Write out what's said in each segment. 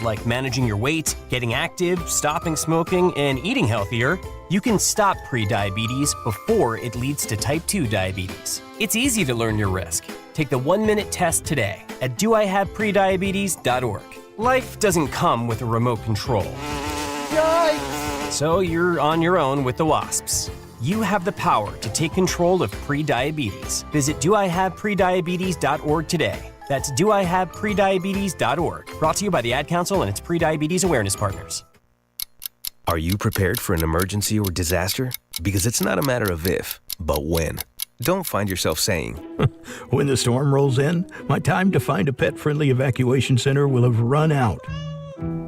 like managing your weight, getting active, stopping smoking, and eating healthier, you can stop prediabetes before it leads to type 2 diabetes. It's easy to learn your risk. Take the 1-minute test today at doihaveprediabetes.org. Life doesn't come with a remote control. Yikes! So you're on your own with the wasps. You have the power to take control of prediabetes. Visit doihaveprediabetes.org today. That's doihaveprediabetes.org. Brought to you by the Ad Council and its Prediabetes Awareness Partners. Are you prepared for an emergency or disaster? Because it's not a matter of if, but when. Don't find yourself saying, when the storm rolls in, my time to find a pet-friendly evacuation center will have run out.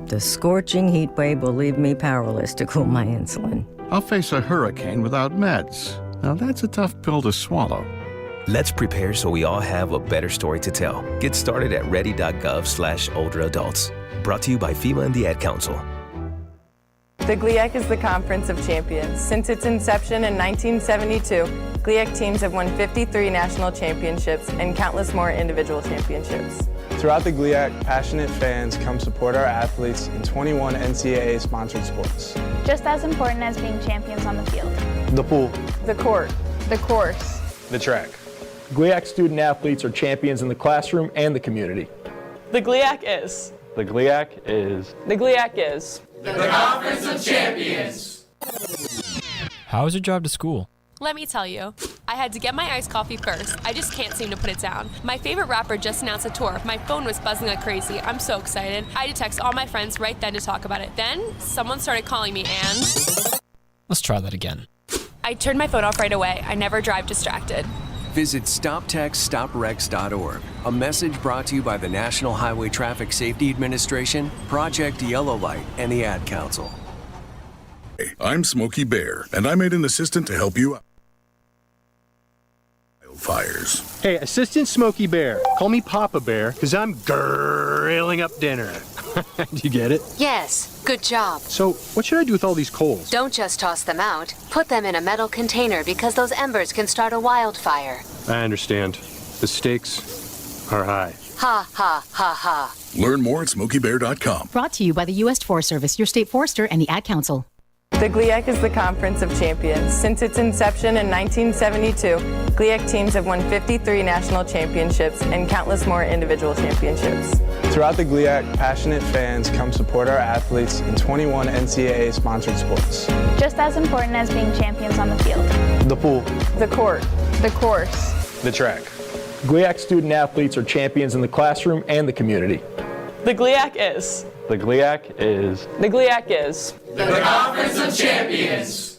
The scorching heat wave will leave me powerless to cool my insulin. I'll face a hurricane without meds. Now that's a tough pill to swallow. Let's prepare so we all have a better story to tell. Get started at ready.gov/older adults. Brought to you by FEMA and the Ad Council. The GLIAC is the Conference of Champions. Since its inception in 1972, GLIAC teams have won 53 national championships and countless more individual championships. Throughout the GLIAC, passionate fans come support our athletes in 21 NCAA-sponsored sports. Just as important as being champions on the field. The pool. The court. The course. The track. GLIAC student athletes are champions in the classroom and the community. The GLIAC is. The GLIAC is. The GLIAC is. The Conference of Champions. How was your drive to school? Let me tell you, I had to get my iced coffee first. I just can't seem to put it down. My favorite rapper just announced a tour. My phone was buzzing like crazy. I'm so excited. I had to text all my friends right then to talk about it. Then, someone started calling me and... Let's try that again. I turned my phone off right away. I never drive distracted. Visit StopTextStopWrecks.org. A message brought to you by the National Highway Traffic Safety Administration, Project Yellow Light, and the Ad Council. Hey, I'm Smokey Bear, and I made an assistant to help you out. Fires. Hey, Assistant Smokey Bear. Call me Papa Bear, because I'm grilling up dinner. Do you get it? Yes, good job. So, what should I do with all these coals? Don't just toss them out. Put them in a metal container because those embers can start a wildfire. I understand. The stakes are high. Ha, ha, ha, ha. Learn more at SmokeyBear.com. Brought to you by the U.S. Forest Service, your state forester, and the Ad Council. The GLIAC is the Conference of Champions. Since its inception in 1972, GLIAC teams have won 53 national championships and countless more individual championships. Throughout the GLIAC, passionate fans come support our athletes in 21 NCAA-sponsored sports. Just as important as being champions on the field. The pool. The court. The course. The track. GLIAC student athletes are champions in the classroom and the community. The GLIAC is. The GLIAC is. The GLIAC is. The Conference of Champions.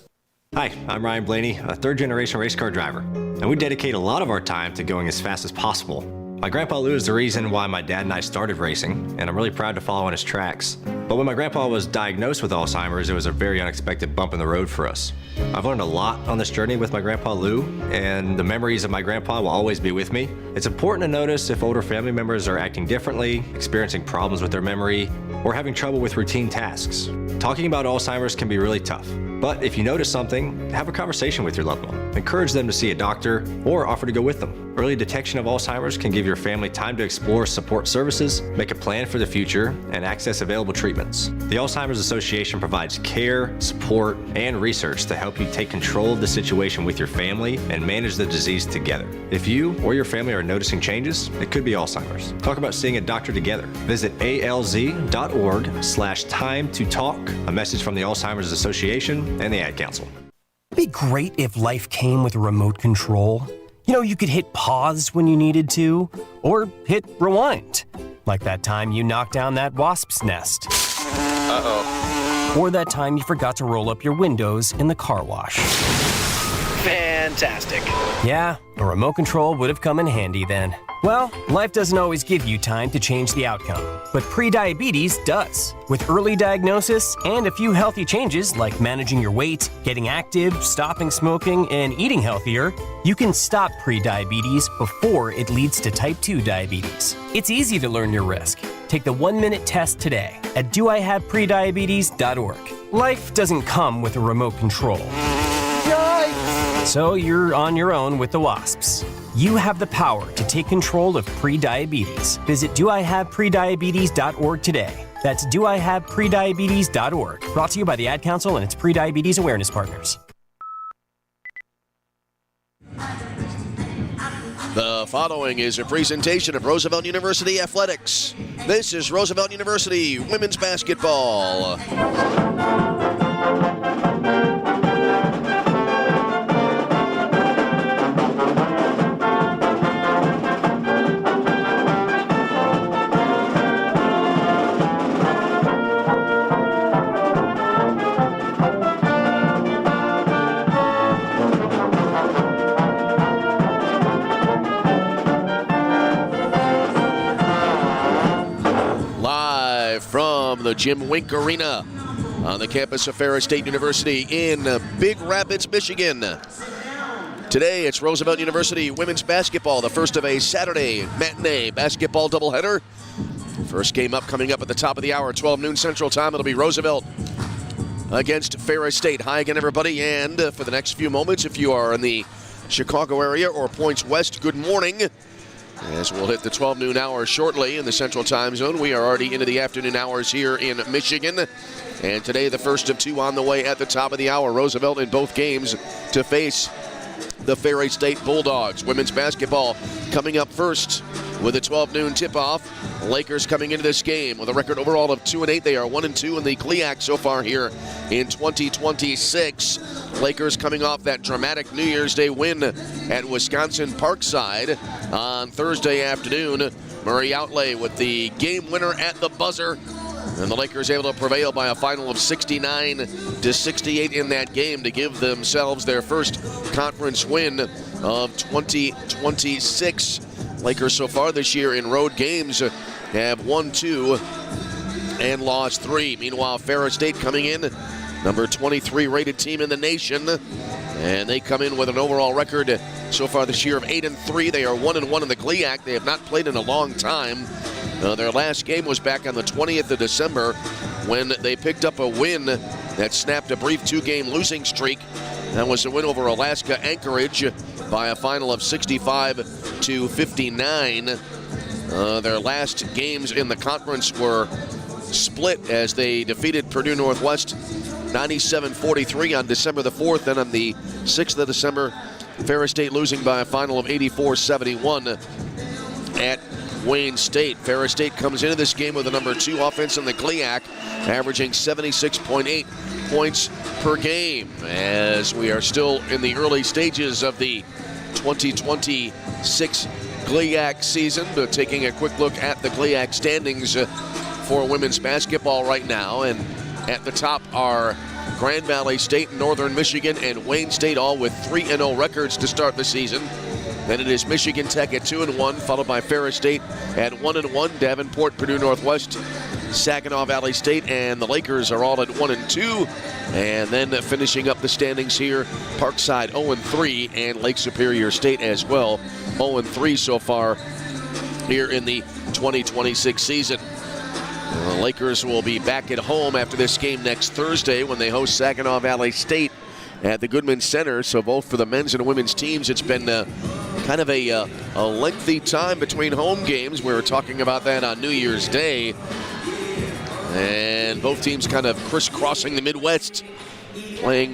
Hi, I'm Ryan Blaney, a third-generation race car driver, and we dedicate a lot of our time to going as fast as possible. My grandpa Lou is the reason why my dad and I started racing, and I'm really proud to follow in his tracks. But when my grandpa was diagnosed with Alzheimer's, it was a very unexpected bump in the road for us. I've learned a lot on this journey with my grandpa Lou, and the memories of my grandpa will always be with me. It's important to notice if older family members are acting differently, experiencing problems with their memory, or having trouble with routine tasks. Talking about Alzheimer's can be really tough, but if you notice something, have a conversation with your loved one. Encourage them to see a doctor or offer to go with them. Early detection of Alzheimer's can give your family time to explore support services, make a plan for the future, and access available treatments. The Alzheimer's Association provides care, support, and research to help you take control of the situation with your family and manage the disease together. If you or your family are noticing changes, it could be Alzheimer's. Talk about seeing a doctor together. Visit alz.org/time to talk. A message from the Alzheimer's Association and the Ad Council. It'd be great if life came with a remote control. You know, you could hit pause when you needed to, or hit rewind. Like that time you knocked down that wasp's nest. Uh-oh. Or that time you forgot to roll up your windows in the car wash. Fantastic. Yeah, a remote control would have come in handy then. Well, life doesn't always give you time to change the outcome, but prediabetes does. With early diagnosis and a few healthy changes like managing your weight, getting active, stopping smoking, and eating healthier, you can stop prediabetes before it leads to type 2 diabetes. It's easy to learn your risk. Take the 1-minute test today at doihaveprediabetes.org. Life doesn't come with a remote control. Yikes! So you're on your own with the wasps. You have the power to take control of prediabetes. Visit doihaveprediabetes.org today. That's doihaveprediabetes.org. Brought to you by the Ad Council and its Prediabetes Awareness Partners. The following is a presentation of Roosevelt University Athletics. This is Roosevelt University Women's Basketball. From the Jim Wink Arena on the campus of Ferris State University in Big Rapids, Michigan. Today it's Roosevelt University women's basketball, the first of a Saturday matinee basketball doubleheader. First game up coming up at the top of the hour, 12 noon Central Time. It'll be Roosevelt against Ferris State. Hi again, everybody, and for the next few moments, if you are in the Chicago area or points west, good morning. As we'll hit the 12 noon hour shortly in the Central Time Zone, we are already into the afternoon hours here in Michigan. And today, the first of two on the way at the top of the hour. Roosevelt in both games to face the Ferris State Bulldogs. Women's basketball coming up first with a 12 noon tip-off. Lakers coming into this game with a record overall of 2-8. They are 1-2 in the GLIAC so far here in 2026. Lakers coming off that dramatic New Year's Day win at Wisconsin Parkside on Thursday afternoon. Murray Outlay with the game winner at the buzzer. And the Lakers able to prevail by a final of 69-68 in that game to give themselves their first conference win of 2026. Lakers so far this year in road games have won 2 and lost 3. Meanwhile, Ferris State coming in, number 23 rated team in the nation. And they come in with an overall record so far this year of 8-3. They are 1-1 in the GLIAC. They have not played in a long time. Their last game was back on the 20th of December when they picked up a win that snapped a brief 2-game losing streak. That was a win over Alaska Anchorage by a final of 65-59. Their last games in the conference were split as they defeated Purdue Northwest 97-43 on December the 4th, and on the 6th of December, Ferris State losing by a final of 84-71 at Wayne State. Ferris State comes into this game with the number 2 offense in the GLIAC, averaging 76.8 points per game, as we are still in the early stages of the 2026 GLIAC season. But taking a quick look at the GLIAC standings for women's basketball right now, and at the top are Grand Valley State, Northern Michigan, and Wayne State, all with 3-0 records to start the season. Then it is Michigan Tech at 2-1, followed by Ferris State at 1-1, Davenport, Purdue Northwest, Saginaw Valley State, and the Lakers are all at 1-2. And then finishing up the standings here, Parkside 0-3, and Lake Superior State as well, 0-3 so far here in the 2026 season. The Lakers will be back at home after this game next Thursday when they host Saginaw Valley State at the Goodman Center. So both for the men's and women's teams, it's been kind of a lengthy time between home games. We were talking about that on New Year's Day. And both teams kind of crisscrossing the Midwest, playing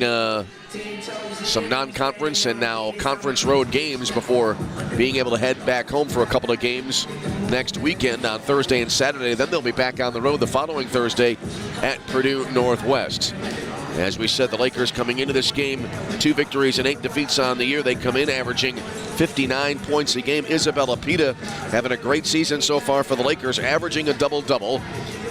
some non-conference and now conference road games before being able to head back home for a couple of games next weekend on Thursday and Saturday. Then they'll be back on the road the following Thursday at Purdue Northwest. As we said, the Lakers coming into this game, 2 victories and 8 defeats on the year. They come in averaging 59 points a game. Isabella Pita having a great season so far for the Lakers, averaging a double-double,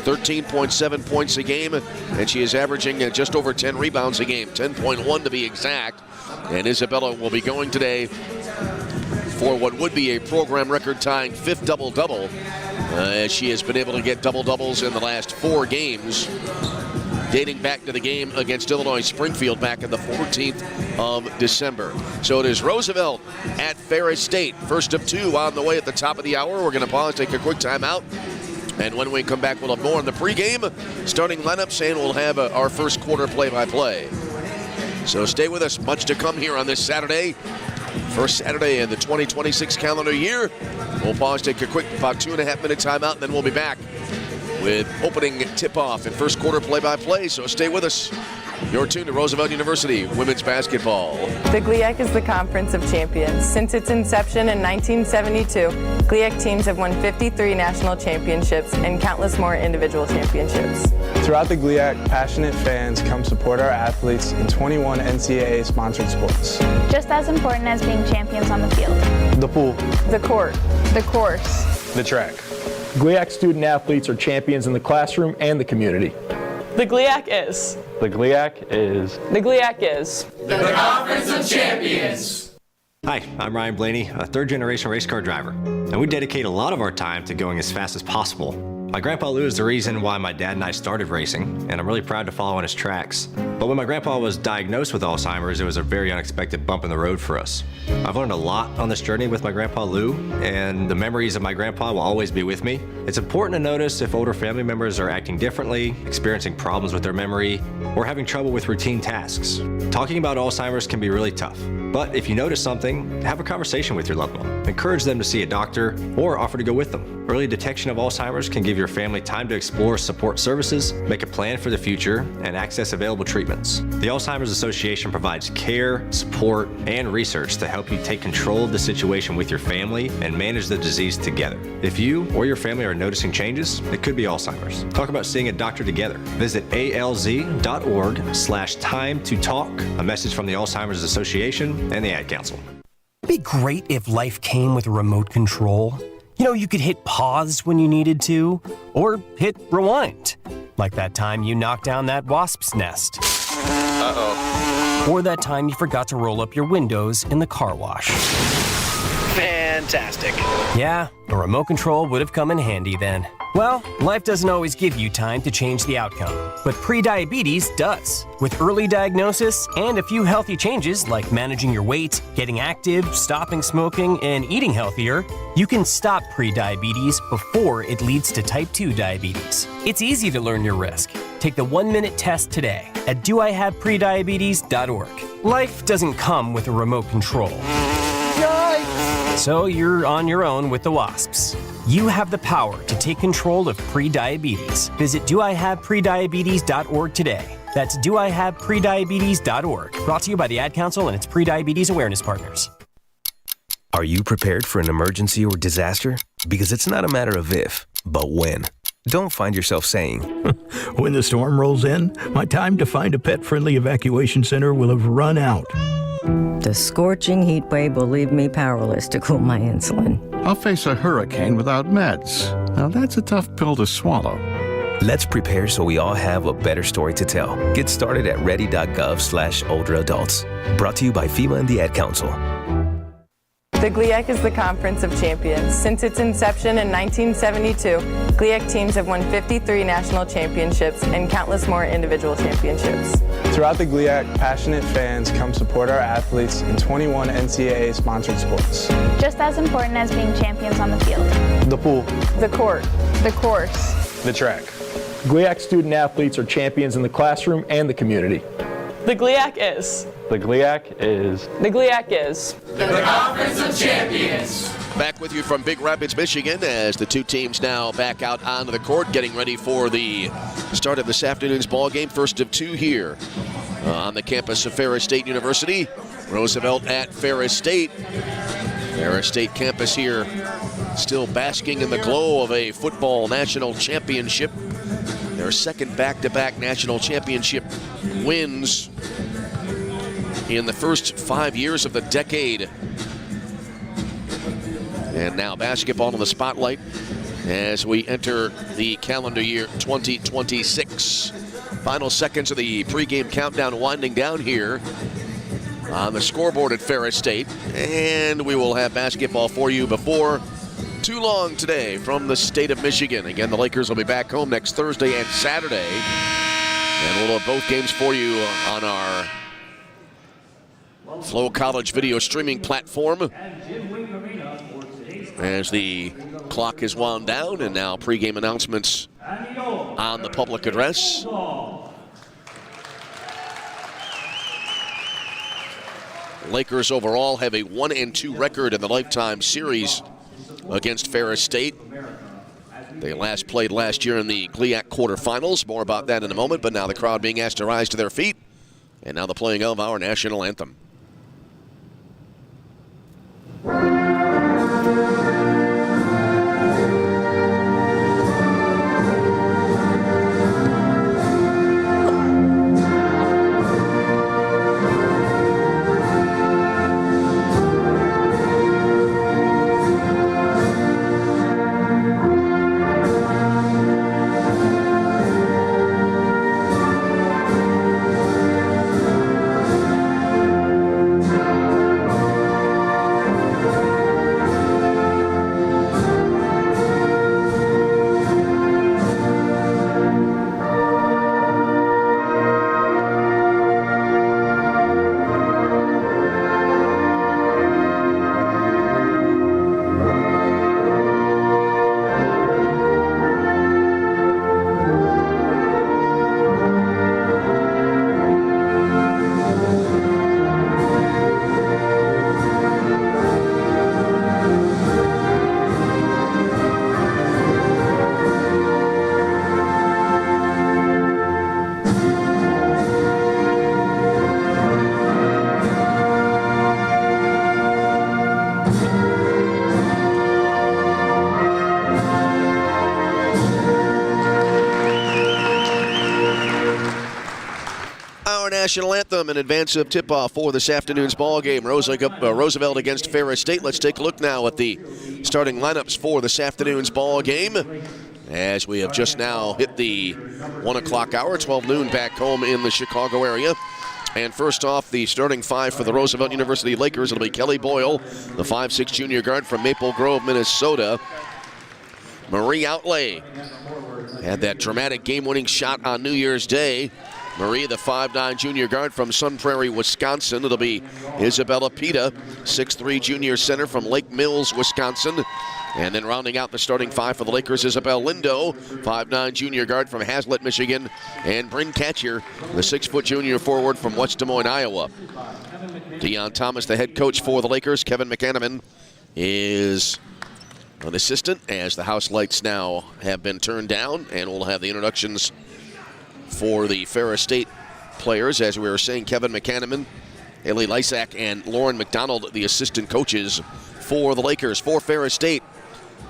13.7 points a game, and she is averaging just over 10 rebounds a game, 10.1 to be exact. And Isabella will be going today for what would be a program record-tying 5th double-double, as she has been able to get double-doubles in the last 4 games, dating back to the game against Illinois Springfield back in the 14th of December. So it is Roosevelt at Ferris State. First of 2 on the way at the top of the hour. We're going to pause, take a quick timeout. And when we come back, we'll have more on the pregame, starting lineups, and we'll have our first quarter play-by-play. So stay with us. Much to come here on this Saturday. First Saturday in the 2026 calendar year. We'll pause, take a quick about 2.5-minute timeout, and then we'll be back with opening tip-off and first quarter play-by-play, so stay with us. You're tuned to Roosevelt University women's basketball. The GLIAC is the Conference of Champions. Since its inception in 1972, GLIAC teams have won 53 national championships and countless more individual championships. Throughout the GLIAC, passionate fans come support our athletes in 21 NCAA-sponsored sports. Just as important as being champions on the field. The pool. The court. The course. The track. GLIAC student athletes are champions in the classroom and the community. The GLIAC is. The GLIAC is. The GLIAC is. The Conference of Champions. Hi, I'm Ryan Blaney, a third-generation race car driver, and we dedicate a lot of our time to going as fast as possible. My grandpa Lou is the reason why my dad and I started racing, and I'm really proud to follow in his tracks. But when my grandpa was diagnosed with Alzheimer's, it was a very unexpected bump in the road for us. I've learned a lot on this journey with my grandpa Lou, and the memories of my grandpa will always be with me. It's important to notice if older family members are acting differently, experiencing problems with their memory, or having trouble with routine tasks. Talking about Alzheimer's can be really tough, but if you notice something, have a conversation with your loved one. Encourage them to see a doctor or offer to go with them. Early detection of Alzheimer's can give your family time to explore support services, make a plan for the future, and access available treatments. The Alzheimer's Association provides care, support, and research to help you take control of the situation with your family and manage the disease together. If you or your family are noticing changes, it could be Alzheimer's. Talk about seeing a doctor together. Visit alz.org/time to talk. A message from the Alzheimer's Association and the Ad Council. It'd be great if life came with a remote control. You know, you could hit pause when you needed to, or hit rewind. Like that time you knocked down that wasp's nest. Uh-oh. Or that time you forgot to roll up your windows in the car wash. Fantastic. Yeah, a remote control would have come in handy then. Well, life doesn't always give you time to change the outcome, but prediabetes does. With early diagnosis and a few healthy changes like managing your weight, getting active, stopping smoking, and eating healthier, you can stop prediabetes before it leads to type 2 diabetes. It's easy to learn your risk. Take the 1-minute test today at doihaveprediabetes.org. Life doesn't come with a remote control. Yikes! So you're on your own with the wasps. You have the power to take control of prediabetes. Visit doihaveprediabetes.org today. That's doihaveprediabetes.org. Brought to you by the Ad Council and its prediabetes awareness partners. Are you prepared for an emergency or disaster? Because it's not a matter of if, but when. Don't find yourself saying, when the storm rolls in, my time to find a pet-friendly evacuation center will have run out. The scorching heat wave will leave me powerless to cool my insulin. I'll face a hurricane without meds. Now that's a tough pill to swallow. Let's prepare so we all have a better story to tell. Get started at ready.gov/older adults. Brought to you by FEMA and the Ad Council. The GLIAC is the Conference of Champions. Since its inception in 1972, GLIAC teams have won 53 national championships and countless more individual championships. Throughout the GLIAC, passionate fans come support our athletes in 21 NCAA-sponsored sports. Just as important as being champions on the field. The pool. The court. The course. The track. GLIAC student athletes are champions in the classroom and the community. The GLIAC is. The GLIAC is. The GLIAC is. The Conference of Champions. Back with you from Big Rapids, Michigan, as the two teams now back out onto the court, getting ready for the start of this afternoon's ball game. First of two here on the campus of Ferris State University. Roosevelt at Ferris State. Ferris State campus here still basking in the glow of a football national championship. Their second back-to-back national championship wins in the first 5 years of the decade. And now basketball in the spotlight as we enter the calendar year 2026. Final seconds of the pregame countdown winding down here on the scoreboard at Ferris State. And we will have basketball for you before too long today from the state of Michigan. Again, the Lakers will be back home next Thursday and Saturday. And we'll have both games for you on our Flow College video streaming platform as the clock is wound down, and now pregame announcements on the public address. Lakers overall have a 1-2 record in the lifetime series against Ferris State. They last played last year in the GLIAC quarterfinals. More about that in a moment, but now the crowd being asked to rise to their feet. And now the playing of our national anthem. National anthem in advance of tip-off for this afternoon's ball game. Roosevelt against Ferris State. Let's take a look now at the starting lineups for this afternoon's ball game, as we have just now hit the 1 o'clock hour, 12 noon back home in the Chicago area. And first off, the starting five for the Roosevelt University Lakers. It'll be Kelly Boyle, the 5'6" junior guard from Maple Grove, Minnesota. Marie Outley had that dramatic game-winning shot on New Year's Day. Marie, the 5'9" junior guard from Sun Prairie, Wisconsin. It'll be Isabella Pita, 6'3" junior center from Lake Mills, Wisconsin. And then rounding out the starting five for the Lakers, Isabel Lindo, 5'9" junior guard from Hazlet, Michigan. And Bryn Catcher, the 6' junior forward from West Des Moines, Iowa. Deion Thomas, the head coach for the Lakers. Kevin McAnaman is an assistant, as the house lights now have been turned down. And we'll have the introductions for the Ferris State players. As we were saying, Kevin McAnaman, Haley Lysak, and Lauren McDonald, the assistant coaches for the Lakers. For Ferris State,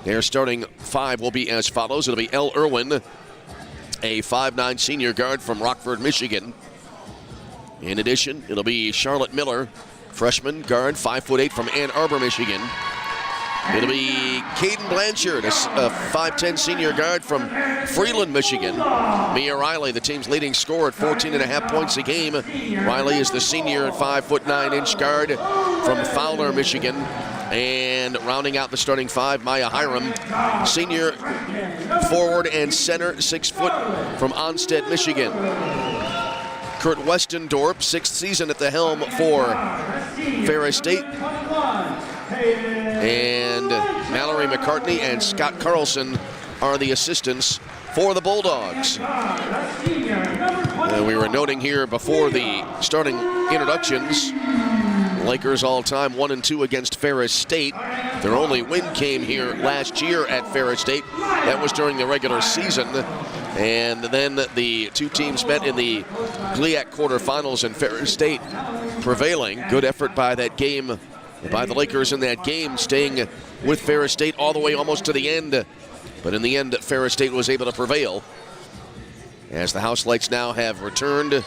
their starting five will be as follows. It'll be Elle Irwin, a 5'9" senior guard from Rockford, Michigan. In addition, it'll be Charlotte Miller, freshman guard, 5'8" from Ann Arbor, Michigan. It'll be Caden Blanchard, a 5'10" senior guard from Freeland, Michigan. Mia Riley, the team's leading scorer at 14.5 points a game. Riley is the senior at 5'9" guard from Fowler, Michigan. And rounding out the starting five, Maya Hiram, senior forward and center, 6 foot from Onstead, Michigan. Kurt Westendorp, 6th season at the helm for Ferris State. And Mallory McCartney and Scott Carlson are the assistants for the Bulldogs. We were noting here before the starting introductions, Lakers all-time 1-2 against Ferris State. Their only win came here last year at Ferris State. That was during the regular season. And then the two teams met in the GLIAC quarterfinals, and Ferris State prevailing. Good effort by that game, by the Lakers in that game, staying with Ferris State all the way almost to the end. But in the end, Ferris State was able to prevail, as the house lights now have returned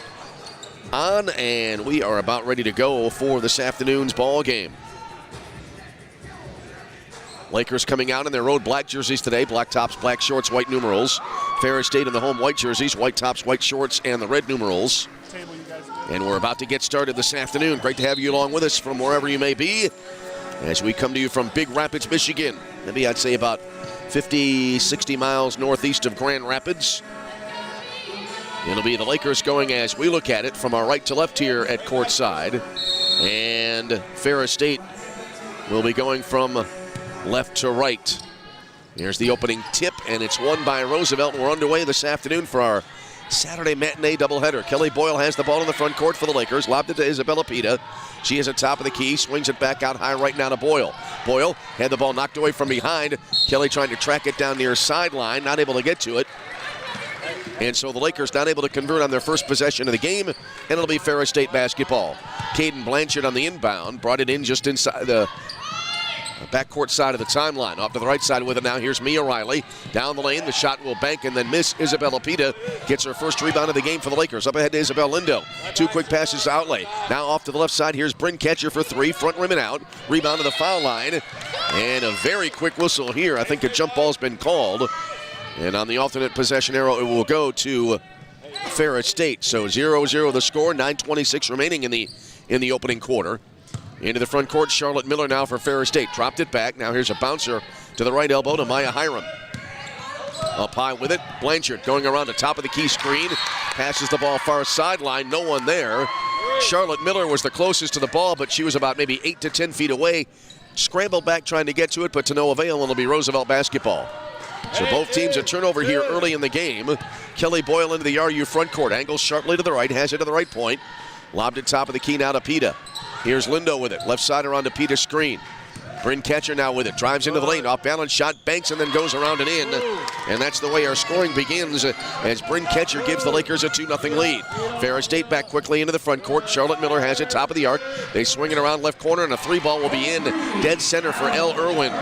on, and we are about ready to go for this afternoon's ball game. Lakers coming out in their road black jerseys today. Black tops, black shorts, white numerals. Ferris State in the home white jerseys, white tops, white shorts, and the red numerals. And we're about to get started this afternoon. Great to have you along with us from wherever you may be, as we come to you from Big Rapids, Michigan. Maybe I'd say about 50, 60 miles northeast of Grand Rapids. It'll be the Lakers going, as we look at it, from our right to left here at courtside. And Ferris State will be going from left to right. Here's the opening tip, and it's won by Roosevelt. We're underway this afternoon for our Saturday matinee doubleheader. Kelly Boyle has the ball in the front court for the Lakers. Lobbed it to Isabella Pita. She is at top of the key. Swings it back out high right now to Boyle. Boyle had the ball knocked away from behind. Kelly trying to track it down near sideline. Not able to get to it. And so the Lakers not able to convert on their first possession of the game. And it'll be Ferris State basketball. Caden Blanchard on the inbound. Brought it in just inside the backcourt side of the timeline. Off to the right side with it now. Here's Mia Riley. Down the lane. The shot will bank and then miss. Isabella Pita gets her first rebound of the game for the Lakers. Up ahead to Isabel Lindo. 2 quick passes to Outlay. Now off to the left side. Here's Bryn Ketcher for 3. Front rim and out. Rebound to the foul line. And a very quick whistle here. I think a jump ball's been called. And on the alternate possession arrow, it will go to Ferris State. So 0-0 the score. 9:26 remaining in the opening quarter. Into the front court, Charlotte Miller now for Ferris State. Dropped it back. Now here's a bouncer to the right elbow to Maya Hiram. Up high with it. Blanchard going around the top of the key screen. Passes the ball far sideline. No one there. Charlotte Miller was the closest to the ball, but she was about maybe 8 to 10 feet away. Scrambled back trying to get to it, but to no avail, and it'll be Roosevelt basketball. So both teams a turnover here early in the game. Kelly Boyle into the RU front court. Angles sharply to the right. Has it to the right point. Lobbed at top of the key now to Pita. Here's Lindo with it. Left side around to Pita's screen. Bryn Ketcher now with it. Drives into the lane. Off balance shot. Banks and then goes around and in. And that's the way our scoring begins as Bryn Ketcher gives the Lakers a 2-0 lead. Ferris State back quickly into the front court. Charlotte Miller has it top of the arc. They swing it around left corner and a 3-ball will be in. Dead center for Elle Irwin.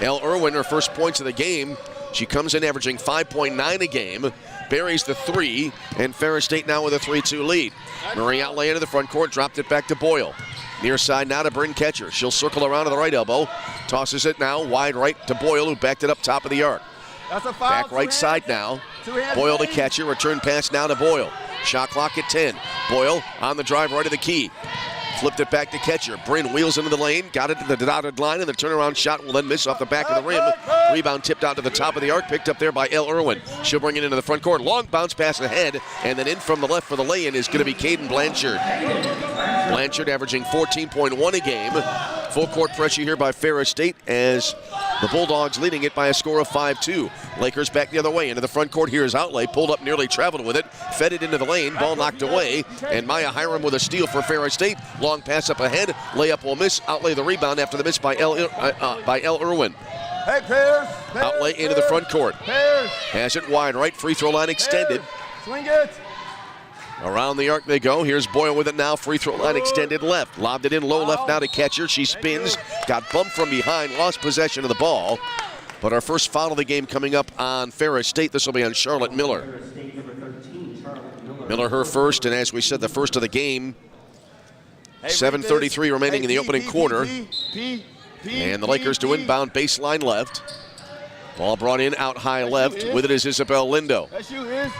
Elle Irwin, her first points of the game. She comes in averaging 5.9 a game. Buries the 3, and Ferris State now with a 3-2 lead. Marie Outlay into the front court, dropped it back to Boyle. Near side now to Bryn Ketcher. She'll circle around to the right elbow. Tosses it now wide right to Boyle, who backed it up top of the arc. Back right side now. Boyle to Ketcher. Return pass now to Boyle. Shot clock at 10. Boyle on the drive right of the key. Flipped it back to Ketcher. Bryn wheels into the lane, got it to the dotted line, and the turnaround shot will then miss off the back of the rim. Rebound tipped out to the top of the arc, picked up there by Elle Irwin. She'll bring it into the front court. Long bounce pass ahead, and then in from the left for the lay-in is going to be Caden Blanchard. Blanchard averaging 14.1 a game. Full court pressure here by Ferris State as the Bulldogs leading it by a score of 5-2. Lakers back the other way into the front court. Here's Outlay, pulled up, nearly traveled with it, fed it into the lane, ball knocked away, and Maya Hiram with a steal for Ferris State. Long pass up ahead, layup will miss. Outlay the rebound after the miss by Elle Irwin. Hey, Ferris. Outlay into the front court. Has it wide right, free throw line extended. Swing it. Around the arc they go. Here's Boyle with it now. Free throw line extended left. Lobbed it in low left now to Ketcher. She spins. Got bumped from behind. Lost possession of the ball. But our first foul of the game coming up on Ferris State. This will be on Charlotte Miller. Miller her first, and as we said, the first of the game. 7:33 remaining in the opening quarter. And the Lakers to inbound baseline left. Ball brought in out high left. With it is Isabel Lindo.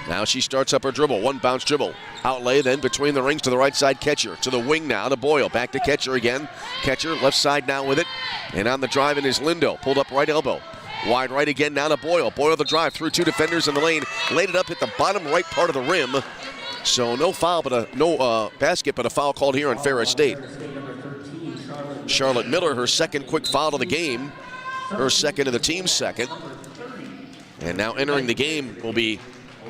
Now she starts up her dribble. One bounce dribble. Outlay then between the rings to the right side. Ketcher to the wing now to Boyle. Back to Ketcher again. Ketcher left side now with it. And on the drive in is Lindo. Pulled up right elbow. Wide right again now to Boyle. Boyle the drive through 2 defenders in the lane. Laid it up at the bottom right part of the rim. So no foul, but no basket, but a foul called here on Ferris State. Charlotte Miller, her second quick foul of the game. Her second of the team's second. And now entering the game will be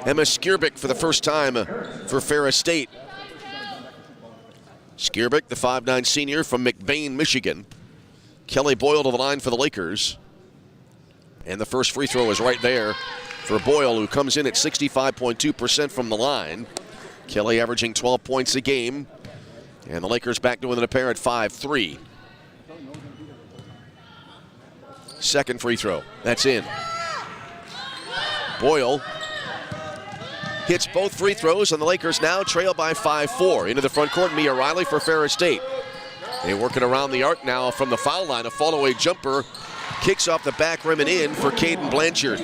Emma Skierbeck for the first time for Ferris State. Skierbeck, the 5'9 senior from McBain, Michigan. Kelly Boyle to the line for the Lakers. And the first free throw is right there for Boyle, who comes in at 65.2% from the line. Kelly averaging 12 points a game. And the Lakers back to within a pair at 5-3. Second free throw. That's in. Boyle hits both free throws, and the Lakers now trail by 5-4. Into the front court, Mia Riley for Ferris State. They work it around the arc now from the foul line. A fall-away jumper kicks off the back rim and in for Caden Blanchard.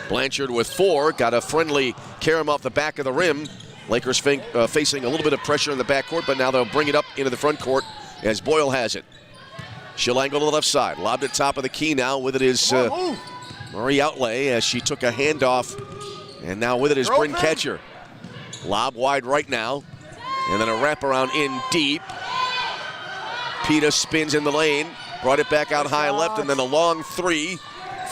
Blanchard with 4. Got a friendly carom off the back of the rim. Lakers facing a little bit of pressure in the backcourt, but now they'll bring it up into the front court as Boyle has it. She'll angle to the left side. Lobbed at top of the key now. With it is Marie Outlay as she took a handoff. And now with it is Bryn Ketcher. Lob wide right now. And then a wraparound in deep. Pita spins in the lane. Brought it back out high left. And then a long 3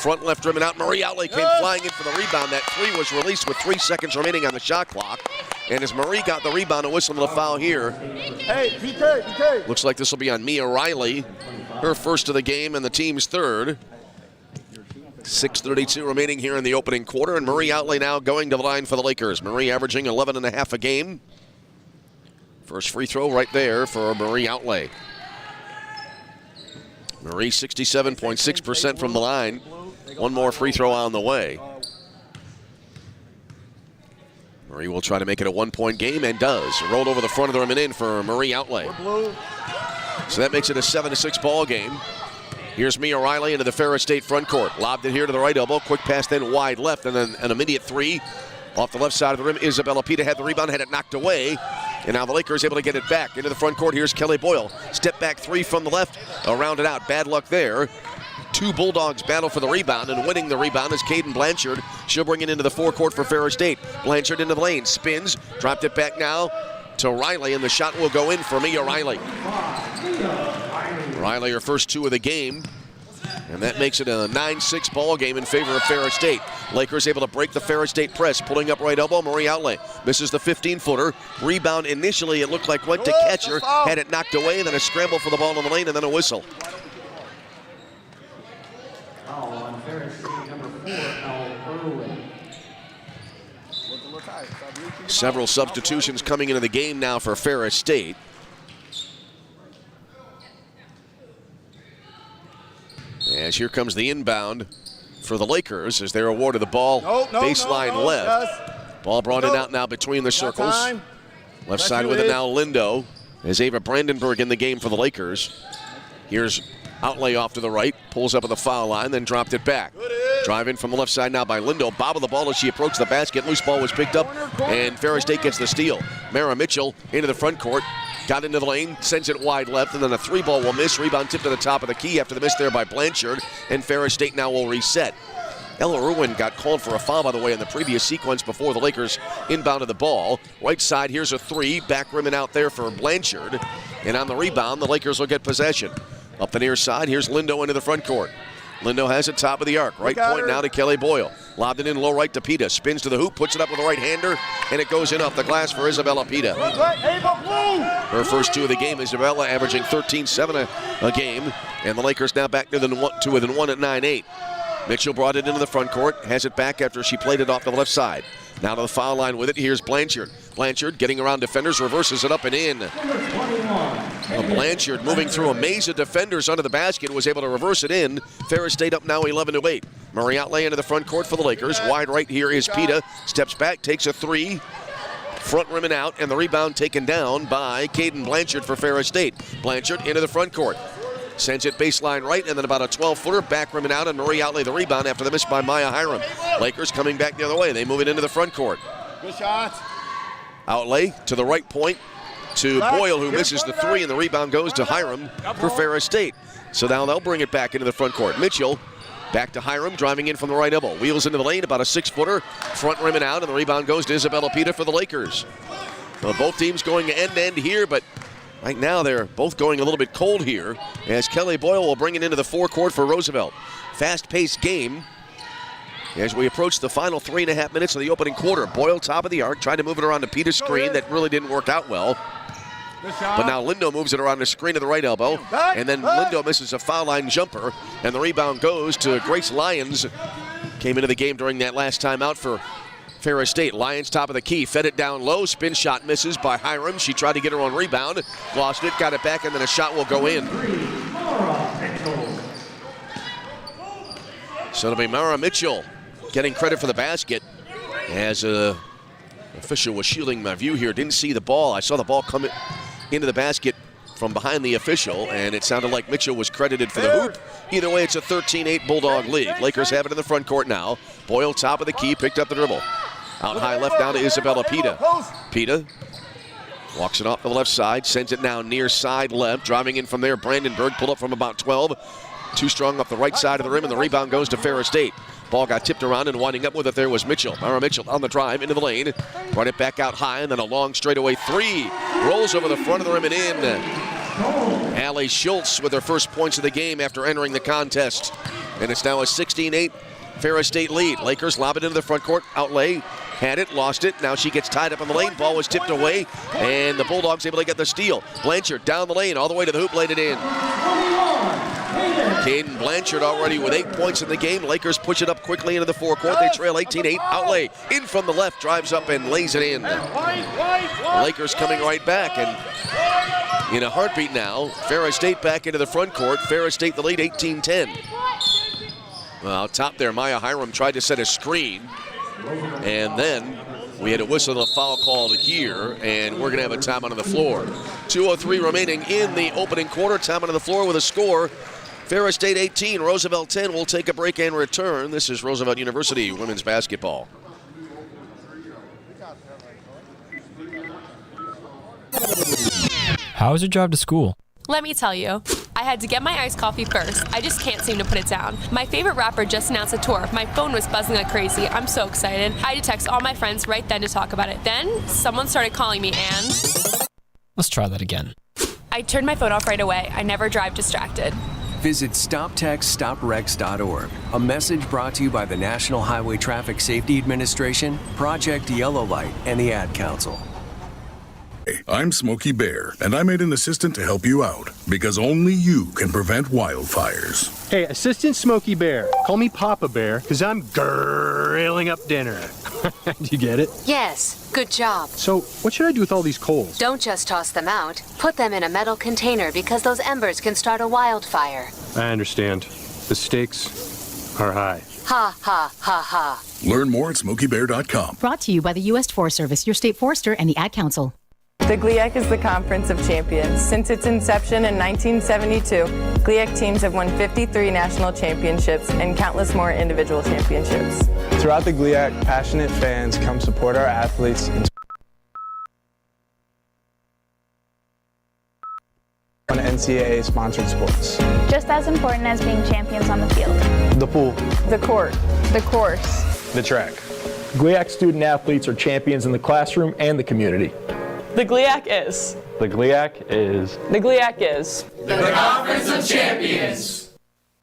Front left rim and out. Marie Outley came flying in for the rebound. That three was released with 3 seconds remaining on the shot clock. And as Marie got the rebound, a whistle and a foul here. Hey, PK. Looks like this will be on Mia Riley. Her first of the game and the team's third. 6:32 remaining here in the opening quarter, and Marie Outley now going to the line for the Lakers. Marie averaging 11.5 a game. First free throw right there for Marie Outley. Marie 67.6% from the line. One more free throw on the way. Marie will try to make it a 1-point game and does. Rolled over the front of the rim and in for Marie Outley. So that makes it a 7-6 ball game. Here's Mia Riley into the Ferris State front court. Lobbed it here to the right elbow. Quick pass then wide left, and then an immediate three. Off the left side of the rim, Isabella Pita had the rebound, had it knocked away. And now the Lakers able to get it back into the front court. Here's Kelly Boyle. Step back three from the left. Around it out. Bad luck there. Two Bulldogs battle for the rebound, and winning the rebound is Caden Blanchard. She'll bring it into the forecourt for Ferris State. Blanchard into the lane. Spins. Dropped it back now to Riley, and the shot will go in for Mia Riley. Riley, her first two of the game. And that makes it a 9-6 ball game in favor of Ferris State. Lakers able to break the Ferris State press. Pulling up right elbow, Marie Outley misses the 15-footer. Rebound initially, it looked like went to catch her. Had it knocked away, and then a scramble for the ball in the lane, and then a whistle. Several substitutions coming into the game now for Ferris State. As here comes the inbound for the Lakers as they're awarded the ball baseline left. Ball brought in out now between the circles. Left side with it now Lindo as Ava Brandenburg in the game for the Lakers. Here's Outley off to the right, pulls up at the foul line, then dropped it back. Drive in from the left side now by Lindo. Bob of the ball as she approached the basket. Loose ball was picked up, and Ferris State gets the steal. Mara Mitchell into the front court. Got into the lane, sends it wide left, and then a three ball will miss. Rebound tipped to the top of the key after the miss there by Blanchard, and Ferris State now will reset. Ella Irwin got called for a foul, by the way, in the previous sequence before the Lakers inbounded the ball. Right side, here's a three. Back rimming out there for Blanchard. And on the rebound, the Lakers will get possession. Up the near side, here's Lindo into the front court. Lindo has it top of the arc. Right point now to Kelly Boyle. Lobbed it in low right to Pita. Spins to the hoop, puts it up with a right-hander, and it goes in off the glass for Isabella Pita. Her first two of the game, Isabella averaging 13-7 a game, and the Lakers now back to within one at 9-8. Mitchell brought it into the front court, has it back after she played it off the left side. Now to the foul line with it, here's Blanchard. Blanchard getting around defenders, reverses it up and in. Blanchard moving through a maze of defenders under the basket, was able to reverse it in. Ferris State up now 11-8. Marie Outley into the front court for the Lakers. Wide right here is Pita. Steps back, takes a three. Front rim and out, and the rebound taken down by Caden Blanchard for Ferris State. Blanchard into the front court. Sends it baseline right, and then about a 12-footer, back rim and out, and Marie Outley the rebound after the miss by Maya Hiram. Lakers coming back the other way. They move it into the front court. Good shot. Outley to the right point to Boyle, who misses the three, and the rebound goes to Hiram for Ferris State. So now they'll bring it back into the front court. Mitchell back to Hiram, driving in from the right elbow. Wheels into the lane, about a 6-footer, front rim and out, and the rebound goes to Isabella Pita for the Lakers. Well, both teams going end-to-end here, but right now they're both going a little bit cold here as Kelly Boyle will bring it into the forecourt for Roosevelt. Fast-paced game as we approach the final 3.5 minutes of the opening quarter. Boyle top of the arc, trying to move it around to Pita's screen. That really didn't work out well. But now Lindo moves it around the screen to the right elbow, and then Lindo misses a foul line jumper, and the rebound goes to Grace Lyons. Came into the game during that last timeout for Ferris State. Lyons top of the key, fed it down low, spin shot misses by Hiram. She tried to get her on rebound, lost it, got it back, and then a shot will go in. So it'll be Mara Mitchell getting credit for the basket as an official was shielding my view here. Didn't see the ball. I saw the ball come into the basket from behind the official, and it sounded like Mitchell was credited for the hoop. Either way, it's a 13-8 Bulldog lead. Lakers have it in the front court now. Boyle top of the key, picked up the dribble. Out high left down to Isabella Pita. Pita walks it off the left side, sends it now near side left. Driving in from there, Brandenburg pulled up from about 12. Too strong off the right side of the rim, and the rebound goes to Ferris State. Ball got tipped around, and winding up with it there was Mitchell. Mara Mitchell on the drive into the lane. Brought it back out high, and then a long straightaway three. Rolls over the front of the rim and in. Allie Schultz with her first points of the game after entering the contest. And it's now a 16-8 Ferris State lead. Lakers lob it into the front court. Outlay. Had it, lost it. Now she gets tied up in the lane. Ball was tipped away, and the Bulldogs able to get the steal. Blanchard down the lane, all the way to the hoop, laid it in. Caden Blanchard already with 8 points in the game. Lakers push it up quickly into the forecourt. They trail 18-8. Outlay in from the left, drives up and lays it in. Lakers coming right back, and in a heartbeat now, Ferris State back into the front court. Ferris State the lead, 18-10. Well, top there, Maya Hiram tried to set a screen, and then we had a whistle and a foul called here, and we're going to have a timeout on the floor. 2:03 remaining in the opening quarter. Timeout on the floor with a score. Ferris State 18, Roosevelt 10. We'll take a break and return. This is Roosevelt University women's basketball. How was your drive to school? Let me tell you, I had to get my iced coffee first. I just can't seem to put it down. My favorite rapper just announced a tour. My phone was buzzing like crazy. I'm so excited. I had to text all my friends right then to talk about it. Then someone started calling me and... Let's try that again. I turned my phone off right away. I never drive distracted. Visit StopTextStopWrecks.org. A message brought to you by the National Highway Traffic Safety Administration, Project Yellow Light, and the Ad Council. I'm Smokey Bear, and I made an assistant to help you out, because only you can prevent wildfires. Hey, Assistant Smokey Bear, call me Papa Bear, because I'm grilling up dinner. Do you get it? Yes, good job. So, what should I do with all these coals? Don't just toss them out. Put them in a metal container because those embers can start a wildfire. I understand. The stakes are high. Ha, ha, ha, ha. Learn more at SmokeyBear.com. Brought to you by the U.S. Forest Service, your state forester, and the Ad Council. The GLIAC is the Conference of Champions. Since its inception in 1972, GLIAC teams have won 53 national championships and countless more individual championships. Throughout the GLIAC, passionate fans come support our athletes in on NCAA-sponsored sports. Just as important as being champions on the field. The pool. The court. The course. The track. GLIAC student athletes are champions in the classroom and the community. The GLIAC is. The GLIAC is. The GLIAC is. The Conference of Champions.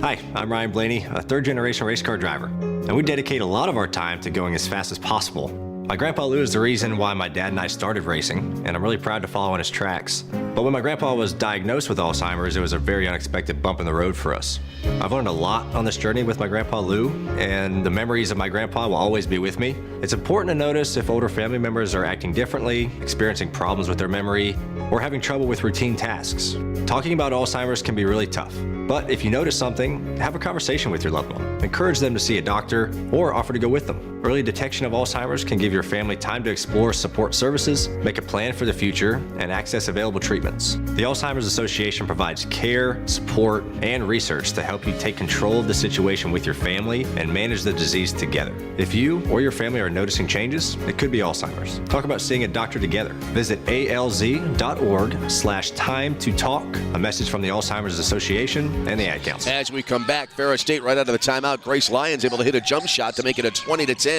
Hi, I'm Ryan Blaney, a third-generation race car driver, and we dedicate a lot of our time to going as fast as possible. My grandpa Lou is the reason why my dad and I started racing, and I'm really proud to follow in his tracks. But when my grandpa was diagnosed with Alzheimer's, it was a very unexpected bump in the road for us. I've learned a lot on this journey with my grandpa Lou, and the memories of my grandpa will always be with me. It's important to notice if older family members are acting differently, experiencing problems with their memory, or having trouble with routine tasks. Talking about Alzheimer's can be really tough, but if you notice something, have a conversation with your loved one. Encourage them to see a doctor or offer to go with them. Early detection of Alzheimer's can give your family time to explore support services, make a plan for the future, and access available treatments. The Alzheimer's Association provides care, support, and research to help you take control of the situation with your family and manage the disease together. If you or your family are noticing changes, it could be Alzheimer's. Talk about seeing a doctor together. Visit alz.org/time to talk. A message from the Alzheimer's Association and the Ad Council. As we come back, Ferris State right out of the timeout. Grace Lyons able to hit a jump shot to make it a 20-10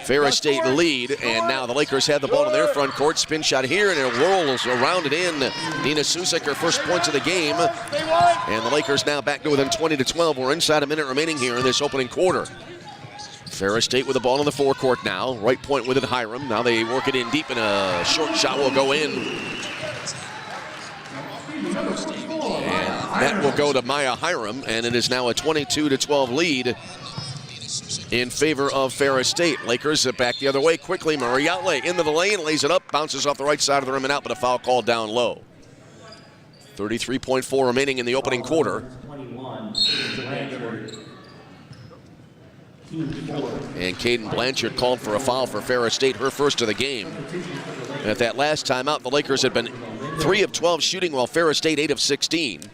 Ferris State lead, and now the Lakers have the ball in their front court. Spin shot here, and it rolls around it in. Nina Susek, her first points of the game, and the Lakers now back to within 20-12. We're inside a minute remaining here in this opening quarter. Ferris State with the ball in the forecourt now. Right point with it, Hiram. Now they work it in deep, and a short shot will go in. And that will go to Maya Hiram, and it is now a 22-12 lead in favor of Ferris State. Lakers back the other way quickly. Marie Outlay into the lane, lays it up, bounces off the right side of the rim and out, but a foul called down low. 33.4 remaining in the opening quarter. And Caden Blanchard called for a foul for Ferris State, her first of the game. And at that last timeout, the Lakers had been 3 of 12 shooting, while Ferris State 8 of 16.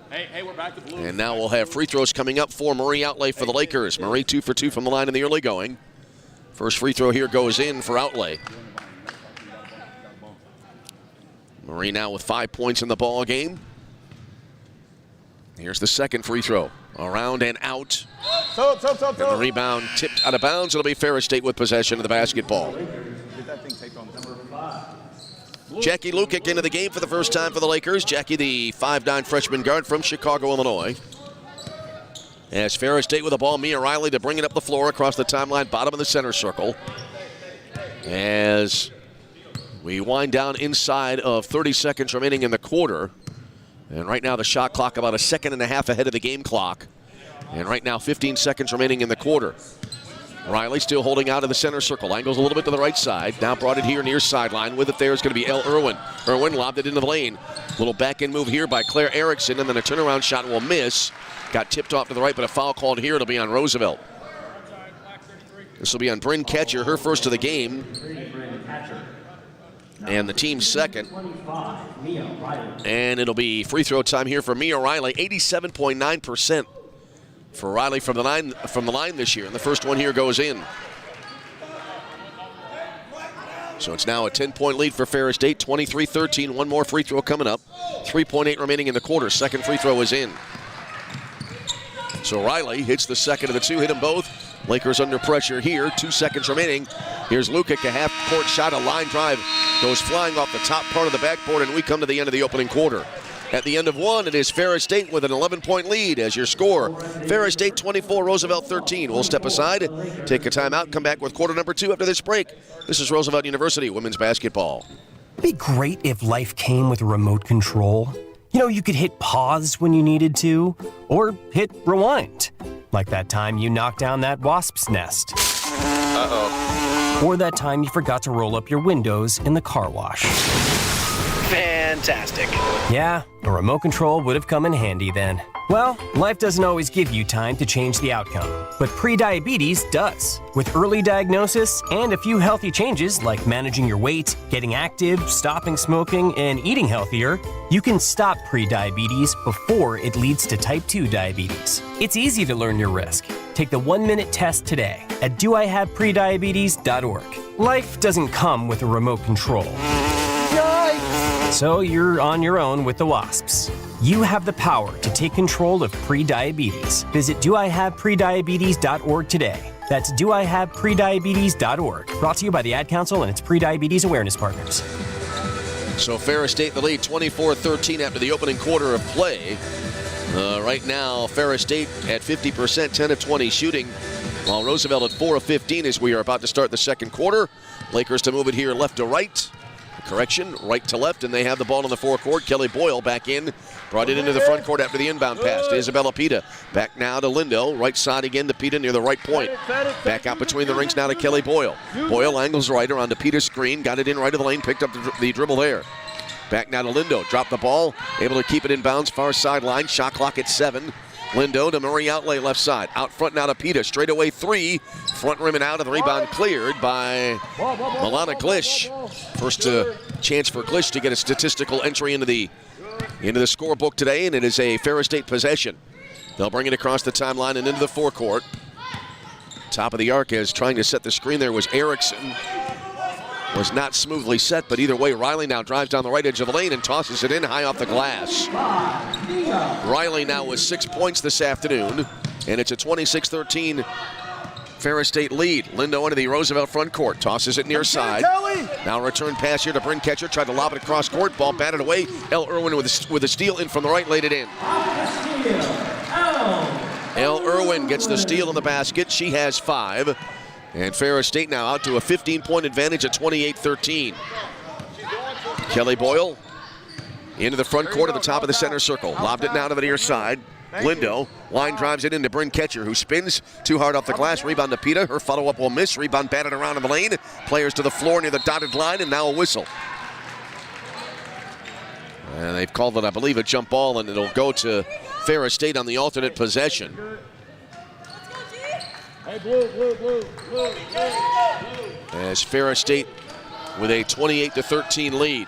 Hey, we're back to blue. And now we'll have free throws coming up for Marie Outlay for the Lakers. Marie 2 for 2 from the line in the early going. First free throw here goes in for Outlay. Marie now with 5 points in the ball game. Here's the second free throw. Around and out. And the rebound tipped out of bounds. It'll be Ferris State with possession of the basketball. Jackie Lukic into the game for the first time for the Lakers. Jackie, the 5'9" freshman guard from Chicago, Illinois. As Ferris State with the ball, Mia Riley to bring it up the floor across the timeline, bottom of the center circle. As we wind down inside of 30 seconds remaining in the quarter. And right now the shot clock about a second and a half ahead of the game clock. And right now 15 seconds remaining in the quarter. Riley still holding out of the center circle. Angles a little bit to the right side. Now brought it here near sideline. With it there is going to be El Irwin. Irwin lobbed it into the lane. Little back end move here by Claire Erickson, and then a turnaround shot will miss. Got tipped off to the right, but a foul called here. It'll be on Roosevelt. This will be on Bryn Ketcher, her first of the game. And the team's second. And it'll be free throw time here for Mia Riley. 87.9% for Riley from the line this year. And the first one here goes in. So it's now a 10-point lead for Ferris State, 23-13. One more free throw coming up. 3.8 remaining in the quarter. Second free throw is in. So Riley hits the second of the two, hit them both. Lakers under pressure here, 2 seconds remaining. Here's Lukic, a half-court shot, a line drive, goes flying off the top part of the backboard, and we come to the end of the opening quarter. At the end of one, it is Ferris State with an 11-point lead as your score. Ferris State 24, Roosevelt 13. We'll step aside, take a timeout, come back with quarter number 2 after this break. This is Roosevelt University women's basketball. It'd be great if life came with a remote control. You know, you could hit pause when you needed to, or hit rewind. Like that time you knocked down that wasp's nest. Uh-oh. Or that time you forgot to roll up your windows in the car wash. Fantastic. Yeah, a remote control would have come in handy then. Well, life doesn't always give you time to change the outcome, but prediabetes does. With early diagnosis and a few healthy changes like managing your weight, getting active, stopping smoking, and eating healthier, you can stop prediabetes before it leads to type 2 diabetes. It's easy to learn your risk. Take the 1-minute test today at doihaveprediabetes.org. Life doesn't come with a remote control. So you're on your own with the wasps. You have the power to take control of prediabetes. Visit doihaveprediabetes.org today. That's doihaveprediabetes.org. Brought to you by the Ad Council and its Prediabetes Awareness Partners. So Ferris State the lead 24-13 after the opening quarter of play. Right now, Ferris State at 50%, 10 of 20 shooting, while Roosevelt at 4 of 15 as we are about to start the second quarter. Lakers to move it here left to right. Correction, right to left, and they have the ball in the forecourt. Kelly Boyle back in, brought it into the front court after the inbound pass to Isabella Pita. Back now to Lindo, right side again to Pita near the right point. Back out between the rings now to Kelly Boyle. Boyle angles right around to Pita's screen, got it in right of the lane, picked up the dribble there. Back now to Lindo, dropped the ball, able to keep it in bounds, far sideline, shot clock at 7. Lindo to Murray outlay left side. Out front now to Pita. Straightaway 3. Front rim and out of the rebound cleared by Milana Glish. First chance for Glish to get a statistical entry into the scorebook today, and it is a Ferris State possession. They'll bring it across the timeline and into the forecourt. Top of the arc as trying to set the screen there was Erickson. Was not smoothly set, but either way, Riley now drives down the right edge of the lane and tosses it in high off the glass. Riley now with 6 points this afternoon, and it's a 26-13 Ferris State lead. Lindo into the Roosevelt front court, tosses it near side. Now return pass here to Bryn Ketcher, tried to lob it across court, ball batted away. El Irwin with a steal in from the right, laid it in. El Irwin gets the steal in the basket, she has 5. And Ferris State now out to a 15-point advantage at 28-13. Kelly Boyle into the front court at the top of the center circle. Lobbed it now to the near side. Lindo, line drives it into Bryn Ketcher, who spins too hard off the glass. Rebound to Pita. Her follow-up will miss. Rebound batted around in the lane. Players to the floor near the dotted line, and now a whistle. And they've called it, I believe, a jump ball, and it'll go to Ferris State on the alternate possession. Hey, blue. As Ferris State with a 28-13 lead.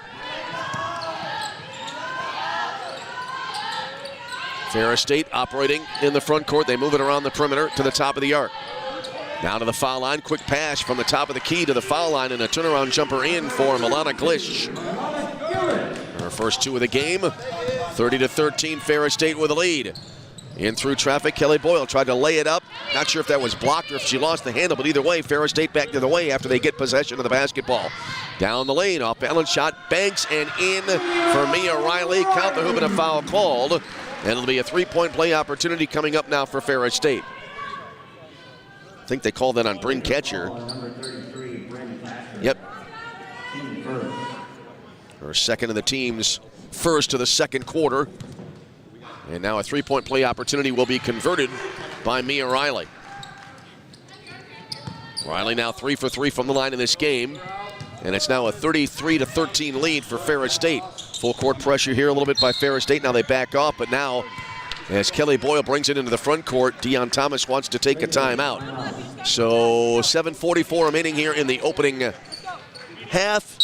Ferris State operating in the front court. They move it around the perimeter to the top of the arc. Now to the foul line. Quick pass from the top of the key to the foul line, and a turnaround jumper in for Milana Glish. Her first 2 of the game. 30-13, Ferris State with a lead. In through traffic, Kelly Boyle tried to lay it up. Not sure if that was blocked or if she lost the handle, but either way, Ferris State back to the way after they get possession of the basketball. Down the lane, off balance shot, banks and in for Mia Riley. Count the hoop and a foul called. And it'll be a three-point play opportunity coming up now for Ferris State. I think they called that on Bryn Ketcher. Yep. Her second of the team's first of the second quarter. And now a three-point play opportunity will be converted by Mia Riley. Riley now 3 for 3 from the line in this game. And it's now a 33-13 lead for Ferris State. Full court pressure here a little bit by Ferris State. Now they back off, but now as Kelly Boyle brings it into the front court, Deion Thomas wants to take a timeout. So 7:44 remaining here in the opening half.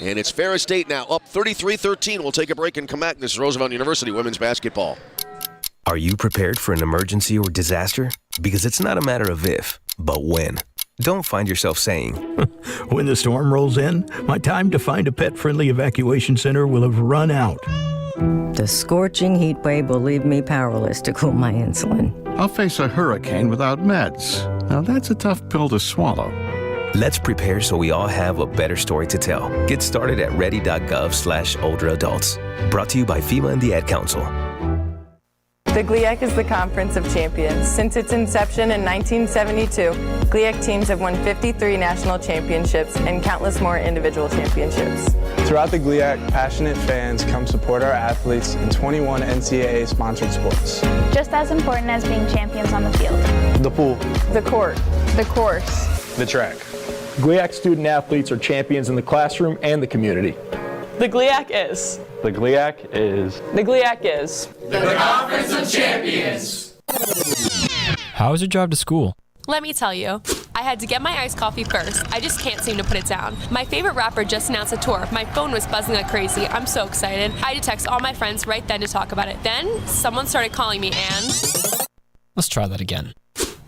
And it's Ferris State now up 33-13. We'll take a break and come back. This is Roosevelt University women's basketball. Are you prepared for an emergency or disaster? Because it's not a matter of if, but when. Don't find yourself saying, when the storm rolls in, my time to find a pet-friendly evacuation center will have run out. The scorching heat wave will leave me powerless to cool my insulin. I'll face a hurricane without meds. Now that's a tough pill to swallow. Let's prepare so we all have a better story to tell. Get started at ready.gov/older adults. Brought to you by FEMA and the Ad Council. The GLIAC is the Conference of Champions. Since its inception in 1972, GLIAC teams have won 53 national championships and countless more individual championships. Throughout the GLIAC, passionate fans come support our athletes in 21 NCAA-sponsored sports. Just as important as being champions on the field. The pool. The court. The course. The track. GLIAC student athletes are champions in the classroom and the community. The GLIAC is. The GLIAC is. The GLIAC is. The Conference of Champions. How was your drive to school? Let me tell you, I had to get my iced coffee first. I just can't seem to put it down. My favorite rapper just announced a tour. My phone was buzzing like crazy. I'm so excited. I had to text all my friends right then to talk about it. Then someone started calling me and... Let's try that again.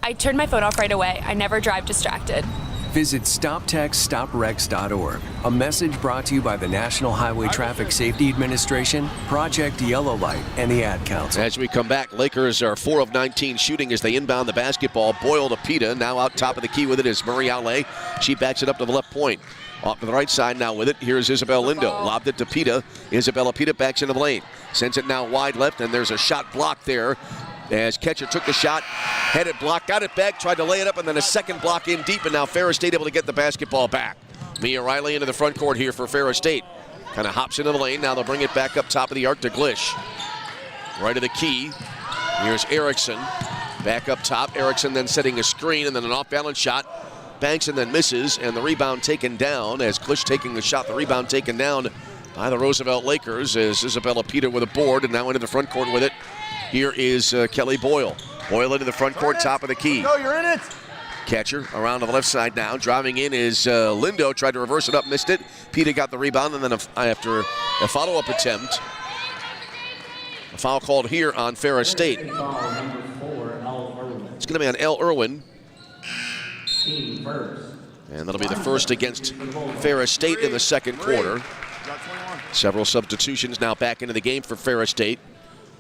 I turned my phone off right away. I never drive distracted. Visit StopTextStopWrecks.org. A message brought to you by the National Highway Traffic Safety Administration, Project Yellow Light, and the Ad Council. As we come back, Lakers are 4 of 19 shooting as they inbound the basketball. Boyle to Pita, now out top of the key with it is Marie Outlay. She backs it up to the left point. Off to the right side now with it. Here's Isabel Lindo. Lobbed it to Pita. Isabella Pita backs into the lane. Sends it now wide left, and there's a shot block there. As Ketcher took the shot, had it blocked, got it back, tried to lay it up, and then a second block in deep, and now Ferris State able to get the basketball back. Mia Riley into the front court here for Ferris State. Kind of hops into the lane. Now they'll bring it back up top of the arc to Glish. Right of the key. Here's Erickson. Back up top. Erickson then setting a screen, and then an off-balance shot. Banks and then misses, and the rebound taken down. As Glish taking the shot, the rebound taken down by the Roosevelt Lakers as Isabella Pita with a board, and now into the front court with it. Here is Kelly Boyle. Boyle into the front court, top of the key. Go, you're in it. Catcher around to the left side now. Driving in is Lindo. Tried to reverse it up, missed it. Pita got the rebound, and then after a follow-up attempt, a foul called here on Ferris State. It's going to be on Elle Irwin. And that'll be the first against Ferris State in the second quarter. Several substitutions now back into the game for Ferris State.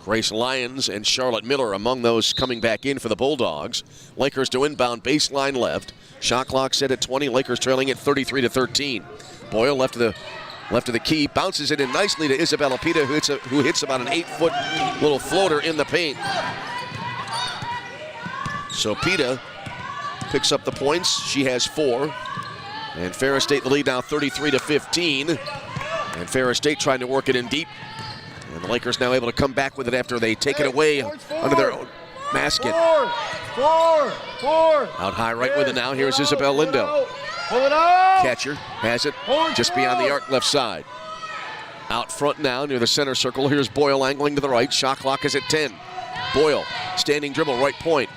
Grace Lyons and Charlotte Miller among those coming back in for the Bulldogs. Lakers to inbound, baseline left. Shot clock set at 20. Lakers trailing at 33-13. Boyle left of the key, bounces it in nicely to Isabella Pita, who hits about an 8-foot little floater in the paint. So Pita picks up the points. She has 4. And Ferris State the lead now 33-15. And Ferris State trying to work it in deep. And the Lakers now able to come back with it after they take it away under their own basket. Four. Out high right with it now. Here's Isabel Lindo. Pull it out. Catcher has it just beyond the arc left side. Out front now near the center circle. Here's Boyle angling to the right. Shot clock is at 10. Boyle, standing dribble, right point.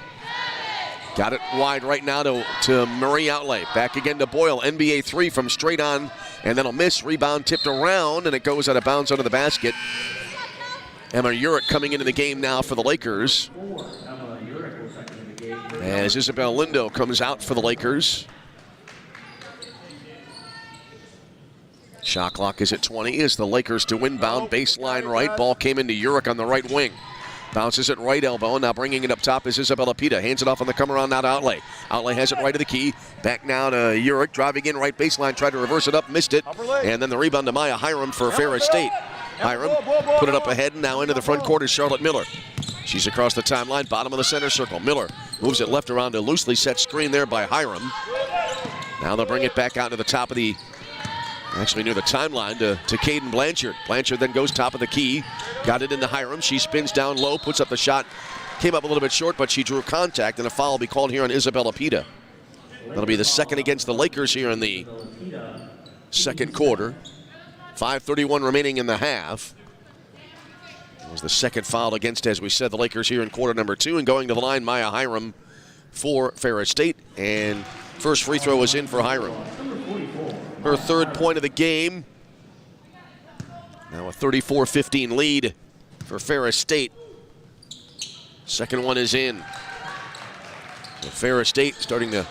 Got it wide right now to Marie Outlay. Back again to Boyle. NBA 3 from straight on. And then a miss. Rebound tipped around, and it goes out of bounds under the basket. Emma Urich coming into the game now for the Lakers. As Isabel Lindo comes out for the Lakers. Shot clock is at 20 as the Lakers to inbound. Baseline right. Ball came into Urich on the right wing. Bounces it right elbow. Now bringing it up top is Isabella Pita. Hands it off on the come around now to Outlay. Outlay has it right to the key. Back now to Urich. Driving in right baseline. Tried to reverse it up. Missed it. And then the rebound to Maya Hiram for Ferris State. Hiram put it up ahead, and now into the front court is Charlotte Miller. She's across the timeline, bottom of the center circle. Miller moves it left around a loosely set screen there by Hiram. Now they'll bring it back out to the top of the, actually near the timeline to Caden Blanchard. Blanchard then goes top of the key, got it into Hiram. She spins down low, puts up the shot. Came up a little bit short, but she drew contact, and a foul will be called here on Isabella Pita. That'll be the second against the Lakers here in the second quarter. 5:31 remaining in the half. That was the second foul against, as we said, the Lakers here in quarter number 2. And going to the line, Maya Hiram for Ferris State. And first free throw was in for Hiram. Her third point of the game. Now a 34-15 lead for Ferris State. Second one is in. So Ferris State starting to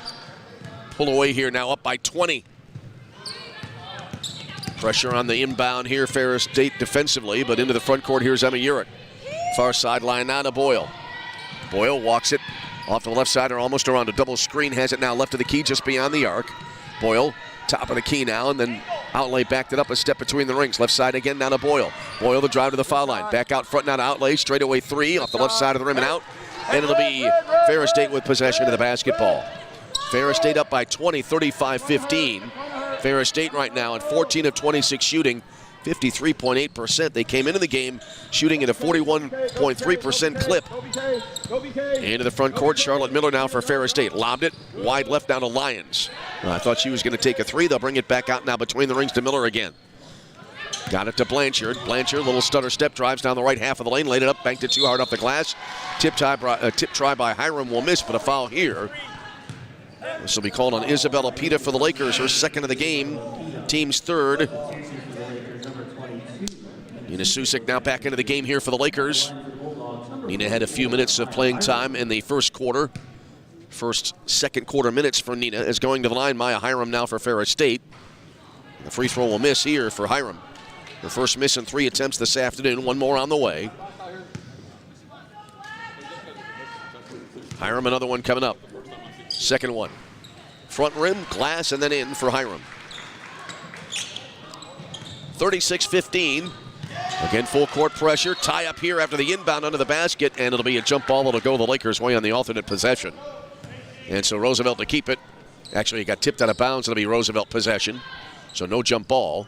pull away here, now up by 20. Pressure on the inbound here, Ferris State defensively, but into the front court, here's Emma Urich. Far sideline now to Boyle. Boyle walks it off the left side or almost around a double screen, has it now left of the key just beyond the arc. Boyle, top of the key now, and then Outlay backed it up a step between the rings. Left side again, now to Boyle. Boyle the drive to the foul line. Back out front now to Outlay, straightaway 3 off the left side of the rim and out. And it'll be Ferris State with possession of the basketball. Ferris State up by 20, 35-15. Ferris State right now at 14 of 26 shooting, 53.8%. They came into the game shooting at a 41.3% clip. Into the front court, Charlotte Miller now for Ferris State. Lobbed it, wide left down to Lyons. I thought she was going to take a 3. They'll bring it back out now between the rings to Miller again. Got it to Blanchard. Blanchard, little stutter step, drives down the right half of the lane, laid it up, banked it too hard off the glass. Tip try by Hiram will miss, but a foul here. This will be called on Isabella Pita for the Lakers, her second of the game, team's third. Nina Susic now back into the game here for the Lakers. Nina had a few minutes of playing time in the first quarter. First, second quarter minutes for Nina is going to the line. Maya Hiram now for Ferris State. The free throw will miss here for Hiram. Her first miss in 3 attempts this afternoon, one more on the way. Hiram, another one coming up. Second one. Front rim, glass, and then in for Hiram. 36-15. Again, full court pressure. Tie up here after the inbound under the basket, and it'll be a jump ball that'll go the Lakers' way on the alternate possession. And so Roosevelt to keep it. Actually, it got tipped out of bounds. It'll be Roosevelt possession. So no jump ball.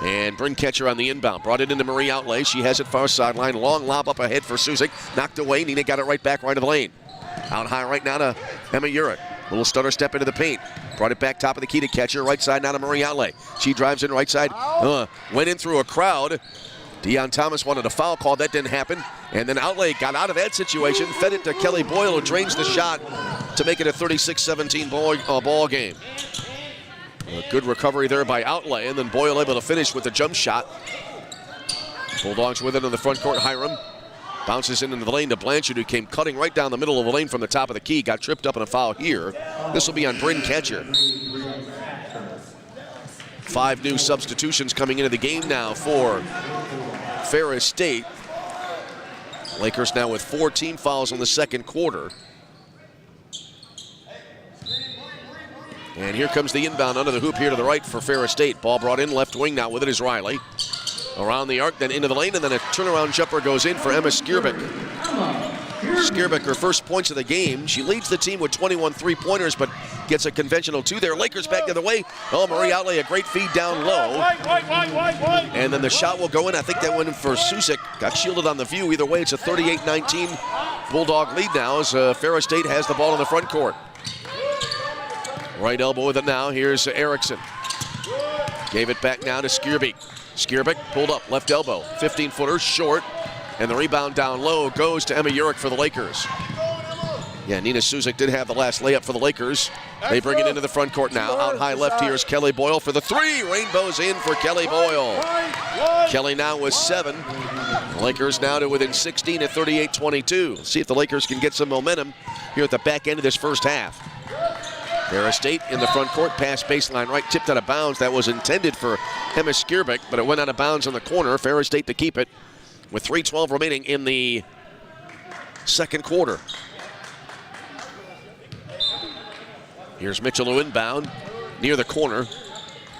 And Bryn Ketcher on the inbound. Brought it into Marie Outlay. She has it far sideline. Long lob up ahead for Susic. Knocked away. Nina got it right back right of the lane. Out high right now to Emma Urich. Little stutter step into the paint. Brought it back top of the key to Ketcher. Right side now to Marie Outlay. She drives in right side. Went in through a crowd. Deion Thomas wanted a foul call. That didn't happen. And then Outlay got out of that situation. Fed it to Kelly Boyle, who drains the shot to make it a 36-17 ball game. A good recovery there by Outlay, and then Boyle able to finish with the jump shot. Bulldogs with it in the front court. Hiram bounces into the lane to Blanchard, who came cutting right down the middle of the lane from the top of the key. Got tripped up in a foul here. This will be on Bryn Ketcher. 5 new substitutions coming into the game now for Ferris State. Lakers now with 4 team fouls in the second quarter. And here comes the inbound under the hoop here to the right for Ferris State. Ball brought in left wing now with it is Riley. Around the arc, then into the lane, and then a turnaround jumper goes in for Emma Skierbeck. Skierbeck, her first points of the game. She leads the team with 21 three-pointers, but gets a conventional 2 there. Lakers back the other way. Oh, Marie Outlay, a great feed down low. And then the shot will go in. I think that went in for Susic. Got shielded on the view. Either way, it's a 38-19 Bulldog lead now as Ferris State has the ball in the front court. Right elbow with it now. Here's Erickson. Gave it back now to Skierbeck. Skierbeck pulled up, left elbow. 15-footer, short. And the rebound down low goes to Emma Urich for the Lakers. Yeah, Nina Susic did have the last layup for the Lakers. They bring it into the front court now. Out high left here is Kelly Boyle for the 3. Rainbows in for Kelly Boyle. Kelly now with 7. The Lakers now to within 16 at 38-22. See if the Lakers can get some momentum here at the back end of this first half. Ferris State in the front court, pass baseline right, tipped out of bounds. That was intended for Emma Skierbeck, but it went out of bounds in the corner. Ferris State to keep it with 3:12 remaining in the second quarter. Here's Mitchell who inbound near the corner.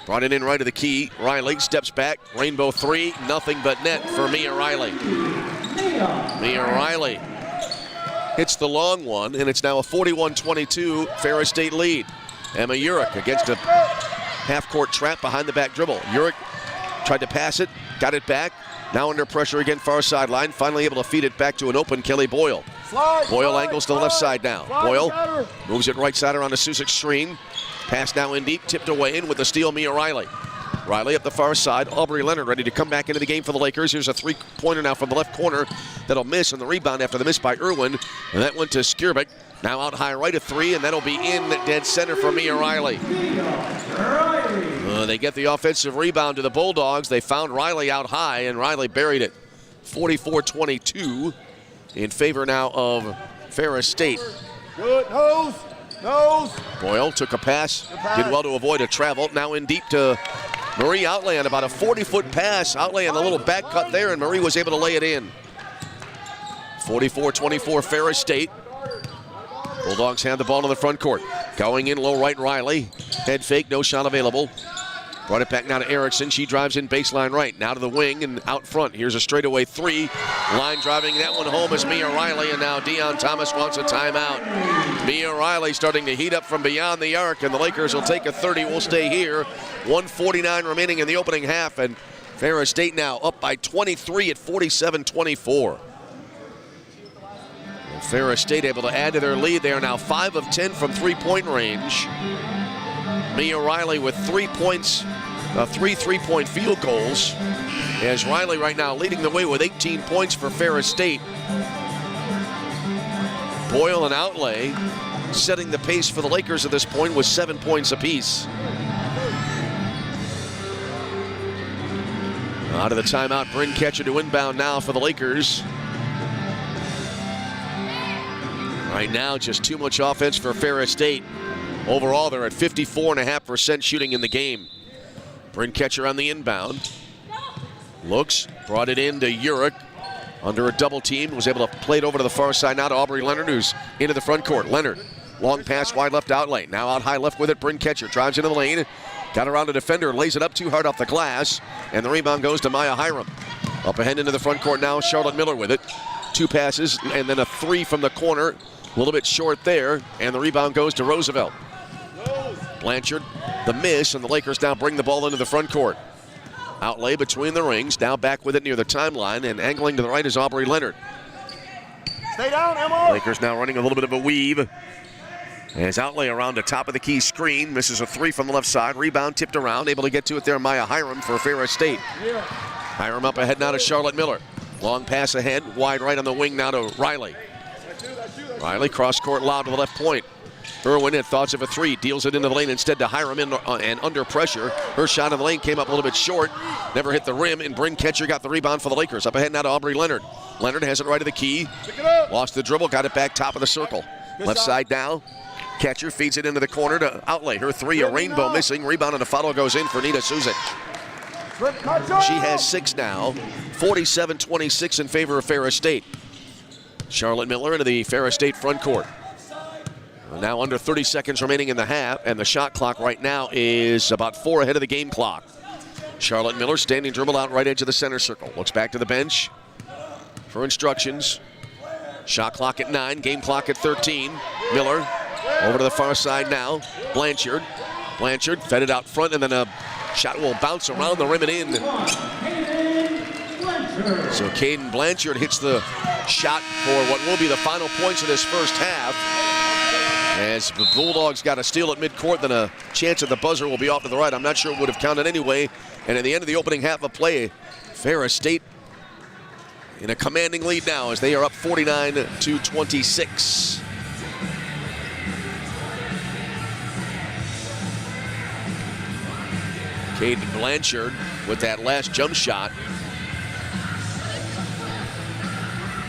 Brought it in right to the key. Riley steps back. Rainbow three. Nothing but net for Mia Riley. Mia Riley hits the long one, and it's now a 41-22 Ferris State lead. Emma Urich against a half-court trap behind the back dribble. Urich tried to pass it, got it back. Now under pressure again, far sideline. Finally able to feed it back to an open Kelly Boyle. Boyle angles to the left side now. Boyle moves it right side around the Susek screen. Pass now in deep, tipped away in with the steal, Mia Riley. Riley up the far side. Aubrey Leonard ready to come back into the game for the Lakers. Here's a three-pointer now from the left corner that'll miss, and the rebound after the miss by Irwin. And that went to Skierbeck. Now out high right, a three, and that'll be in dead center for Mia Riley. They get the offensive rebound to the Bulldogs. They found Riley out high, and Riley buried it. 44-22 in favor now of Ferris State. Good, nose. Boyle took a pass, did well to avoid a travel. Now in deep to Marie Outlay on about a 40-foot pass. Outlay on a little back cut there, and Marie was able to lay it in. 44-24 Ferris State. Bulldogs have the ball in the front court. Going in low right, Riley. Head fake, no shot available. Brought it back now to Erickson. She drives in baseline right. Now to the wing and out front. Here's a straightaway three. Line driving that one home is Mia Riley, and now Deion Thomas wants a timeout. Mia Riley starting to heat up from beyond the arc, and the Lakers will take a 30. We'll stay here. 1:49 remaining in the opening half, and Ferris State now up by 23 at 47-24. Ferris State able to add to their lead. They are now 5 of 10 from three-point range. Mia Riley with 3 points, three three-point field goals. As Riley right now leading the way with 18 points for Ferris State. Boyle and Outlay setting the pace for the Lakers at this point with 7 points apiece. Out of the timeout, Bryn Ketcher to inbound now for the Lakers. Right now, just too much offense for Ferris State. Overall, they're at 54.5% shooting in the game. Bryn Ketcher on the inbound. Looks, brought it in to Urich. Under a double team, was able to play it over to the far side now to Aubrey Leonard, who's into the front court. Leonard, long pass, wide left Outlay. Now out high left with it, Bryn Ketcher drives into the lane. Got around a defender, lays it up too hard off the glass, and the rebound goes to Maya Hiram. Up ahead into the front court now, Charlotte Miller with it. 2 passes, and then a 3 from the corner. A little bit short there, and the rebound goes to Roosevelt. Blanchard, the miss, and the Lakers now bring the ball into the front court. Outlay between the rings, now back with it near the timeline, and angling to the right is Aubrey Leonard. Stay down, Emma. Lakers now running a little bit of a weave. As Outlay around the top of the key screen, misses a 3 from the left side. Rebound tipped around, able to get to it there, Maya Hiram for Ferris State. Hiram up ahead now to Charlotte Miller. Long pass ahead, wide right on the wing now to Riley. Riley cross court loud to the left point. Irwin had thoughts of a 3, deals it into the lane instead to Hiram and under pressure. Her shot in the lane came up a little bit short, never hit the rim, and Bryn Ketcher got the rebound for the Lakers. Up ahead now to Aubrey Leonard. Leonard has it right to the key. Lost the dribble, got it back top of the circle. Left side now. Ketcher feeds it into the corner to Outlay. Her 3, a rainbow missing. Rebound and a follow goes in for Nita Suzic. She has 6 now. 47-26 in favor of Ferris State. Charlotte Miller into the Ferris State front court. Now under 30 seconds remaining in the half, and the shot clock right now is about 4 ahead of the game clock. Charlotte Miller standing dribble out right edge of the center circle. Looks back to the bench for instructions. Shot clock at 9, game clock at 13. Miller over to the far side now. Blanchard fed it out front, and then a shot will bounce around the rim and in. So Caden Blanchard hits the shot for what will be the final points of this first half. As the Bulldogs got a steal at midcourt, then a chance at the buzzer will be off to the right. I'm not sure it would have counted anyway. And at the end of the opening half of play, Ferris State in a commanding lead now as they are up 49-26. Caden Blanchard with that last jump shot.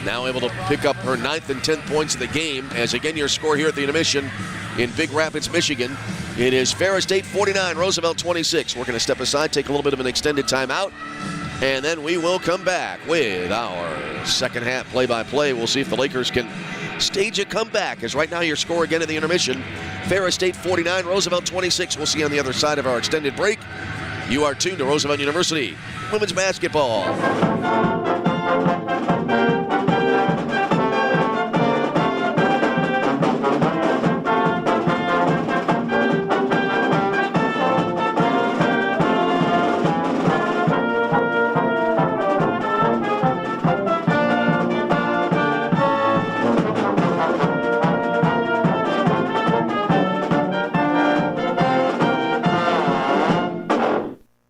Now able to pick up her 9th and 10th points of the game. As again, your score here at the intermission in Big Rapids, Michigan. It is Ferris State 49, Roosevelt 26. We're going to step aside, take a little bit of an extended timeout. And then we will come back with our second half play-by-play. We'll see if the Lakers can stage a comeback, as right now your score again at the intermission. Ferris State 49, Roosevelt 26. We'll see you on the other side of our extended break. You are tuned to Roosevelt University Women's Basketball.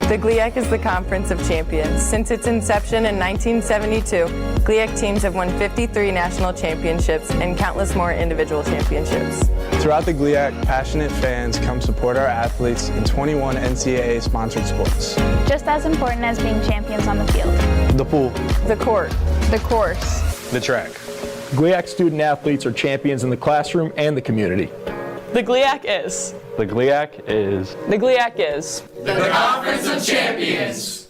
The GLIAC is the Conference of Champions. Since its inception in 1972, GLIAC teams have won 53 national championships and countless more individual championships. Throughout the GLIAC, passionate fans come support our athletes in 21 NCAA-sponsored sports. Just as important as being champions on the field. The pool. The court. The course. The track. GLIAC student athletes are champions in the classroom and the community. The GLIAC is. The GLIAC is. The GLIAC is. The Conference of Champions.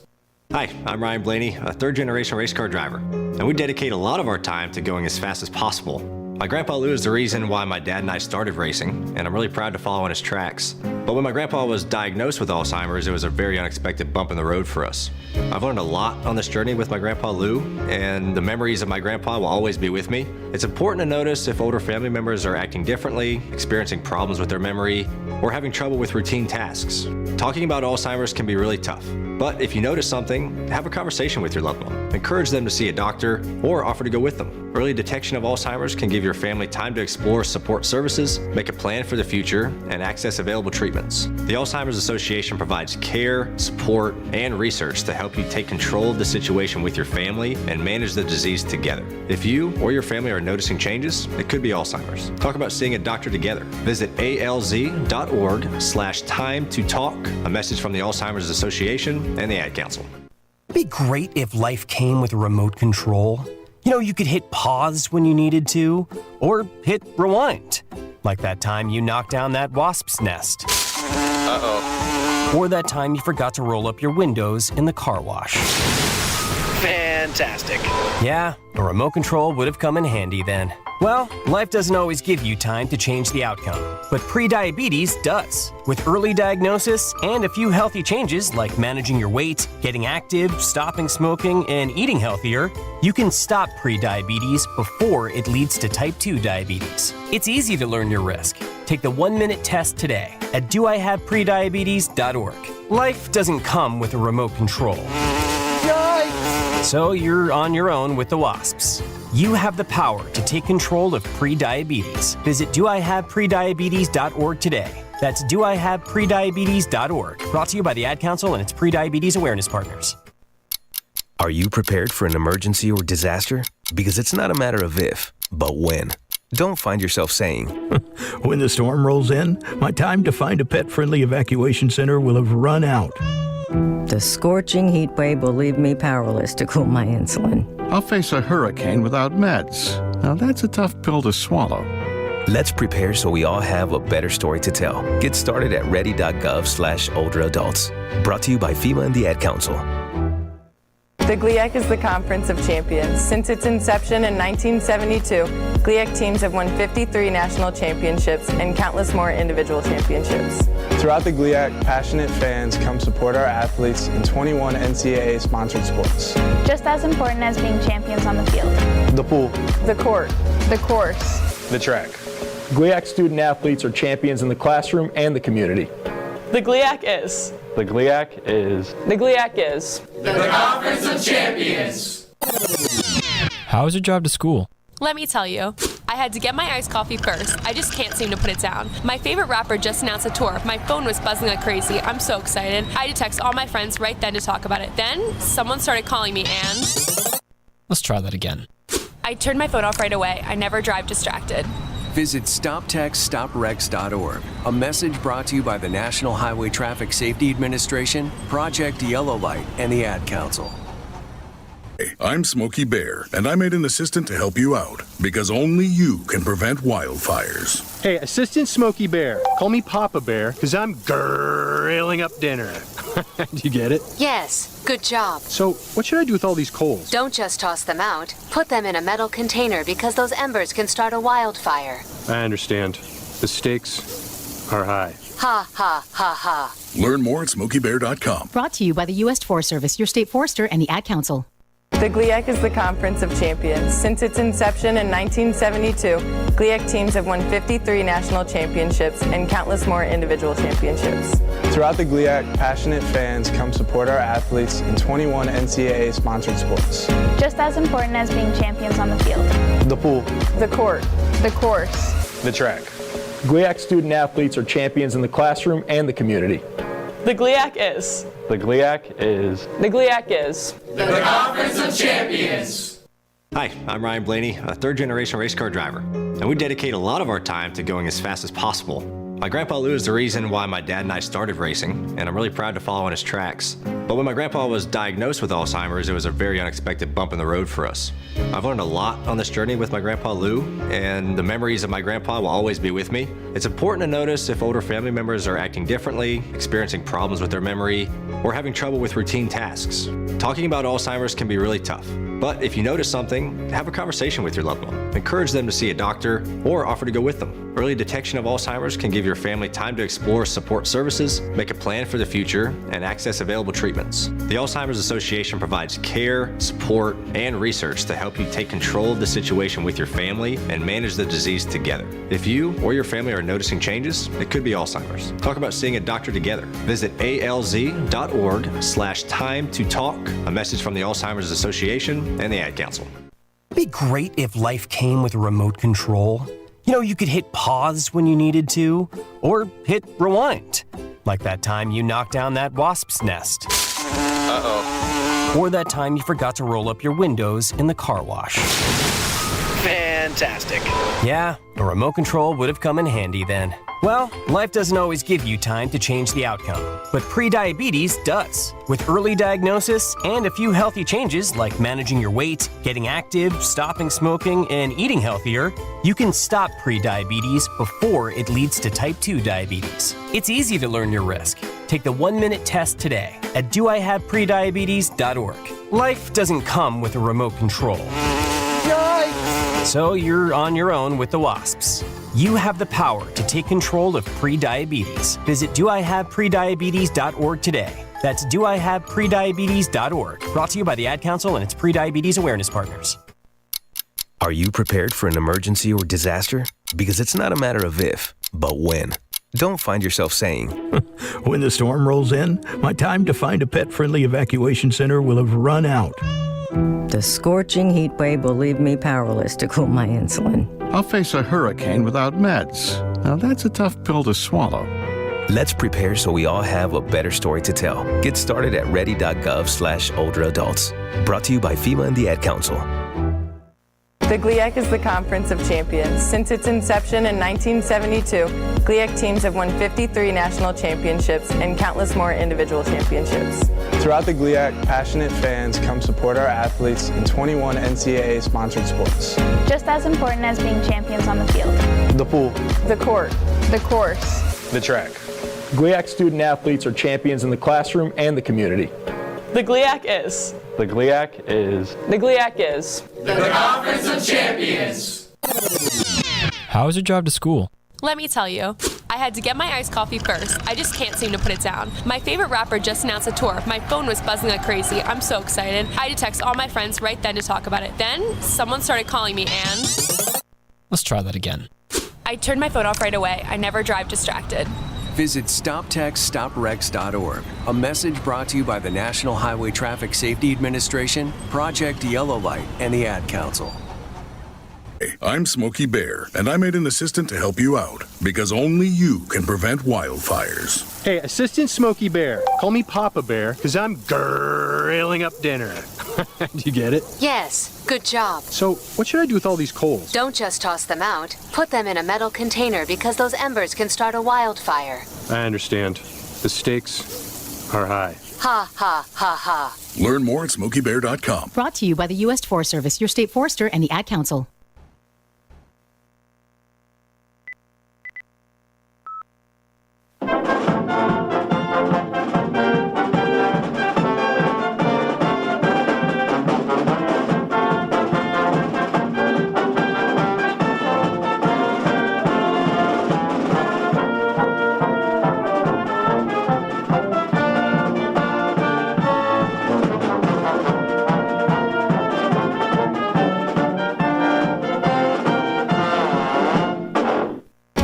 Hi, I'm Ryan Blaney, a third-generation race car driver, and we dedicate a lot of our time to going as fast as possible. My grandpa Lou is the reason why my dad and I started racing, and I'm really proud to follow in his tracks. But when my grandpa was diagnosed with Alzheimer's, it was a very unexpected bump in the road for us. I've learned a lot on this journey with my grandpa Lou, and the memories of my grandpa will always be with me. It's important to notice if older family members are acting differently, experiencing problems with their memory, or having trouble with routine tasks. Talking about Alzheimer's can be really tough, but if you notice something, have a conversation with your loved one. Encourage them to see a doctor or offer to go with them. Early detection of Alzheimer's can give your family time to explore support services, make a plan for the future, and access available treatments. The Alzheimer's Association provides care, support, and research to help you take control of the situation with your family and manage the disease together. If you or your family are noticing changes, it could be Alzheimer's. Talk about seeing a doctor together. Visit alz.org/time to talk. A message from the Alzheimer's Association and the Ad Council. It'd be great if life came with a remote control. You know, you could hit pause when you needed to, or hit rewind. Like that time you knocked down that wasp's nest. Uh-oh. Or that time you forgot to roll up your windows in the car wash. Fantastic. Yeah, a remote control would have come in handy then. Well, life doesn't always give you time to change the outcome, but prediabetes does. With early diagnosis and a few healthy changes like managing your weight, getting active, stopping smoking, and eating healthier, you can stop prediabetes before it leads to type 2 diabetes. It's easy to learn your risk. Take the 1-minute test today at doihaveprediabetes.org. Life doesn't come with a remote control. So you're on your own with the wasps. You have the power to take control of prediabetes. Visit doihaveprediabetes.org today. That's doihaveprediabetes.org. Brought to you by the Ad Council and its prediabetes awareness partners. Are you prepared for an emergency or disaster? Because it's not a matter of if, but when. Don't find yourself saying, when the storm rolls in, my time to find a pet-friendly evacuation center will have run out. The scorching heat wave will leave me powerless to cool my insulin. I'll face a hurricane without meds. Now that's a tough pill to swallow. Let's prepare so we all have a better story to tell. Get started at ready.gov/older adults. Brought to you by FEMA and the Ad Council. The GLIAC is the Conference of Champions. Since its inception in 1972, GLIAC teams have won 53 national championships and countless more individual championships. Throughout the GLIAC, passionate fans come support our athletes in 21 NCAA-sponsored sports. Just as important as being champions on the field. The pool. The court. The course. The track. GLIAC student athletes are champions in the classroom and the community. The GLIAC is. The GLIAC is. The GLIAC is. The Conference of Champions. How is your drive to school? Let me tell you, I had to get my iced coffee first. I just can't seem to put it down. My favorite rapper just announced a tour. My phone was buzzing like crazy. I'm so excited. I had to text all my friends right then to talk about it. Then someone started calling me and... Let's try that again. I turned my phone off right away. I never drive distracted. Visit StopTextStopWrecks.org. A message brought to you by the National Highway Traffic Safety Administration, Project Yellow Light, and the Ad Council. I'm Smokey Bear, and I made an assistant to help you out, because only you can prevent wildfires. Hey, Assistant Smokey Bear, call me Papa Bear, because I'm grilling up dinner. Do you get it? Yes, good job. So, what should I do with all these coals? Don't just toss them out. Put them in a metal container because those embers can start a wildfire. I understand. The stakes are high. Ha, ha, ha, ha. Learn more at SmokeyBear.com. Brought to you by the U.S. Forest Service, your state forester, and the Ad Council. The GLIAC is the Conference of Champions. Since its inception in 1972, GLIAC teams have won 53 national championships and countless more individual championships. Throughout the GLIAC, passionate fans come support our athletes in 21 NCAA-sponsored sports. Just as important as being champions on the field. The pool. The court. The course. The track. GLIAC student athletes are champions in the classroom and the community. The GLIAC is. The GLIAC is. The GLIAC is. The Conference of Champions. Hi, I'm Ryan Blaney, a third-generation race car driver, and we dedicate a lot of our time to going as fast as possible. My grandpa Lou is the reason why my dad and I started racing, and I'm really proud to follow in his tracks. But when my grandpa was diagnosed with Alzheimer's, it was a very unexpected bump in the road for us. I've learned a lot on this journey with my grandpa Lou, and the memories of my grandpa will always be with me. It's important to notice if older family members are acting differently, experiencing problems with their memory, or having trouble with routine tasks. Talking about Alzheimer's can be really tough, but if you notice something, have a conversation with your loved one. Encourage them to see a doctor or offer to go with them. Early detection of Alzheimer's can give your family time to explore support services, make a plan for the future, and access available treatments. The Alzheimer's Association provides care, support, and research to help you take control of the situation with your family and manage the disease together. If you or your family are noticing changes, it could be Alzheimer's. Talk about seeing a doctor together. Visit alz.org/time to talk. A message from the Alzheimer's Association and the Ad Council. It'd be great if life came with a remote control. You know, you could hit pause when you needed to, or hit rewind. Like that time you knocked down that wasp's nest. Uh-oh. Or that time you forgot to roll up your windows in the car wash. Fantastic. Yeah, a remote control would have come in handy then. Well, life doesn't always give you time to change the outcome, but prediabetes does. With early diagnosis and a few healthy changes like managing your weight, getting active, stopping smoking, and eating healthier, you can stop prediabetes before it leads to type 2 diabetes. It's easy to learn your risk. Take the 1-minute test today at doihaveprediabetes.org. Life doesn't come with a remote control. Yikes! So you're on your own with the wasps. You have the power to take control of prediabetes. Visit doihaveprediabetes.org today. That's doihaveprediabetes.org. Brought to you by the Ad Council and its prediabetes awareness partners. Are you prepared for an emergency or disaster? Because it's not a matter of if, but when. Don't find yourself saying, when the storm rolls in, my time to find a pet-friendly evacuation center will have run out. The scorching heat wave will leave me powerless to cool my insulin. I'll face a hurricane without meds. Now that's a tough pill to swallow. Let's prepare so we all have a better story to tell. Get started at ready.gov/older adults. Brought to you by FEMA and the Ad Council. The GLIAC is the Conference of Champions. Since its inception in 1972, GLIAC teams have won 53 national championships and countless more individual championships. Throughout the GLIAC, passionate fans come support our athletes in 21 NCAA-sponsored sports. Just as important as being champions on the field. The pool. The court. The course. The track. GLIAC student athletes are champions in the classroom and the community. The GLIAC is. The GLIAC is. The GLIAC is. The Conference of Champions. How is your drive to school? Let me tell you, I had to get my iced coffee first. I just can't seem to put it down. My favorite rapper just announced a tour. My phone was buzzing like crazy. I'm so excited. I had to text all my friends right then to talk about it. Then someone started calling me and... Let's try that again. I turned my phone off right away. I never drive distracted. Visit StopTextStopWrecks.org. A message brought to you by the National Highway Traffic Safety Administration, Project Yellow Light, and the Ad Council. I'm Smokey Bear, and I made an assistant to help you out, because only you can prevent wildfires. Hey, Assistant Smokey Bear, call me Papa Bear, because I'm grilling up dinner. Do you get it? Yes, good job. So, what should I do with all these coals? Don't just toss them out. Put them in a metal container because those embers can start a wildfire. I understand. The stakes are high. Ha, ha, ha, ha. Learn more at SmokeyBear.com. Brought to you by the U.S. Forest Service, your state forester, and the Ad Council.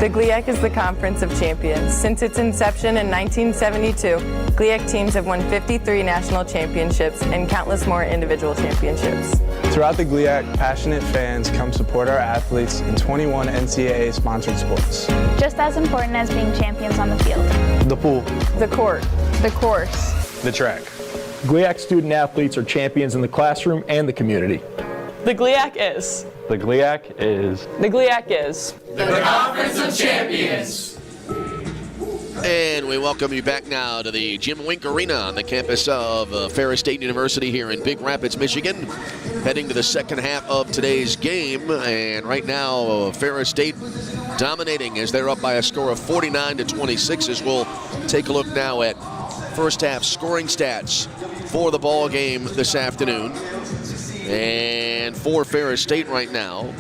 The GLIAC is the Conference of Champions. Since its inception in 1972, GLIAC teams have won 53 national championships and countless more individual championships. Throughout the GLIAC, passionate fans come support our athletes in 21 NCAA-sponsored sports. Just as important as being champions on the field. The pool. The court. The course. The track. GLIAC student athletes are champions in the classroom and the community. The GLIAC is. The GLIAC is. The GLIAC is. The Conference of Champions. And we welcome you back now to the Jim Wink Arena on the campus of Ferris State University here in Big Rapids, Michigan. Heading to the second half of today's game. And right now, Ferris State dominating as they're up by a score of 49-26. As we'll take a look now at first half scoring stats for the ball game this afternoon. And for Ferris State right now,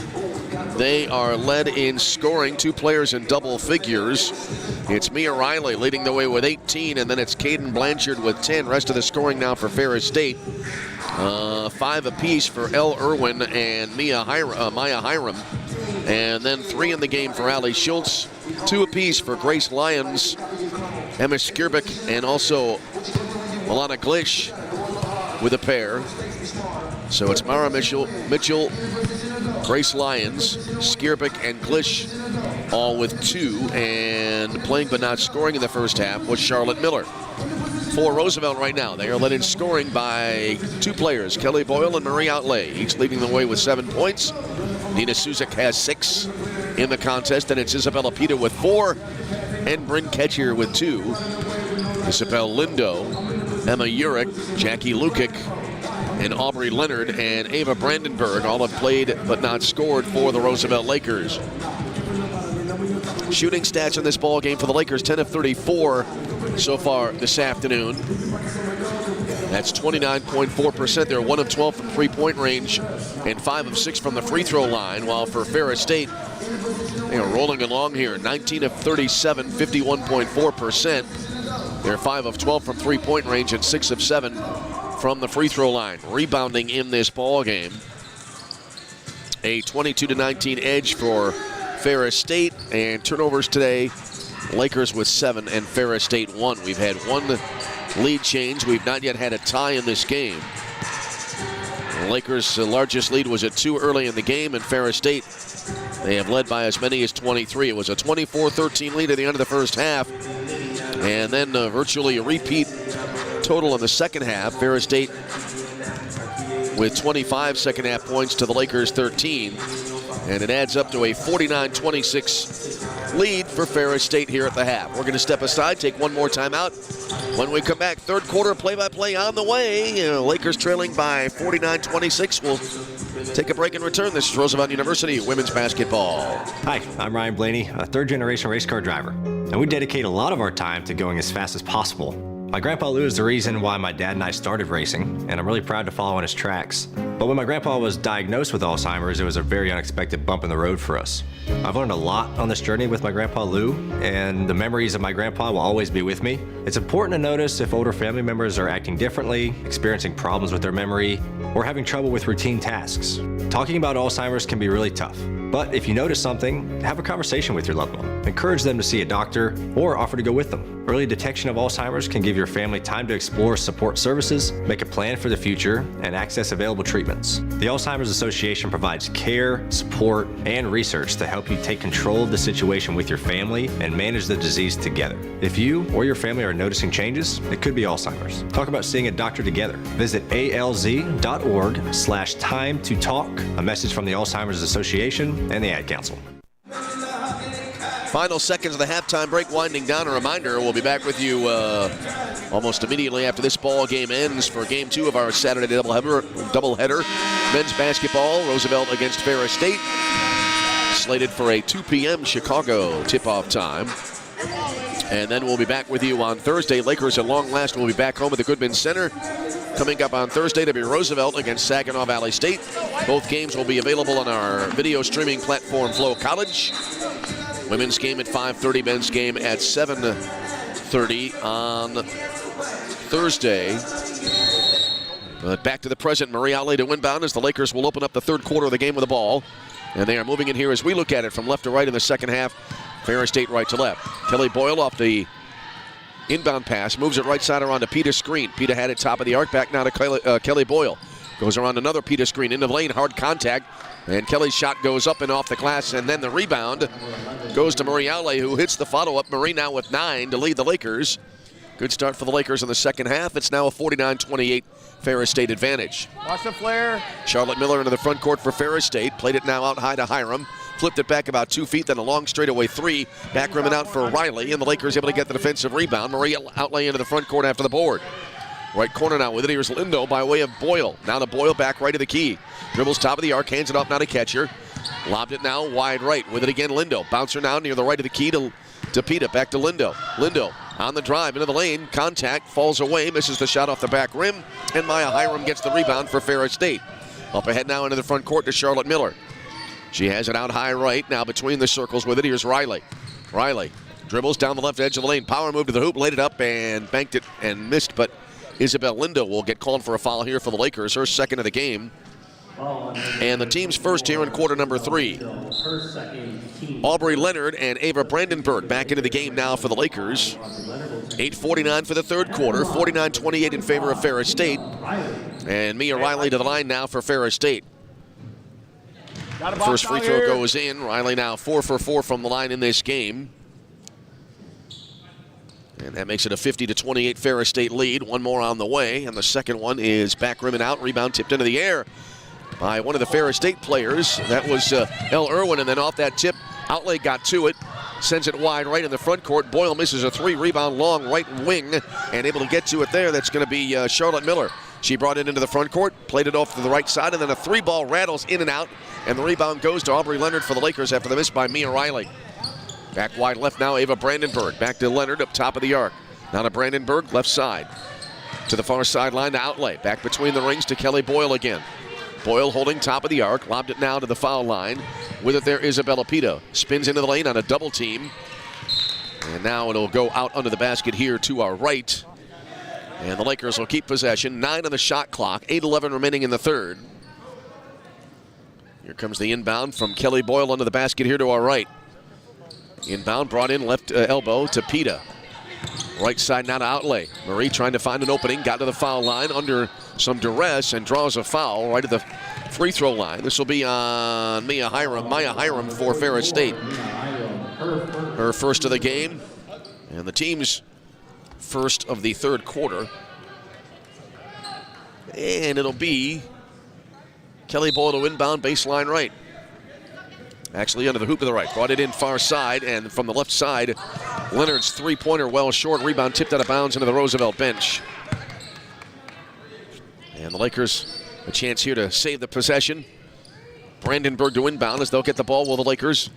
they are led in scoring, 2 players in double figures. It's Mia Riley leading the way with 18, and then it's Caden Blanchard with 10. Rest of the scoring now for Ferris State. 5 apiece for Elle Irwin and Maya Hiram. And then 3 in the game for Allie Schultz. 2 apiece for Grace Lyons, Emma Skierbeck, and also Alana Glish with a pair. So it's Mara Mitchell, Grace Lyons, Skierbeck, and Glish all with 2. And playing but not scoring in the first half was Charlotte Miller. For Roosevelt right now, they are led in scoring by 2 players, Kelly Boyle and Marie Outlay, each leading the way with 7 points. Nina Suzak has 6 in the contest, and it's Isabella Pita with 4, and Bryn Ketcher with 2. Isabel Lindo, Emma Urich, Jackie Lukic, and Aubrey Leonard and Ava Brandenburg all have played but not scored for the Roosevelt Lakers. Shooting stats in this ball game for the Lakers: 10 of 34 so far this afternoon. That's 29.4%. They're 1 of 12 from three-point range and 5 of 6 from the free throw line, while for Ferris State, they are rolling along here. 19 of 37, 51.4%. They're 5 of 12 from three-point range and 6 of 7 from the free throw line. Rebounding in this ball game. A 22-19 edge for Ferris State, and turnovers today, Lakers with 7 and Ferris State 1. We've had 1 lead change. We've not yet had a tie in this game. The Lakers' largest lead was at 2 early in the game, and Ferris State, they have led by as many as 23. It was a 24-13 lead at the end of the first half, and then virtually a repeat total in the second half. Ferris State with 25 second half points to the Lakers 13. And it adds up to a 49-26 lead for Ferris State here at the half. We're going to step aside, take one more timeout. When we come back, third quarter play-by-play on the way. Lakers trailing by 49-26. We'll take a break and return. This is Roosevelt University women's basketball. Hi, I'm Ryan Blaney, a third-generation race car driver. And we dedicate a lot of our time to going as fast as possible. My grandpa Lou is the reason why my dad and I started racing, and I'm really proud to follow in his tracks. But when my grandpa was diagnosed with Alzheimer's, it was a very unexpected bump in the road for us. I've learned a lot on this journey with my grandpa Lou, and the memories of my grandpa will always be with me. It's important to notice if older family members are acting differently, experiencing problems with their memory, or having trouble with routine tasks. Talking about Alzheimer's can be really tough, but if you notice something, have a conversation with your loved one. Encourage them to see a doctor or offer to go with them. Early detection of Alzheimer's can give your family time to explore support services, make a plan for the future, and access available treatments. The Alzheimer's Association provides care, support, and research to help you take control of the situation with your family and manage the disease together. If you or your family are noticing changes, it could be Alzheimer's. Talk about seeing a doctor together. Visit alz.org/time to talk. A message from the Alzheimer's Association and the Ad Council. Final seconds of the halftime break winding down. A reminder, we'll be back with you almost immediately after this ball game ends for game 2 of our Saturday doubleheader. Men's basketball, Roosevelt against Ferris State. Slated for a 2 p.m. Chicago tip-off time. And then we'll be back with you on Thursday. Lakers at long last will be back home at the Goodman Center. Coming up on Thursday to be Roosevelt against Saginaw Valley State. Both games will be available on our video streaming platform, Flow College. Women's game at 5:30, men's game at 7:30 on Thursday. But back to the present, Marie Outlay to inbound as the Lakers will open up the third quarter of the game with the ball. And they are moving in here as we look at it from left to right in the second half. Ferris State right to left. Kelly Boyle off the inbound pass, moves it right side around to Peta screen. Peta had it top of the arc, back now to Kelly Boyle. Goes around another Peta screen, into the lane, hard contact. And Kelly's shot goes up and off the glass, and then the rebound goes to Marie Outlet, who hits the follow-up. Marie now with 9 to lead the Lakers. Good start for the Lakers in the second half. It's now a 49-28 Ferris State advantage. Watch the flare. Charlotte Miller into the front court for Ferris State. Played it now out high to Hiram. Flipped it back about 2 feet, then a long straightaway 3. Back rim and out for Riley, and the Lakers able to get the defensive rebound. Marie Outlay into the front court after the board. Right corner now with it. Here's Lindo by way of Boyle. Now to Boyle, back right of the key. Dribbles top of the arc, hands it off now to Catcher. Lobbed it now wide right. With it again, Lindo. Bouncer now near the right of the key to Peta. Back to Lindo. Lindo on the drive into the lane. Contact, falls away, misses the shot off the back rim. And Maya Hiram gets the rebound for Ferris State. Up ahead now into the front court to Charlotte Miller. She has it out high right, now between the circles with it. Here's Riley. Riley dribbles down the left edge of the lane. Power move to the hoop, laid it up and banked it and missed, but Isabel Lindo will get called for a foul here for the Lakers, her second of the game. And the team's first here in quarter number 3. Aubrey Leonard and Ava Brandenburg back into the game now for the Lakers. 8:49 for the third quarter, 49-28 in favor of Ferris State. And Mia Riley to the line now for Ferris State. First free throw goes in. Riley now 4 for 4 from the line in this game. And that makes it a 50-28 Ferris State lead. One more on the way, and the second one is back rim and out. Rebound tipped into the air by one of the Ferris State players. That was El Irwin, and then off that tip, Outlay got to it. Sends it wide right in the front court. Boyle misses a 3, rebound long right wing, and able to get to it there. That's going to be Charlotte Miller. She brought it into the front court, played it off to the right side, and then a 3-ball rattles in and out, and the rebound goes to Aubrey Leonard for the Lakers after the miss by Mia Riley. Back wide left now, Ava Brandenburg. Back to Leonard up top of the arc. Now to Brandenburg, left side. To the far sideline to Outlay. Back between the rings to Kelly Boyle again. Boyle holding top of the arc. Lobbed it now to the foul line. With it there, Isabella Pito. Spins into the lane on a double team. And now it'll go out under the basket here to our right. And the Lakers will keep possession. 9 on the shot clock. 8:11 remaining in the third. Here comes the inbound from Kelly Boyle under the basket here to our right. Inbound brought in left elbow to Peta. Right side now to Outlay. Marie trying to find an opening. Got to the foul line under some duress and draws a foul right at the free throw line. This will be on Maya Hiram for Ferris State. Her first of the game. And the team's first of the third quarter. And it'll be Kelly Boyle to inbound baseline right. Actually under the hoop to the right. Brought it in far side, and from the left side, Leonard's three-pointer well short. Rebound tipped out of bounds into the Roosevelt bench. And the Lakers a chance here to save the possession. Brandenburg to inbound as they'll get the ball. Will the Lakers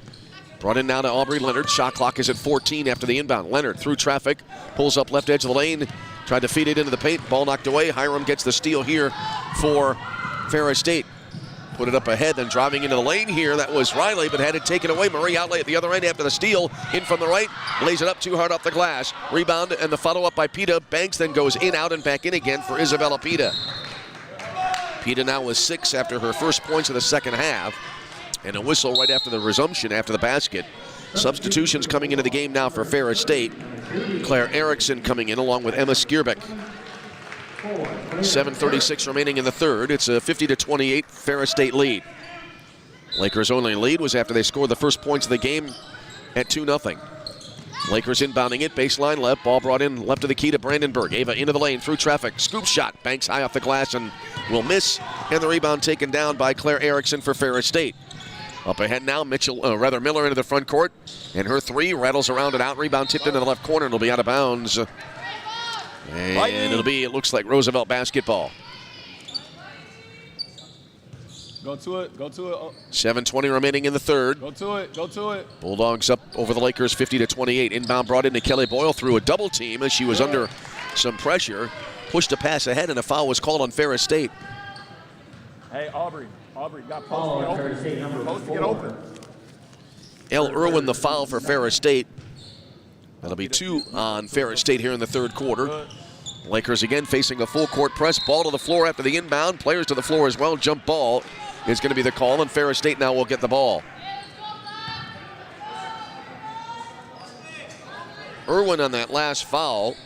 brought in now to Aubrey Leonard. Shot clock is at 14 after the inbound. Leonard through traffic, pulls up left edge of the lane, tried to feed it into the paint. Ball knocked away. Hiram gets the steal here for Ferris State. Put it up ahead, then driving into the lane here. That was Riley, but had it taken away. Marie Outlay at the other end after the steal. In from the right, lays it up too hard off the glass. Rebound and the follow-up by Peta. Banks then goes in, out, and back in again for Isabella Peta. Peta now with 6 after her first points of the second half. And a whistle right after the resumption after the basket. Substitutions coming into the game now for Ferris State. Claire Erickson coming in along with Emma Skierbeck. 7:36 remaining in the third. It's a 50-28 Ferris State lead. Lakers' only lead was after they scored the first points of the game at 2-0. Lakers inbounding it, baseline left. Ball brought in left of the key to Brandenburg. Ava into the lane through traffic. Scoop shot. Banks high off the glass and will miss. And the rebound taken down by Claire Erickson for Ferris State. Up ahead now, Miller into the front court. And her 3 rattles around and out. Rebound tipped into the left corner and it'll be out of bounds. And it'll be, it looks like Roosevelt basketball. Go to it, go to it. 7:20 remaining in the third. Go to it, go to it. Bulldogs up over the Lakers 50-28. Inbound brought into Kelly Boyle through a double team as she was under some pressure. Pushed a pass ahead and a foul was called on Ferris State. Hey, Aubrey, got post to get open. Post to get open. El Irwin the foul for Ferris State. That'll be 2 on Ferris State here in the third quarter. Lakers again facing a full court press. Ball to the floor after the inbound. Players to the floor as well. Jump ball is going to be the call, and Ferris State now will get the ball. Irwin on that last foul.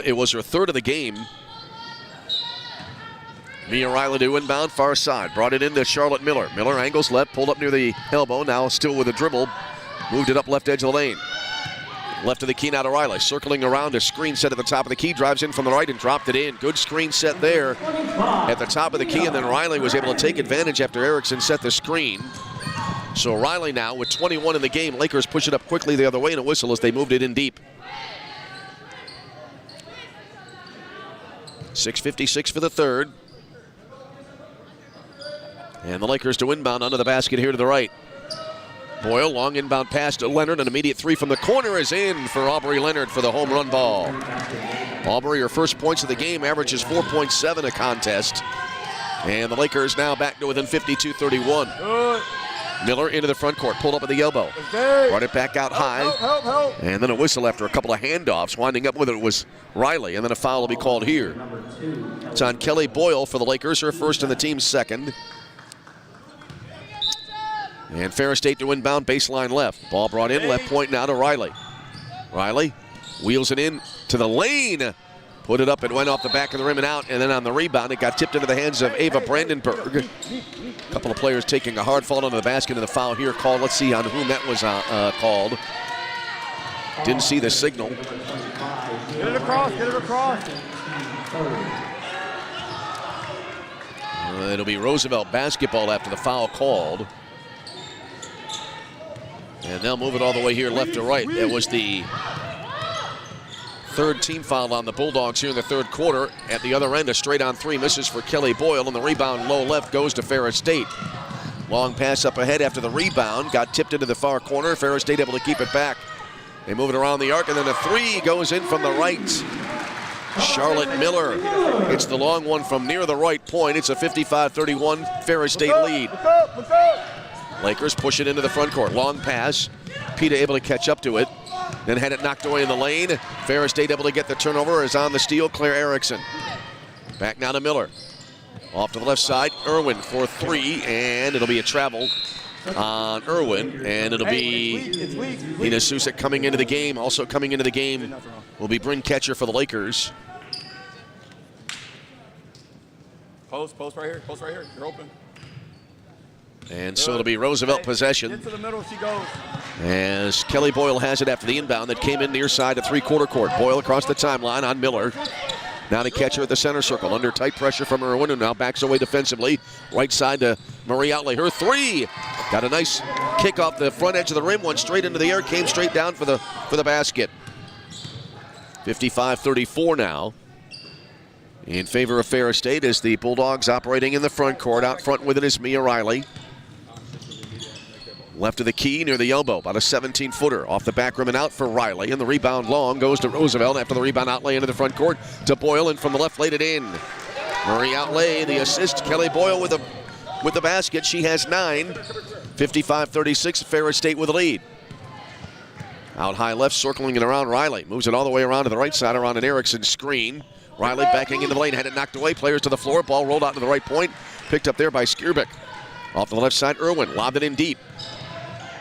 It was her third of the game. Mia Riley to inbound, far side. Brought it into Charlotte Miller. Miller angles left, pulled up near the elbow. Now still with a dribble. Moved it up left edge of the lane. Left of the key now to Riley. Circling around a screen set at the top of the key. Drives in from the right and dropped it in. Good screen set there at the top of the key. And then Riley was able to take advantage after Erickson set the screen. So Riley now with 21 in the game. Lakers push it up quickly the other way and a whistle as they moved it in deep. 6:56 for the third. And the Lakers to inbound under the basket here to the right. Boyle, long inbound pass to Leonard. An immediate three from the corner is in for Aubrey Leonard for the home run ball. Aubrey, her first points of the game, averages 4.7 a contest. And the Lakers now back to within 52-31. Miller into the front court, pulled up at the elbow. Brought it back out high. And then a whistle after a couple of handoffs. Winding up with it was Riley, and then a foul will be called here. It's on Kelly Boyle for the Lakers, her first and the team's second. And Ferris State to inbound, baseline left. Ball brought in, left point now to Riley. Riley wheels it in to the lane. Put it up, it went off the back of the rim and out, and then on the rebound, it got tipped into the hands of Ava Brandenburg. A couple of players taking a hard fall into the basket, and the foul here called. Let's see on whom that was called. Didn't see the signal. Get it across, get it across. It'll be Roosevelt basketball after the foul called. And they'll move it all the way here left to right. That was the third team foul on the Bulldogs here in the third quarter. At the other end, a straight on three misses for Kelly Boyle, and the rebound low left goes to Ferris State. Long pass up ahead after the rebound. Got tipped into the far corner. Ferris State able to keep it back. They move it around the arc, and then a three goes in from the right. Charlotte Miller hits the long one from near the right point. It's a 55-31 Ferris State lead. Lakers push it into the front court. Long pass. Peta able to catch up to it. Then had it knocked away in the lane. Ferris State able to get the turnover. Is on the steal, Claire Erickson. Back now to Miller. Off to the left side, Irwin for three, and it'll be a travel on Irwin, and it'll be Nina Susek coming into the game. Also coming into the game will be Bryn Ketcher for the Lakers. Post right here, you're open. And so it'll be Roosevelt possession. Get to the middle, she goes. As Kelly Boyle has it after the inbound that came in near side at three-quarter court. Boyle across the timeline on Miller. Now to Ketcher at the center circle. Under tight pressure from Irwin, who now backs away defensively. Right side to Marie Outley. Her three. Got a nice kick off the front edge of the rim. Went straight into the air. Came straight down for the basket. 55-34 now. In favor of Ferris State as the Bulldogs operating in the front court. Out front with it is Mia Riley. Left of the key near the elbow, about a 17-footer. Off the back rim and out for Riley, and the rebound long goes to Roosevelt after the rebound outlay into the front court to Boyle, and from the left laid it in. Marie Outlay, the assist. Kelly Boyle with the basket. She has 9. 55-36, Ferris State with the lead. Out high left, circling it around Riley. Moves it all the way around to the right side around an Erickson screen. Riley backing into the lane, had it knocked away. Players to the floor, ball rolled out to the right point. Picked up there by Skierbeck. Off to the left side, Irwin lobbed it in deep.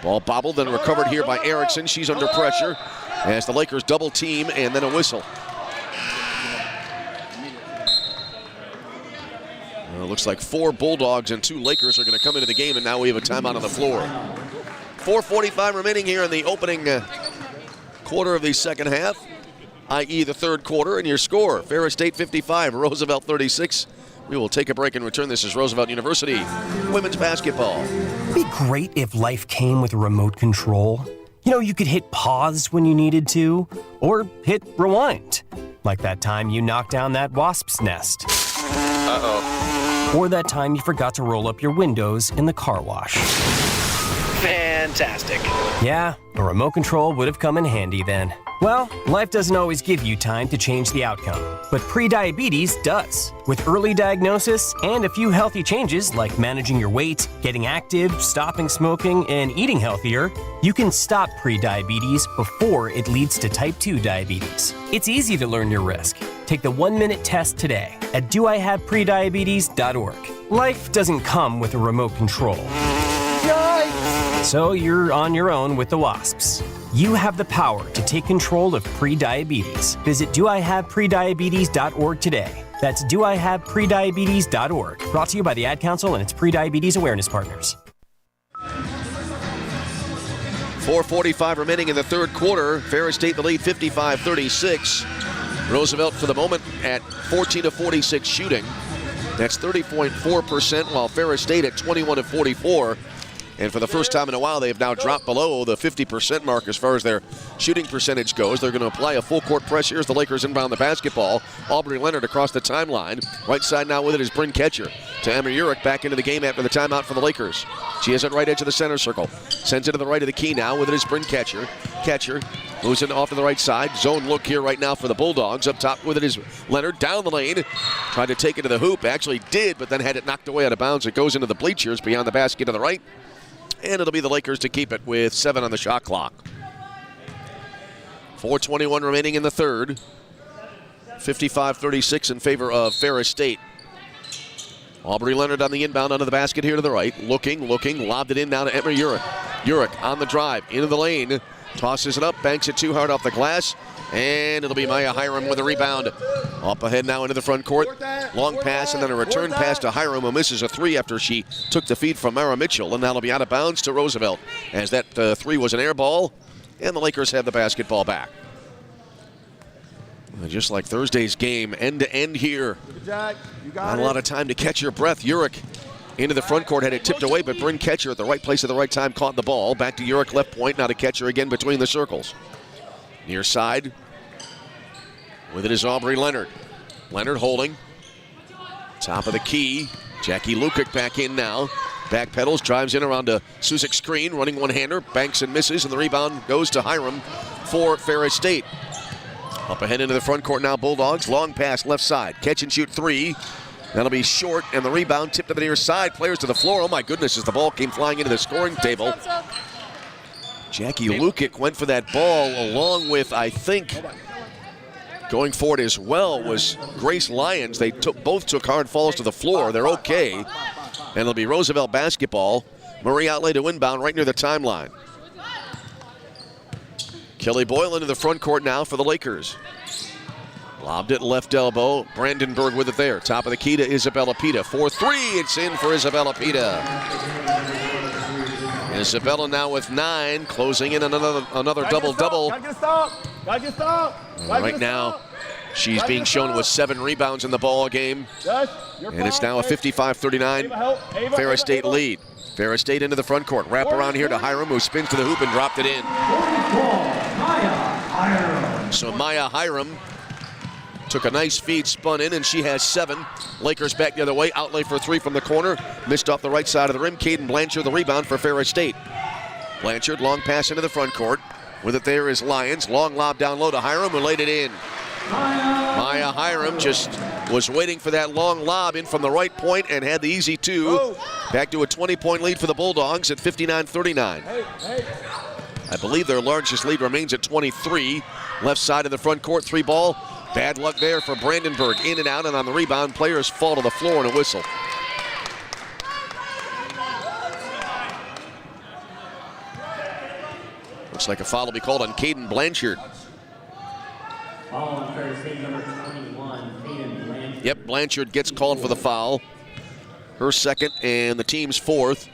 Ball bobbled, then recovered here by Erickson. She's under pressure as the Lakers double team, and then a whistle. Looks like 4 Bulldogs and 2 Lakers are going to come into the game, and now we have a timeout on the floor. 4:45 remaining here in the opening quarter of the second half, i.e. the third quarter, and your score, Ferris State 55, Roosevelt 36. We will take a break and return. This is Roosevelt University women's basketball. It'd be great if life came with a remote control. You know, you could hit pause when you needed to, or hit rewind. Like that time you knocked down that wasp's nest. Uh-oh. Or that time you forgot to roll up your windows in the car wash. Fantastic. Yeah, a remote control would have come in handy then. Well, life doesn't always give you time to change the outcome, but prediabetes does. With early diagnosis and a few healthy changes like managing your weight, getting active, stopping smoking, and eating healthier, you can stop prediabetes before it leads to type 2 diabetes. It's easy to learn your risk. Take the 1-minute test today at doihaveprediabetes.org. Life doesn't come with a remote control. So you're on your own with the wasps. You have the power to take control of prediabetes. Visit doihaveprediabetes.org today. That's doihaveprediabetes.org. Brought to you by the Ad Council and its prediabetes awareness partners. 4:45 remaining in the third quarter. Ferris State the lead 55-36. Roosevelt for the moment at 14 of 46 shooting. That's 30.4%, while Ferris State at 21 of 44. And for the first time in a while, they have now dropped below the 50% mark as far as their shooting percentage goes. They're going to apply a full court press here as the Lakers inbound the basketball. Aubrey Leonard across the timeline. Right side now with it is Bryn Ketcher. To Emma Urich back into the game after the timeout for the Lakers. She is at right edge of the center circle. Sends it to the right of the key now. With it is Bryn Ketcher. Ketcher moves it off to the right side. Zone look here right now for the Bulldogs. Up top with it is Leonard down the lane. Tried to take it to the hoop. Actually did, but then had it knocked away out of bounds. It goes into the bleachers beyond the basket to the right. And it'll be the Lakers to keep it with 7 on the shot clock. 4:21 remaining in the third. 55-36 in favor of Ferris State. Aubrey Leonard on the inbound under the basket here to the right. Looking, lobbed it in now to Emma Urich. Urich on the drive, into the lane. Tosses it up, banks it too hard off the glass. And it'll be Maya Hiram with a rebound. Up ahead now into the front court. Long pass and then a return pass to Hiram, who misses a three after she took the feed from Mara Mitchell. And that'll be out of bounds to Roosevelt, as that three was an air ball. And the Lakers have the basketball back. Just like Thursday's game, end to end here. Not a lot of time to catch your breath. Urich into the front court, had it tipped away, but Bryn Ketcher at the right place at the right time caught the ball. Back to Urich, left point, now to Ketcher again between the circles. Near side, with it is Aubrey Leonard. Leonard holding. Top of the key. Jackie Lukic back in now. Back pedals, drives in around a Suzik screen, running one-hander, banks and misses, and the rebound goes to Hiram for Ferris State. Up ahead into the front court now, Bulldogs. Long pass left side. Catch and shoot three. That'll be short, and the rebound tipped to the near side. Players to the floor. Oh my goodness, as the ball came flying into the scoring table. Jackie Lukic went for that ball along with, I think, going for it as well was Grace Lyons. They both took hard falls to the floor. They're okay. And it'll be Roosevelt basketball. Marie outlay to inbound right near the timeline. Kelly Boyle into the front court now for the Lakers. Lobbed it left elbow. Brandenburg with it there. Top of the key to Isabella Pita. 4-3. It's in for Isabella Pita. Isabella now with 9, closing in another double-double. Right now, she's being shown with 7 rebounds in the ball game. And it's now a 55-39 Ferris State lead. Ferris State into the front court. Wrap around here to Hiram, who spins to the hoop and dropped it in. So Maya Hiram took a nice feed, spun in, and she has 7. Lakers back the other way. Outlay for 3 from the corner. Missed off the right side of the rim. Caden Blanchard the rebound for Ferris State. Blanchard, long pass into the front court. With it there is Lyons. Long lob down low to Hiram, who laid it in. Maya Hiram just was waiting for that long lob in from the right point and had the easy 2. Back to a 20-point lead for the Bulldogs at 59-39. I believe their largest lead remains at 23. Left side of the front court, 3 ball. Bad luck there for Brandenburg. In and out, and on the rebound, players fall to the floor and a whistle. Looks like a foul will be called on Caden Blanchard. Yep, Blanchard gets called for the foul. Her second and the team's 4th.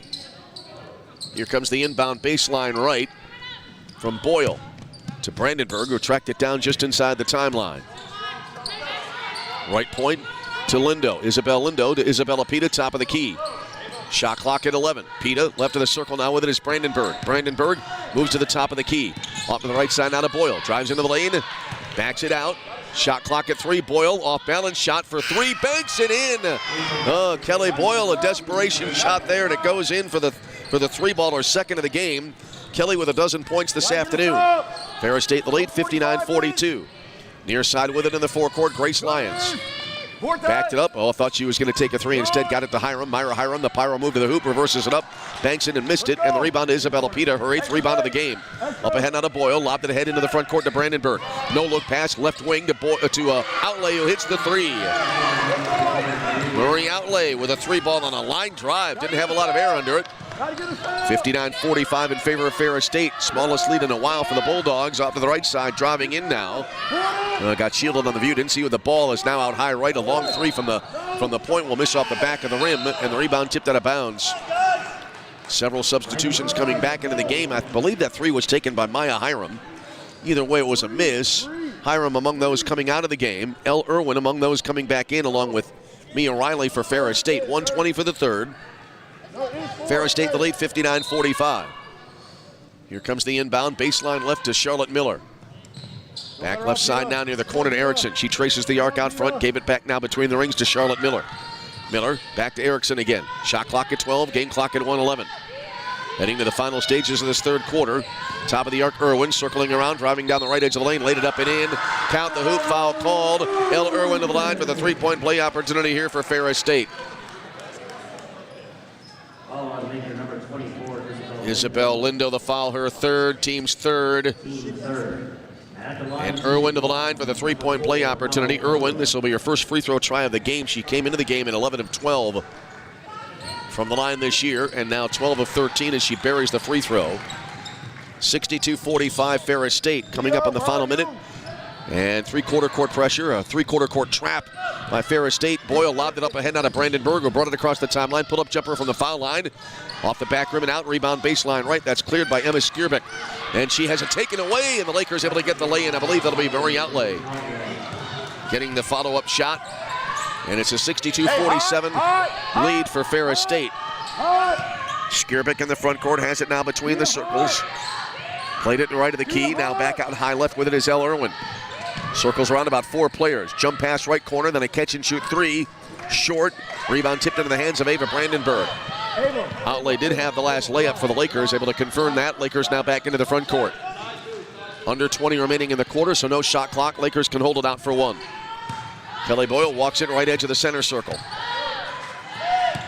Here comes the inbound baseline right from Boyle to Brandenburg, who tracked it down just inside the timeline. Right point to Lindo. Isabel Lindo to Isabella Pita, top of the key. Shot clock at 11. Pita left of the circle now with it is Brandenburg. Brandenburg moves to the top of the key. Off to the right side now to Boyle. Drives into the lane. Backs it out. Shot clock at 3. Boyle off balance. Shot for 3. Banks it in. Oh, Kelly Boyle, a desperation shot there, and it goes in for the 3-baller, second of the game. Kelly with a dozen points this afternoon. Ferris State the lead, 59-42. Near side with it in the forecourt, Grace Lyons. Backed it up. Oh, thought she was going to take a 3. Instead, got it to Hiram. Myra Hiram, the pyro move to the hoop, reverses it up, banks it and missed it, and the rebound to Isabella Pita, her 8th rebound of the game. Up ahead now to Boyle, lobbed it ahead into the front court to Brandenburg. No look pass, left wing to Outlay, who hits the 3. Marie Outlay with a 3 ball on a line drive. Didn't have a lot of air under it. 59-45 in favor of Ferris State. Smallest lead in a while for the Bulldogs. Off to the right side, driving in now. Got shielded on the view. Didn't see where the ball is now out high right. A long three from the point will miss off the back of the rim, and the rebound tipped out of bounds. Several substitutions coming back into the game. I believe that three was taken by Maya Hiram. Either way, it was a miss. Hiram among those coming out of the game. Elle Irwin among those coming back in, along with Mia Riley for Ferris State. 1:20 for the third. Ferris State the lead, 59-45. Here comes the inbound. Baseline left to Charlotte Miller. Back left side now near the corner to Erickson. She traces the arc out front. Gave it back now between the rings to Charlotte Miller. Miller back to Erickson again. Shot clock at 12, game clock at 1:11. Heading to the final stages of this third quarter. Top of the arc, Irwin circling around, driving down the right edge of the lane, laid it up and in. Count the hoop, foul called. Elle Irwin to the line with a three-point play opportunity here for Ferris State. Isabel Lindo the foul, her third, team's third. And Irwin to the line for the three-point play opportunity. Irwin, this will be her first free throw try of the game. She came into the game at 11 of 12 from the line this year, and now 12 of 13 as she buries the free throw. 62-45 Ferris State coming up on the final minute. And three-quarter court pressure, a three-quarter court trap by Ferris State. Boyle lobbed it up ahead now to Brandenburg, who brought it across the timeline. Pull-up jumper from the foul line. Off the back rim and out, rebound baseline right. That's cleared by Emma Skierbeck. And she has it taken away, and the Lakers able to get the lay-in. I believe that'll be Marie Outlay getting the follow-up shot. And it's a 62-47 lead for Ferris State. Skierbeck in the front court has it now between the circles. Played it right of the key. Now back out high left with it is Elle Irwin. Circles around about four players. Jump pass right corner, then a catch and shoot three. Short. Rebound tipped into the hands of Ava Brandenburg. Outlay did have the last layup for the Lakers, able to confirm that. Lakers now back into the front court. Under 20 remaining in the quarter, so no shot clock. Lakers can hold it out for one. Kelly Boyle walks it right edge of the center circle.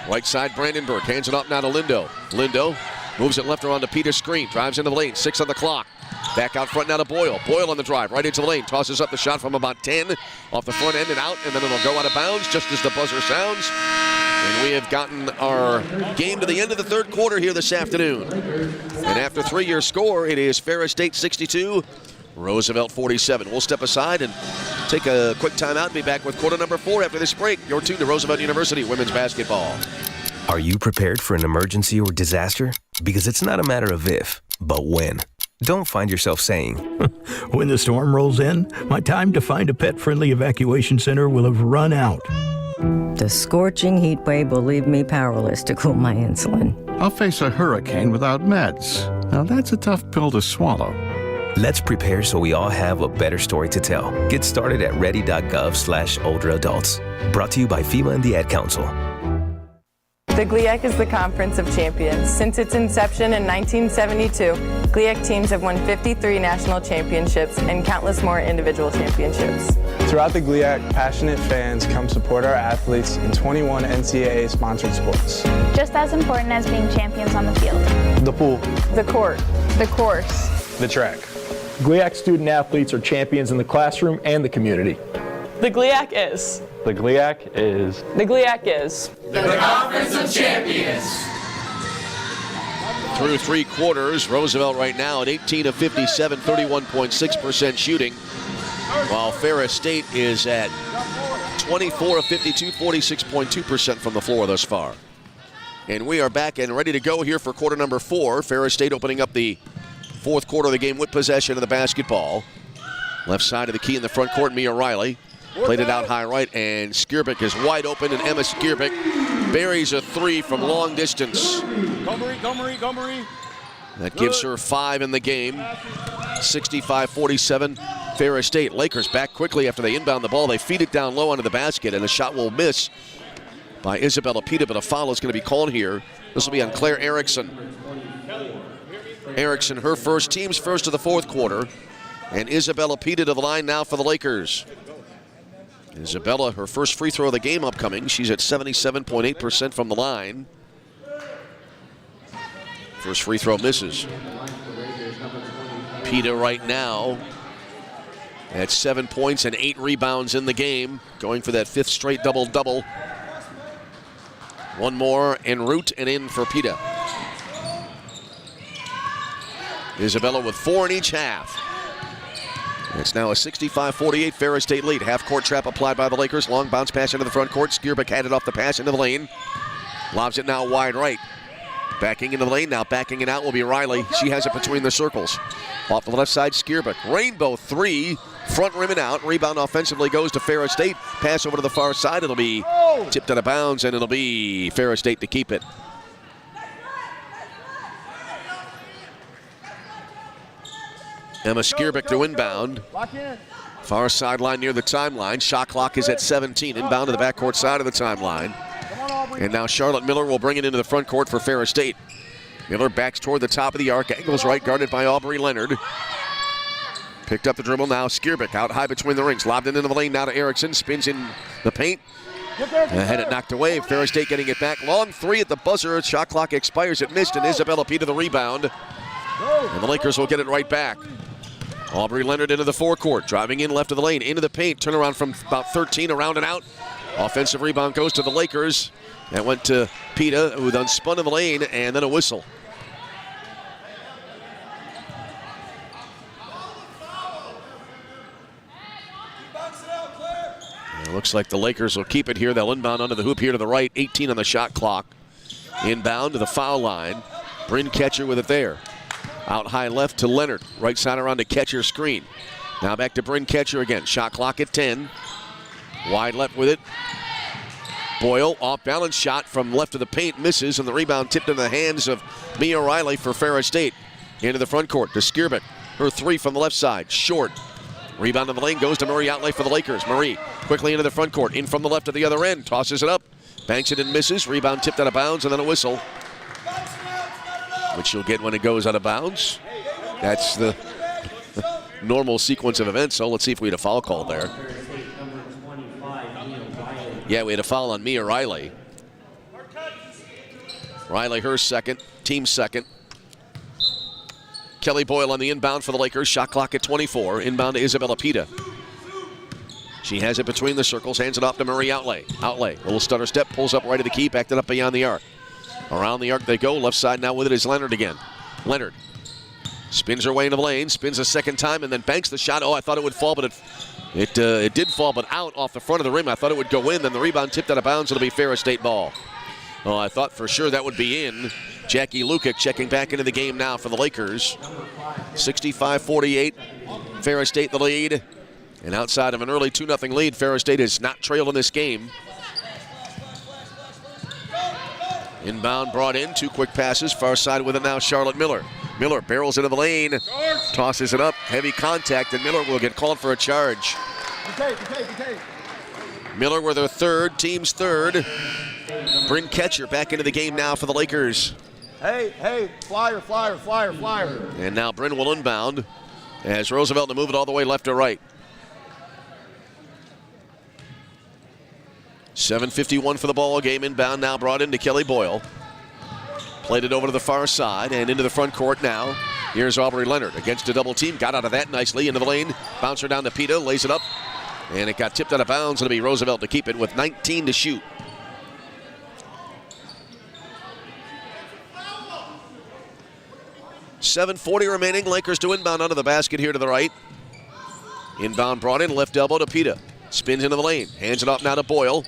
Right side, Brandenburg hands it up now to Lindo. Lindo moves it left around to Peter Screen. Drives into the lane, 6 on the clock. Back out front now to Boyle. Boyle on the drive, right into the lane. Tosses up the shot from about 10. Off the front end and out, and then it'll go out of bounds just as the buzzer sounds. And we have gotten our game to the end of the third quarter here this afternoon. And after 3-year score, it is Ferris State 62, Roosevelt 47. We'll step aside and take a quick timeout and be back with quarter number 4 after this break. You're tuned to Roosevelt University women's basketball. Are you prepared for an emergency or disaster? Because it's not a matter of if, but when. Don't find yourself saying, when the storm rolls in, my time to find a pet-friendly evacuation center will have run out. The scorching heat wave will leave me powerless to cool my insulin. I'll face a hurricane without meds. Now that's a tough pill to swallow. Let's prepare so we all have a better story to tell. Get started at ready.gov/older adults. Brought to you by FEMA and the Ad Council. The GLIAC is the Conference of Champions. Since its inception in 1972, GLIAC teams have won 53 national championships and countless more individual championships. Throughout the GLIAC, passionate fans come support our athletes in 21 NCAA sponsored sports. Just as important as being champions on the field. The pool. The court. The course. The track. GLIAC student athletes are champions in the classroom and the community. The GLIAC is. The GLIAC is. The GLIAC is. The Conference of Champions. Through 3 quarters, Roosevelt right now at 18 of 57, 31.6% shooting, while Ferris State is at 24 of 52, 46.2% from the floor thus far. And we are back and ready to go here for quarter number 4. Ferris State opening up the fourth quarter of the game with possession of the basketball. Left side of the key in the front court, Mia Riley. Played it out high right, and Skierbeck is wide open, and Emma Skierbeck buries a 3 from long distance. That gives her 5 in the game. 65-47, Ferris State. Lakers back quickly after they inbound the ball. They feed it down low onto the basket, and the shot will miss by Isabella Pita, but a foul is going to be called here. This will be on Claire Erickson. Erickson, her first, team's first of the fourth quarter, and Isabella Pita to the line now for the Lakers. Isabella, her first free throw of the game upcoming. She's at 77.8% from the line. First free throw misses. Pita right now at 7 points and 8 rebounds in the game, going for that 5th straight double-double. One more en route and in for Pita. Isabella with 4 in each half. It's now a 65-48 Ferris State lead. Half-court trap applied by the Lakers. Long bounce pass into the front court. Skierbeck had it off the pass into the lane. Lobs it now wide right. Backing into the lane now. Backing it out will be Riley. She has it between the circles. Off the left side, Skierbeck. Rainbow three. Front rim and out. Rebound offensively goes to Ferris State. Pass over to the far side. It'll be tipped out of bounds, and it'll be Ferris State to keep it. Emma Skierbeck to inbound. Far sideline near the timeline. Shot clock is at 17. Inbound to the backcourt side of the timeline. And now Charlotte Miller will bring it into the front court for Ferris State. Miller backs toward the top of the arc. Angles right, guarded by Aubrey Leonard. Picked up the dribble now. Skierbeck out high between the rings. Lobbed it into the lane now to Erickson. Spins in the paint. Had it knocked away. Ferris State getting it back. Long three at the buzzer. Shot clock expires. It missed, and Isabella P to the rebound. And the Lakers will get it right back. Aubrey Leonard into the forecourt. Driving in left of the lane. Into the paint. Turnaround from about 13. Around and out. Offensive rebound goes to the Lakers. That went to Pita, who then spun in the lane, and then a whistle. It looks like the Lakers will keep it here. They'll inbound under the hoop here to the right. 18 on the shot clock. Inbound to the foul line. Bryn Ketcher with it there. Out high left to Leonard. Right side around to Ketcher screen. Now back to Bryn Ketcher again. Shot clock at 10. Wide left with it. Boyle, off balance shot from left of the paint, misses, and the rebound tipped in the hands of Mia Riley for Ferris State. Into the front court to Skierbeck. Her three from the left side, short. Rebound in the lane goes to Marie Outlay for the Lakers. Marie quickly into the front court, in from the left at the other end, tosses it up, banks it and misses. Rebound tipped out of bounds, and then a whistle, which you'll get when it goes out of bounds. That's the normal sequence of events, so let's see if we had a foul call there. Yeah, we had a foul on Mia Riley. Riley, her second, team second. Kelly Boyle on the inbound for the Lakers. Shot clock at 24. Inbound to Isabella Pita. She has it between the circles, hands it off to Marie Outlay. Outlay, little stutter step, pulls up right at the key, backed it up beyond the arc. Around the arc they go. Left side now with it is Leonard again. Leonard spins her way into the lane, spins a second time, and then banks the shot. Oh, I thought it would fall, but it did fall, but out off the front of the rim. I thought it would go in, then the rebound tipped out of bounds. It'll be Ferris State ball. Oh, I thought for sure that would be in. Jackie Lukic checking back into the game now for the Lakers. 65-48, Ferris State the lead. And outside of an early 2-0 lead, Ferris State has not trailed in this game. Inbound brought in, 2 quick passes. Far side with it now, Charlotte Miller. Miller barrels into the lane, tosses it up, heavy contact, and Miller will get called for a charge. Miller with her third, team's third. Bryn Ketcher back into the game now for the Lakers. Hey, flyer. And now Bryn will inbound as Roosevelt to move it all the way left to right. 7:51 for the ball game. Inbound now brought into Kelly Boyle. Played it over to the far side and into the front court now. Here's Aubrey Leonard against a double team. Got out of that nicely into the lane. Bouncer down to Pita, lays it up. And it got tipped out of bounds. It'll be Roosevelt to keep it with 19 to shoot. .740 remaining. Lakers to inbound under the basket here to the right. Inbound brought in, left elbow to Pita. Spins into the lane. Hands it off now to Boyle.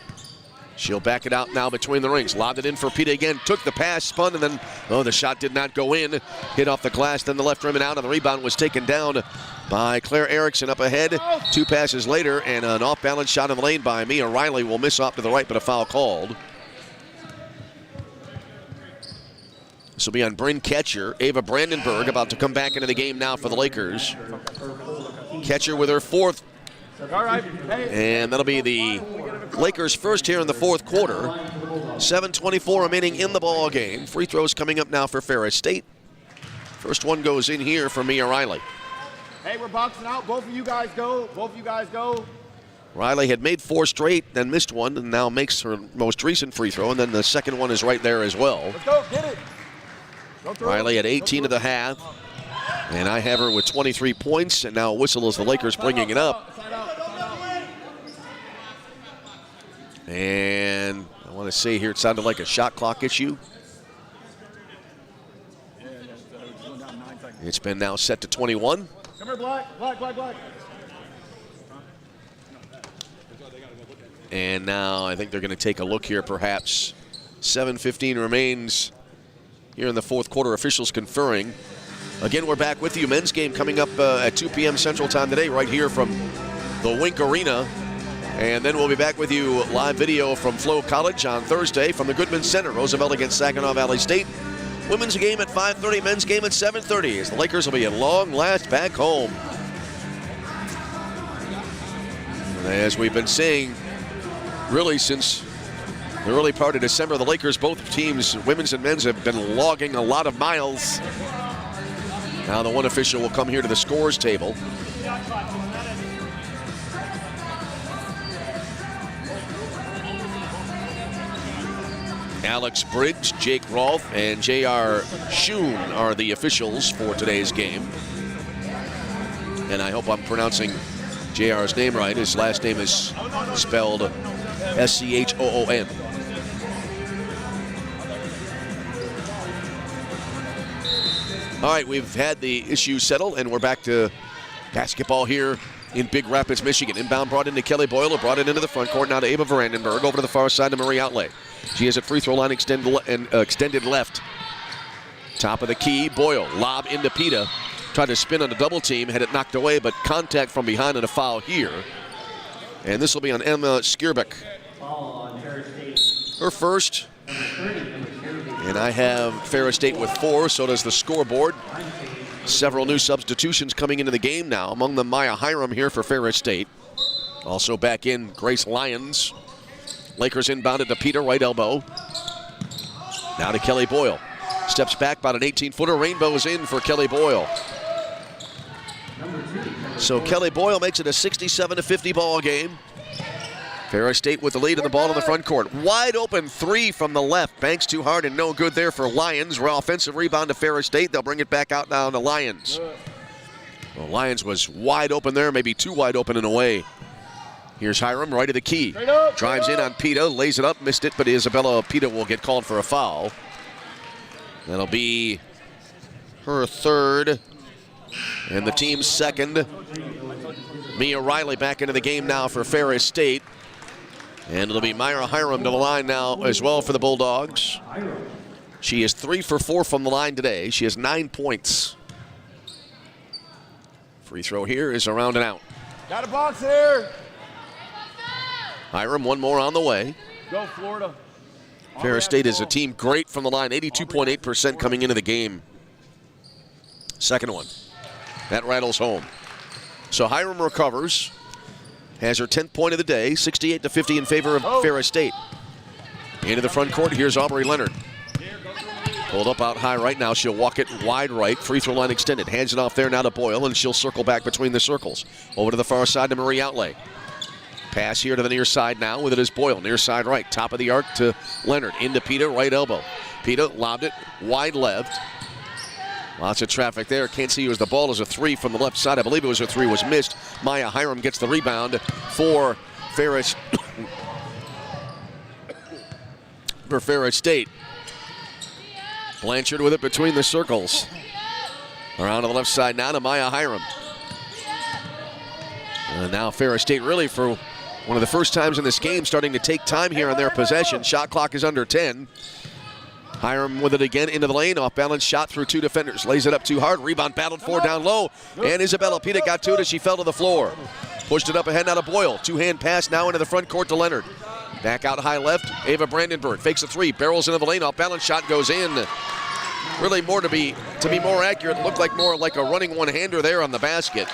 She'll back it out now between the rings. Lobbed it in for Pita again. Took the pass, spun, and then, the shot did not go in. Hit off the glass, then the left rim and out, and the rebound was taken down by Claire Erickson up ahead. 2 passes later, and an off-balance shot in the lane by Mia Riley will miss off to the right, but a foul called. This will be on Bryn Ketcher. Ava Brandenburg about to come back into the game now for the Lakers. Ketcher with her fourth. And that'll be the Lakers' first here in the fourth quarter. 7:24 remaining in the ball game. Free throws coming up now for Ferris State. First one goes in here for Mia Riley. Hey, we're boxing out. Both of you guys go. Riley had made 4 straight, then missed one, and now makes her most recent free throw, and then the second one is right there as well. Let's go, get it. Riley at 18 of the half, and I have her with 23 points, and now a whistle as the Lakers bringing it up. And I want to say here it sounded like a shot clock issue. It It's been now set to 21. Come here, Black. And now I think they're going to take a look here, perhaps. 7:15 remains here in the fourth quarter. Officials conferring. Again, we're back with you. Men's game coming up at 2 p.m. Central Time today, right here from the Wink Arena. And then we'll be back with you live video from Flow College on Thursday from the Goodman Center. Roosevelt against Saginaw Valley State. Women's game at 5:30, men's game at 7:30 as the Lakers will be at long last back home. And as we've been saying, really since the early part of December, the Lakers, both teams, women's and men's, have been logging a lot of miles. Now the one official will come here to the scores table. Alex Briggs, Jake Rolfe, and J.R. Schoon are the officials for today's game. And I hope I'm pronouncing J.R.'s name right. His last name is spelled S-C-H-O-O-N. All right, we've had the issue settled, and we're back to basketball here in Big Rapids, Michigan. Inbound brought into Kelly Boyle, who brought it into the front court. Now to Ava Vandenberg, over to the far side to Marie Outlay. She has a free throw line extended left. Top of the key, Boyle, lob into Pita. Tried to spin on a double team, had it knocked away, but contact from behind and a foul here. And this will be on Emma Skierbeck. Her first. And I have Ferris State with 4, so does the scoreboard. Several new substitutions coming into the game now. Among them, Maya Hiram here for Ferris State. Also back in, Grace Lyons. Lakers inbounded to Peter, right elbow. Now to Kelly Boyle. Steps back, about an 18-footer. Rainbow is in for Kelly Boyle. So Kelly Boyle makes it a 67-50 ball game. Ferris State with the lead and the ball in the front court. Wide open three from the left. Banks too hard and no good there for Lyons. Offensive rebound to Ferris State. They'll bring it back out now to Lyons. Well, Lyons was wide open there, maybe too wide open in a way. Here's Hiram, right of the key. Drives in on Pita, lays it up, missed it, but Isabella Pita will get called for a foul. That'll be her third and the team's second. Mia Riley back into the game now for Ferris State. And it'll be Myra Hiram to the line now as well for the Bulldogs. She is 3 for 4 from the line today. She has 9 points. Free throw here is around and out. Got a box here. Hiram, one more on the way. Go, Florida. Ferris State is a team great from the line, 82.8% coming into the game. Second one. That rattles home. So Hiram recovers. Has her 10th point of the day, 68-50 in favor of Ferris State. Into the front court, here's Aubrey Leonard. Pulled up out high right now, she'll walk it wide right, free throw line extended. Hands it off there now to Boyle, and she'll circle back between the circles. Over to the far side to Marie Outlay. Pass here to the near side now, with it is Boyle, near side right. Top of the arc to Leonard, into Pita, right elbow. Pita lobbed it, wide left. Lots of traffic there. Can't see as the ball is a three from the left side. I believe it was a three, was missed. Maya Hiram gets the rebound for Ferris. For Ferris State. Blanchard with it between the circles. Around to the left side now to Maya Hiram. And now Ferris State really for one of the first times in this game starting to take time here on their possession. Shot clock is under 10. Hiram with it again into the lane. Off balance shot through two defenders. Lays it up too hard. Rebound battled for down low. And Isabella Pita got to it as she fell to the floor. Pushed it up ahead now to Boyle. Two-hand pass now into the front court to Leonard. Back out high left. Ava Brandenburg fakes a three. Barrels into the lane. Off balance shot goes in. Really more to be more accurate. Looked like more like a running one-hander there on the basket.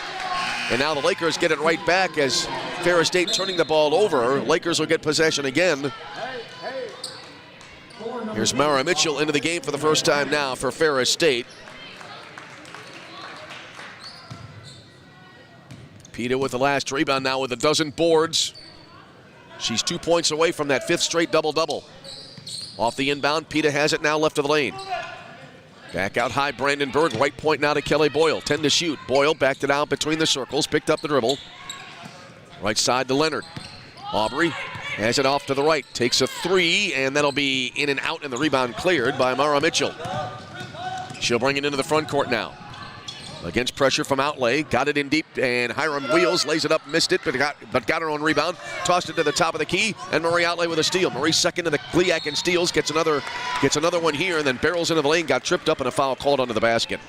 And now the Lakers get it right back as Ferris State turning the ball over. Lakers will get possession again. Here's Mara Mitchell into the game for the first time now for Ferris State. Pita with the last rebound now with a dozen boards. She's 2 points away from that fifth straight double-double. Off the inbound, Pita has it now left of the lane. Back out high, Brandenburg, right point now to Kelly Boyle. 10 to shoot. Boyle backed it out between the circles, picked up the dribble. Right side to Leonard. Aubrey has it off to the right, takes a three, and that'll be in and out, and the rebound cleared by Mara Mitchell. She'll bring it into the front court now. Against pressure from Outlay, got it in deep, and Hiram Wheels lays it up, missed it, but got her own rebound, tossed it to the top of the key, and Marie Outlay with a steal. Marie second to the Gliac in steals, gets another one here, and then barrels into the lane, got tripped up, and a foul called onto the basket.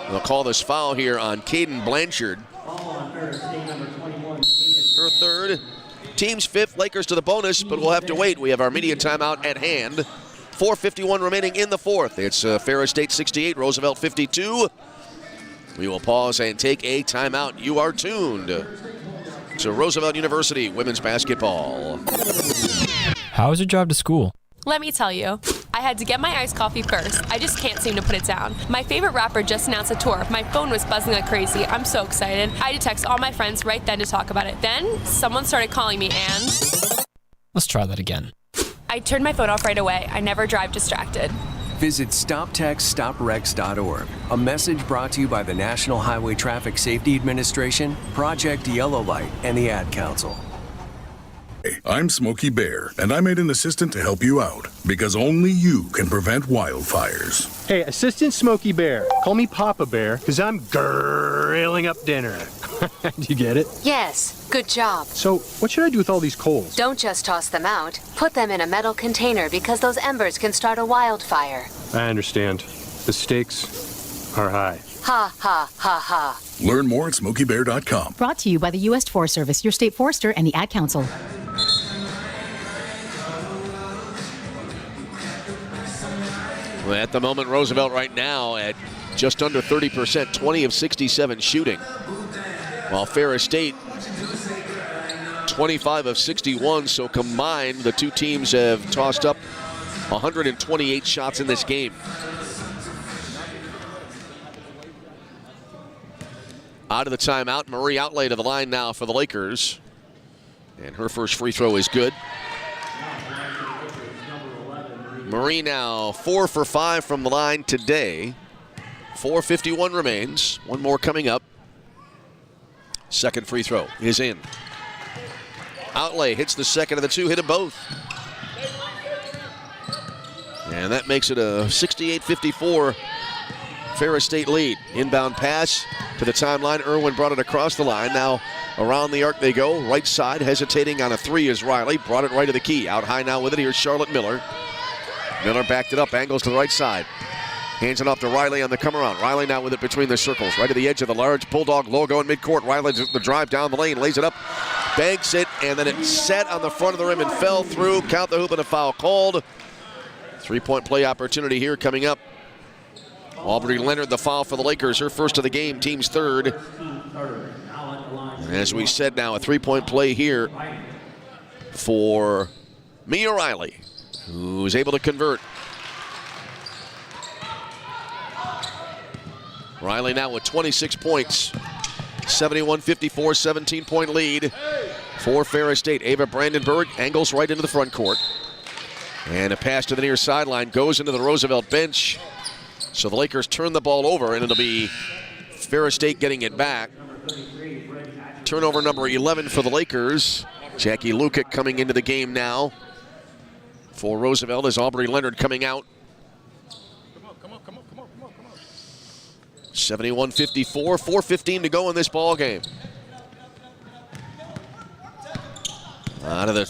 They'll call this foul here on Caden Blanchard. Her third, team's fifth, Lakers to the bonus, but we'll have to wait. We have our media timeout at hand. 4:51 remaining in the fourth. It's Ferris State 68, Roosevelt 52. We will pause and take a timeout. You are tuned to Roosevelt University women's basketball. How was your drive to school? Let me tell you, I had to get my iced coffee first. I just can't seem to put it down. My favorite rapper just announced a tour. My phone was buzzing like crazy. I'm so excited. I had to text all my friends right then to talk about it. Then someone started calling me and... Let's try that again. I turned my phone off right away. I never drive distracted. Visit StopTextStopWrecks.org. A message brought to you by the National Highway Traffic Safety Administration, Project Yellow Light, and the Ad Council. I'm Smokey Bear, and I made an assistant to help you out, because only you can prevent wildfires. Hey, Assistant Smokey Bear, call me Papa Bear, because I'm grilling up dinner. Do you get it? Yes, good job. So, what should I do with all these coals? Don't just toss them out. Put them in a metal container because those embers can start a wildfire. I understand. The stakes are high. Ha, ha, ha, ha. Learn more at SmokeyBear.com. Brought to you by the U.S. Forest Service, your state forester, and the Ad Council. Well, at the moment, Roosevelt right now at just under 30%, 20 of 67 shooting. While Ferris State, 25 of 61, so combined, the two teams have tossed up 128 shots in this game. Out of the timeout, Marie Outlay to the line now for the Lakers. And her first free throw is good. Marie now 4 for 5 from the line today. 4:51 remains. One more coming up. Second free throw is in. Outlay hits the second of the two, hit them both. And that makes it a 68-54 Ferris State lead. Inbound pass to the timeline. Irwin brought it across the line. Now around the arc they go. Right side, hesitating on a three is Riley. Brought it right to the key. Out high now with it. Here's Charlotte Miller. Miller backed it up, angles to the right side. Hands it off to Riley on the come around. Riley now with it between the circles. Right to the edge of the large Bulldog logo in midcourt. Riley the drive down the lane, lays it up, banks it, and then it set on the front of the rim and fell through. Count the hoop and a foul called. 3-point play opportunity here coming up. Aubrey Leonard, the foul for the Lakers, her first of the game, team's third. And as we said now, a 3-point play here for Mia Riley, who's able to convert. Riley now with 26 points. 71-54, 17-point lead for Ferris State. Ava Brandenburg angles right into the front court. And a pass to the near sideline goes into the Roosevelt bench. So the Lakers turn the ball over, and it'll be Ferris State getting it back. Turnover number 11 for the Lakers. Jackie Lukic coming into the game now for Roosevelt as Aubrey Leonard coming out. 71-54, 4:15 to go in this ball game. Out of the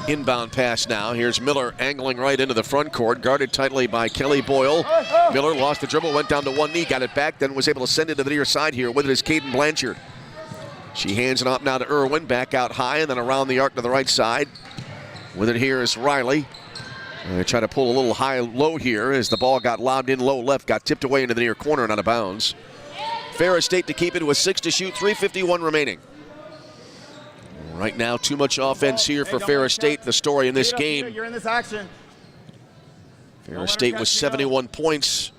inbound pass now. Here's Miller angling right into the front court, guarded tightly by Kelly Boyle. Miller lost the dribble, went down to one knee, got it back, then was able to send it to the near side here. With it is Caden Blanchard. She hands it off now to Irwin, back out high, and then around the arc to the right side. With it here is Riley. They try to pull a little high-low here as the ball got lobbed in low left, got tipped away into the near corner and out of bounds. Ferris State to keep it with 6 to shoot, 3:51 remaining. Right now, too much offense here for Ferris State. The story in this game. You're in this action. Ferris State with 71 points,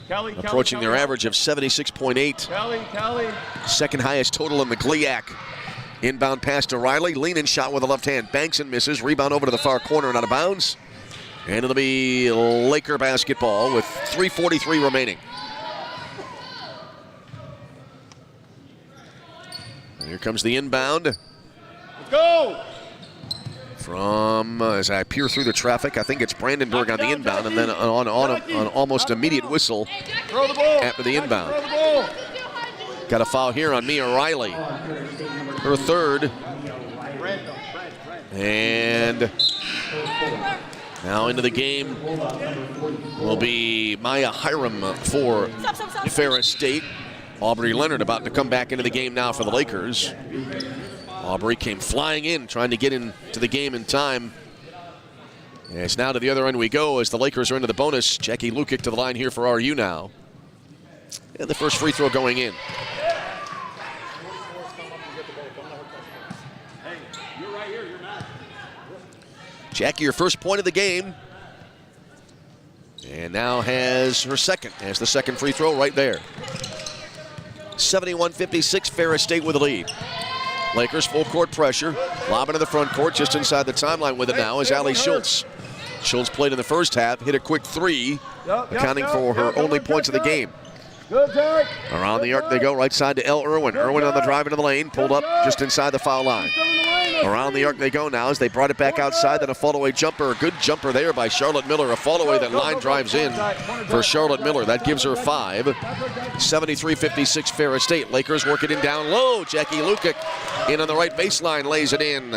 approaching their average of 76.8. Kelly. Second highest total in the GLIAC. Inbound pass to Riley. Lean and shot with the left hand. Banks and misses. Rebound over to the far corner and out of bounds. And it'll be Laker basketball with 3:43 remaining. And here comes the inbound. Go! From, as I peer through the traffic, I think it's Brandenburg on the inbound, and then on almost immediate whistle after the inbound. Got a foul here on Mia Riley. Her third. And now into the game will be Maya Hiram for Ferris State. Aubrey Leonard about to come back into the game now for the Lakers. Aubrey came flying in, trying to get into the game in time. And it's now to the other end we go as the Lakers are into the bonus. Jackie Lukic to the line here for RU now. And the first free throw going in. Jackie, your first point of the game. And now has her second. Has the second free throw right there. 71-56, Ferris State with the lead. Lakers full court pressure. Lob into the front court, just inside the timeline with it now is Allie Schultz. Schultz played in the first half, hit a quick three, accounting for her only points of the game. Around the arc they go, right side to Elle Irwin. Irwin on the drive into the lane, pulled up just inside the foul line. Around the arc they go now as they brought it back outside, then a fall-away jumper. A good jumper there by Charlotte Miller. A fall-away that line drives in for Charlotte Miller. That gives her 5. 73-56 Ferris State. Lakers work it in down low. Jackie Lukic in on the right baseline, lays it in.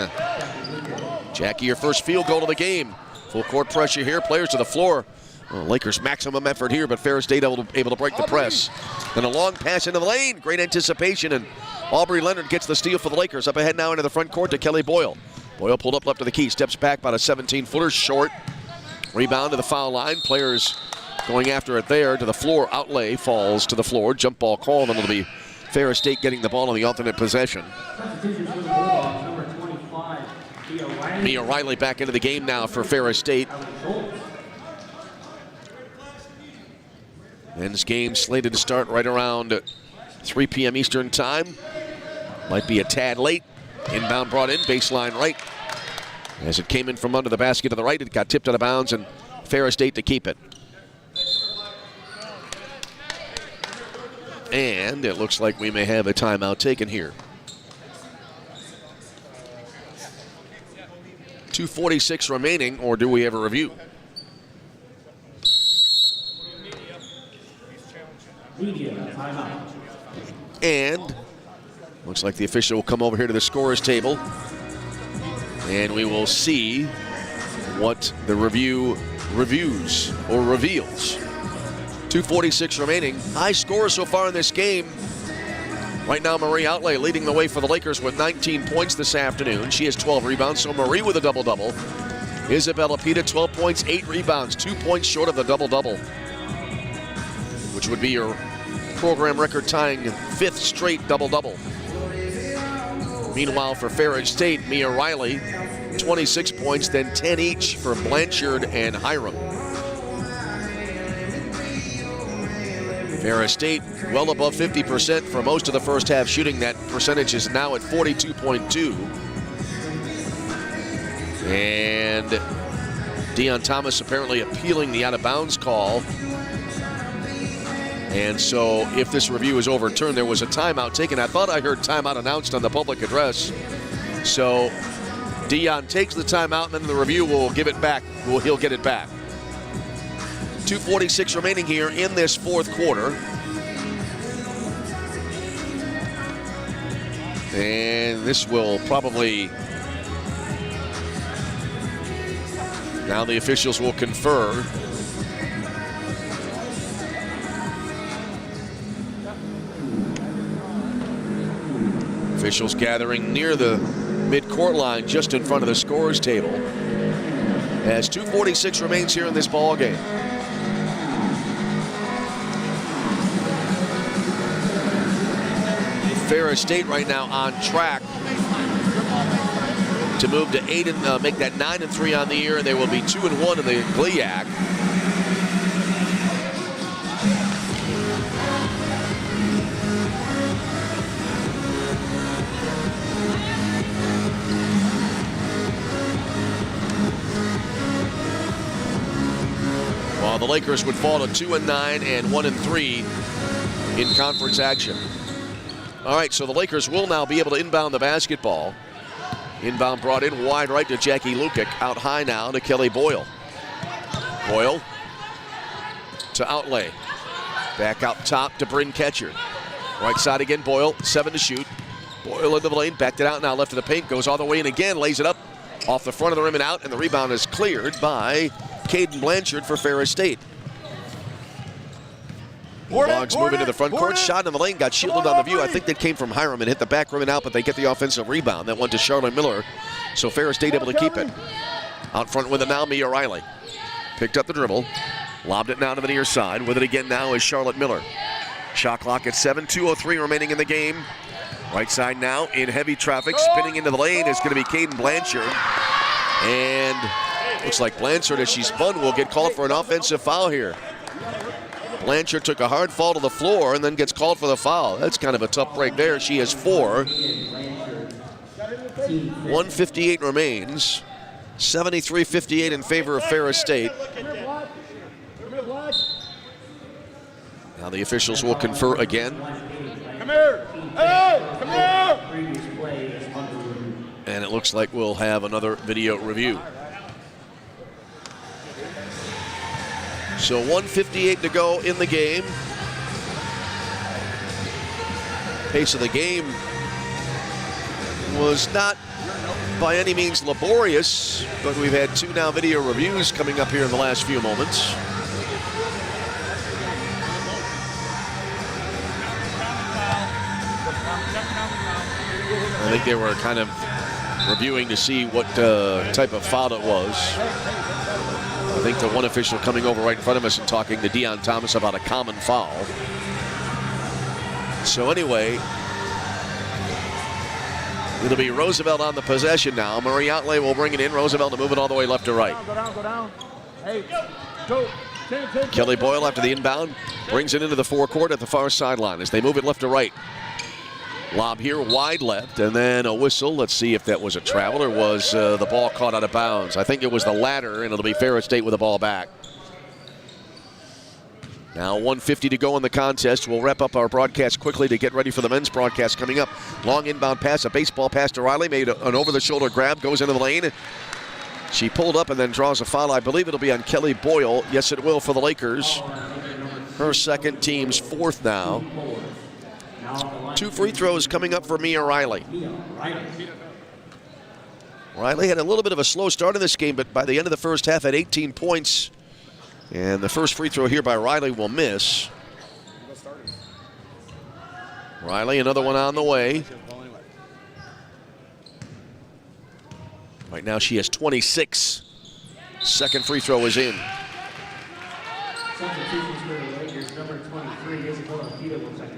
Jackie, your first field goal of the game. Full court pressure here, players to the floor. Well, Lakers maximum effort here, but Ferris State able to break the press. Then a long pass into the lane, great anticipation, and Aubrey Leonard gets the steal for the Lakers. Up ahead now into the front court to Kelly Boyle. Boyle pulled up left to the key, steps back about a 17-footer short. Rebound to the foul line. Players going after it there to the floor. Outlay falls to the floor. Jump ball called, and it'll be Ferris State getting the ball on the alternate possession. Mia Riley back into the game now for Ferris State. Men's game slated to start right around 3 p.m. Eastern time. Might be a tad late. Inbound brought in, baseline right. As it came in from under the basket to the right, it got tipped out of bounds, and Ferris State to keep it. And it looks like we may have a timeout taken here. 2:46 remaining, or do we have a review? And looks like the official will come over here to the scorer's table, and we will see what the review reviews or reveals. 2:46 remaining. High score so far in this game. Right now, Marie Outlay leading the way for the Lakers with 19 points this afternoon. She has 12 rebounds, so Marie with a double-double. Isabella Pita, 12 points, 8 rebounds, 2 points short of the double-double, which would be your program record-tying 5th straight double-double. Meanwhile, for Ferris State, Mia Riley, 26 points, then 10 each for Blanchard and Hiram. Ferris State well above 50% for most of the first half shooting. That percentage is now at 42.2. And Deion Thomas apparently appealing the out-of-bounds call. And so if this review is overturned, there was a timeout taken. I thought I heard timeout announced on the public address. So Deion takes the timeout, and then the review will give it back. He'll get it back. 2:46 remaining here in this fourth quarter. And this will probably, now the officials will confer. Officials gathering near the mid-court line just in front of the scorer's table as 2:46 remains here in this ball game. Ferris State right now on track to move to 8 and make that 9-3 on the year, and they will be 2-1 in the GLIAC. While the Lakers would fall to 2-9 and 1-3 in conference action. All right, so the Lakers will now be able to inbound the basketball. Inbound brought in wide right to Jackie Lukic. Out high now to Kelly Boyle. Boyle to Outlay. Back out top to Bryn Ketchard. Right side again, Boyle, 7 to shoot. Boyle into the lane, backed it out now, left of the paint, goes all the way in again, lays it up off the front of the rim and out, and the rebound is cleared by Caden Blanchard for Ferris State. Bulldogs move into the front court, shot in the lane, got shielded on the view. I think that came from Hiram and hit the back rim and out, but they get the offensive rebound. That went to Charlotte Miller, so Ferris State able to keep it. Out front with it now, Mia Riley. Picked up the dribble, lobbed it now to the near side. With it again now is Charlotte Miller. Shot clock at 7, 2:03 remaining in the game. Right side now in heavy traffic, spinning into the lane is going to be Caden Blanchard. And looks like Blanchard, as she spun, will get called for an offensive foul here. Blanchard took a hard fall to the floor and then gets called for the foul. That's kind of a tough break there. She has 4. 1:58 remains. 73-58 in favor of Ferris State. Now the officials will confer again. Come here! Hey! Come here! And it looks like we'll have another video review. So 1:58 to go in the game. Pace of the game was not by any means laborious, but we've had 2 now video reviews coming up here in the last few moments. I think they were kind of reviewing to see what type of foul it was. I think the one official coming over right in front of us and talking to Deion Thomas about a common foul. So anyway, it'll be Roosevelt on the possession now. Marie Outlay will bring it in. Roosevelt to move it all the way left to right. Go down, go down. Hey, go. Kelly Boyle after the inbound brings it into the forecourt at the far sideline as they move it left to right. Lob here wide left, and then a whistle. Let's see if that was a travel or was the ball caught out of bounds. I think it was the latter, and it'll be Ferris State with the ball back. Now 1:50 to go in the contest. We'll wrap up our broadcast quickly to get ready for the men's broadcast coming up. Long inbound pass, a baseball pass to Riley, made an over-the-shoulder grab, goes into the lane. She pulled up and then draws a foul. I believe it'll be on Kelly Boyle. Yes, it will for the Lakers. Her second, team's 4th now. 2 free throws coming up for Mia Riley. Riley had a little bit of a slow start in this game, but by the end of the first half had 18 points. And the first free throw here by Riley will miss. Riley, another one on the way. Right now she has 26. Second free throw is in.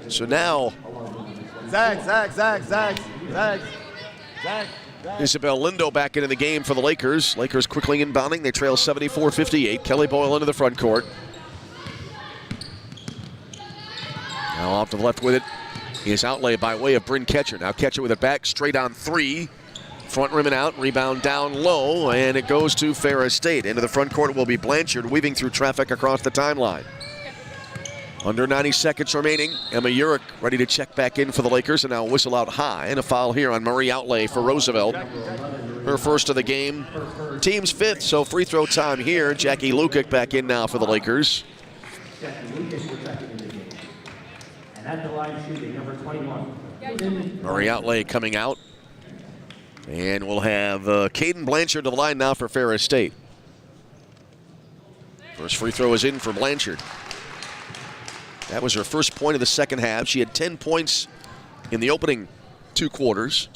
So now Zag. Isabel Lindo back into the game for the Lakers. Lakers quickly inbounding. They trail 74-58. Kelly Boyle into the front court. Now off to the left with it is Outlay by way of Bryn Ketchard. Now Ketchard with it back, straight on 3. Front rim and out, rebound down low, and it goes to Ferris State. Into the front court will be Blanchard, weaving through traffic across the timeline. Under 90 seconds remaining. Emma Urick ready to check back in for the Lakers, and now whistle out high. And a foul here on Marie Outlay for Roosevelt. Her first of the game. Team's 5th, so free throw time here. Jackie Lukic back in now for the Lakers. Marie Outlay coming out. And we'll have Caden Blanchard to the line now for Ferris State. First free throw is in for Blanchard. That was her first point of the second half. She had 10 points in the opening 2 quarters.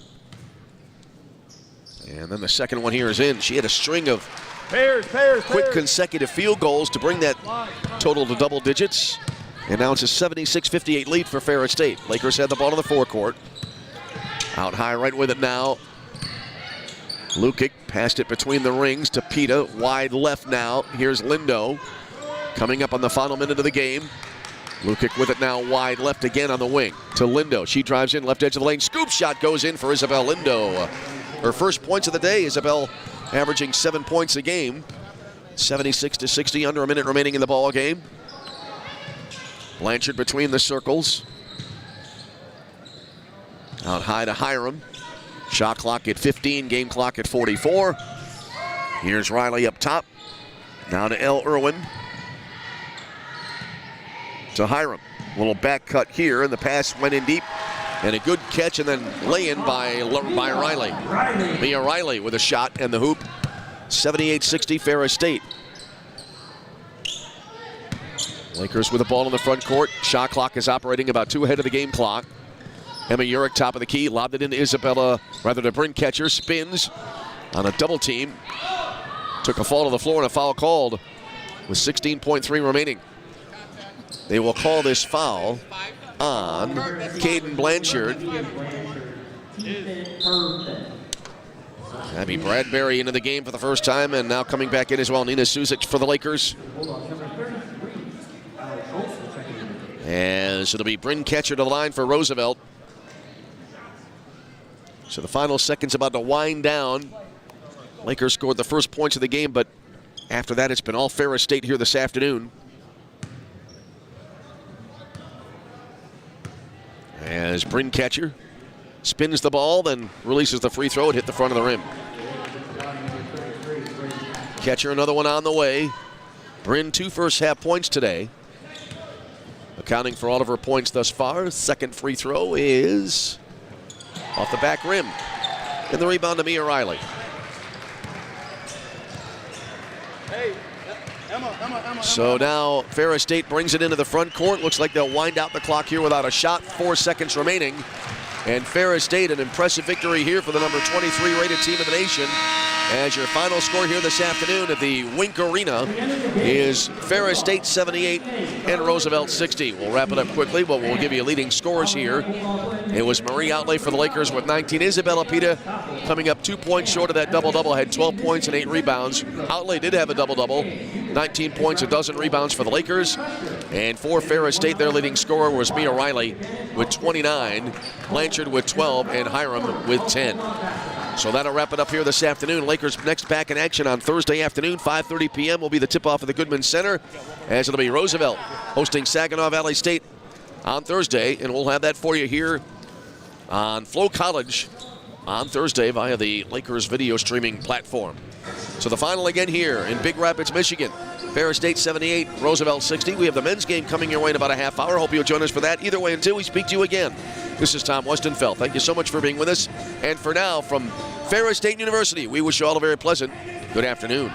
And then the second one here is in. She had a string of quick consecutive field goals to bring that total to double digits. And now it's a 76-58 lead for Ferris State. Lakers had the ball in the forecourt. Out high right with it now. Lukic passed it between the rings to Pita. Wide left now. Here's Lindo coming up on the final minute of the game. Lukic with it now wide left again on the wing to Lindo. She drives in left edge of the lane. Scoop shot goes in for Isabel Lindo. Her first points of the day. Isabel averaging 7 points a game. 76-60, under a minute remaining in the ball game. Blanchard between the circles. Out high to Hiram. Shot clock at 15, game clock at 44. Here's Riley up top. Now to L. Irwin. To Hiram. Little back cut here, and the pass went in deep. And a good catch and then lay-in by Riley. Mia Riley with a shot and the hoop. 78-60 Ferris State. Lakers with the ball in the front court. Shot clock is operating about 2 ahead of the game clock. Emma Urick, top of the key, lobbed it into to Bryn Ketcher, spins on a double team. Took a fall to the floor and a foul called with 16.3 remaining. They will call this foul on Caden Blanchard. Abby Bradbury into the game for the first time, and now coming back in as well, Nina Suzic for the Lakers. As it'll be Bryn Ketcher to the line for Roosevelt. So the final seconds about to wind down. Lakers scored the first points of the game, but after that it's been all Ferris State here this afternoon. As Bryn Ketcher spins the ball, then releases the free throw. It hit the front of the rim. Ketcher, another one on the way. Bryn, 2 first half points today. Accounting for all of her points thus far. Second free throw is off the back rim. And the rebound to Mia Riley. So now Ferris State brings it into the front court. Looks like they'll wind out the clock here without a shot. 4 seconds remaining. And Ferris State, an impressive victory here for the number 23 rated team in the nation. As your final score here this afternoon at the Wink Arena is Ferris State 78 and Roosevelt 60. We'll wrap it up quickly, but we'll give you leading scores here. It was Marie Outley for the Lakers with 19. Isabella Pita coming up 2 points short of that double-double, had 12 points and 8 rebounds. Outley did have a double-double, 19 points, a dozen rebounds for the Lakers. And for Ferris State, their leading scorer was Mia Riley with 29, Blanchard with 12, and Hiram with 10. So that'll wrap it up here this afternoon. Lakers next back in action on Thursday afternoon, 5:30 p.m. will be the tip-off of the Goodman Center, as it'll be Roosevelt hosting Saginaw Valley State on Thursday, and we'll have that for you here on Flow College on Thursday via the Lakers video streaming platform. So the final again here in Big Rapids, Michigan. Ferris State 78, Roosevelt 60. We have the men's game coming your way in about a half hour. Hope you'll join us for that. Either way, until we speak to you again, this is Tom Westenfeld. Thank you so much for being with us. And for now, from Ferris State University, we wish you all a very pleasant good afternoon.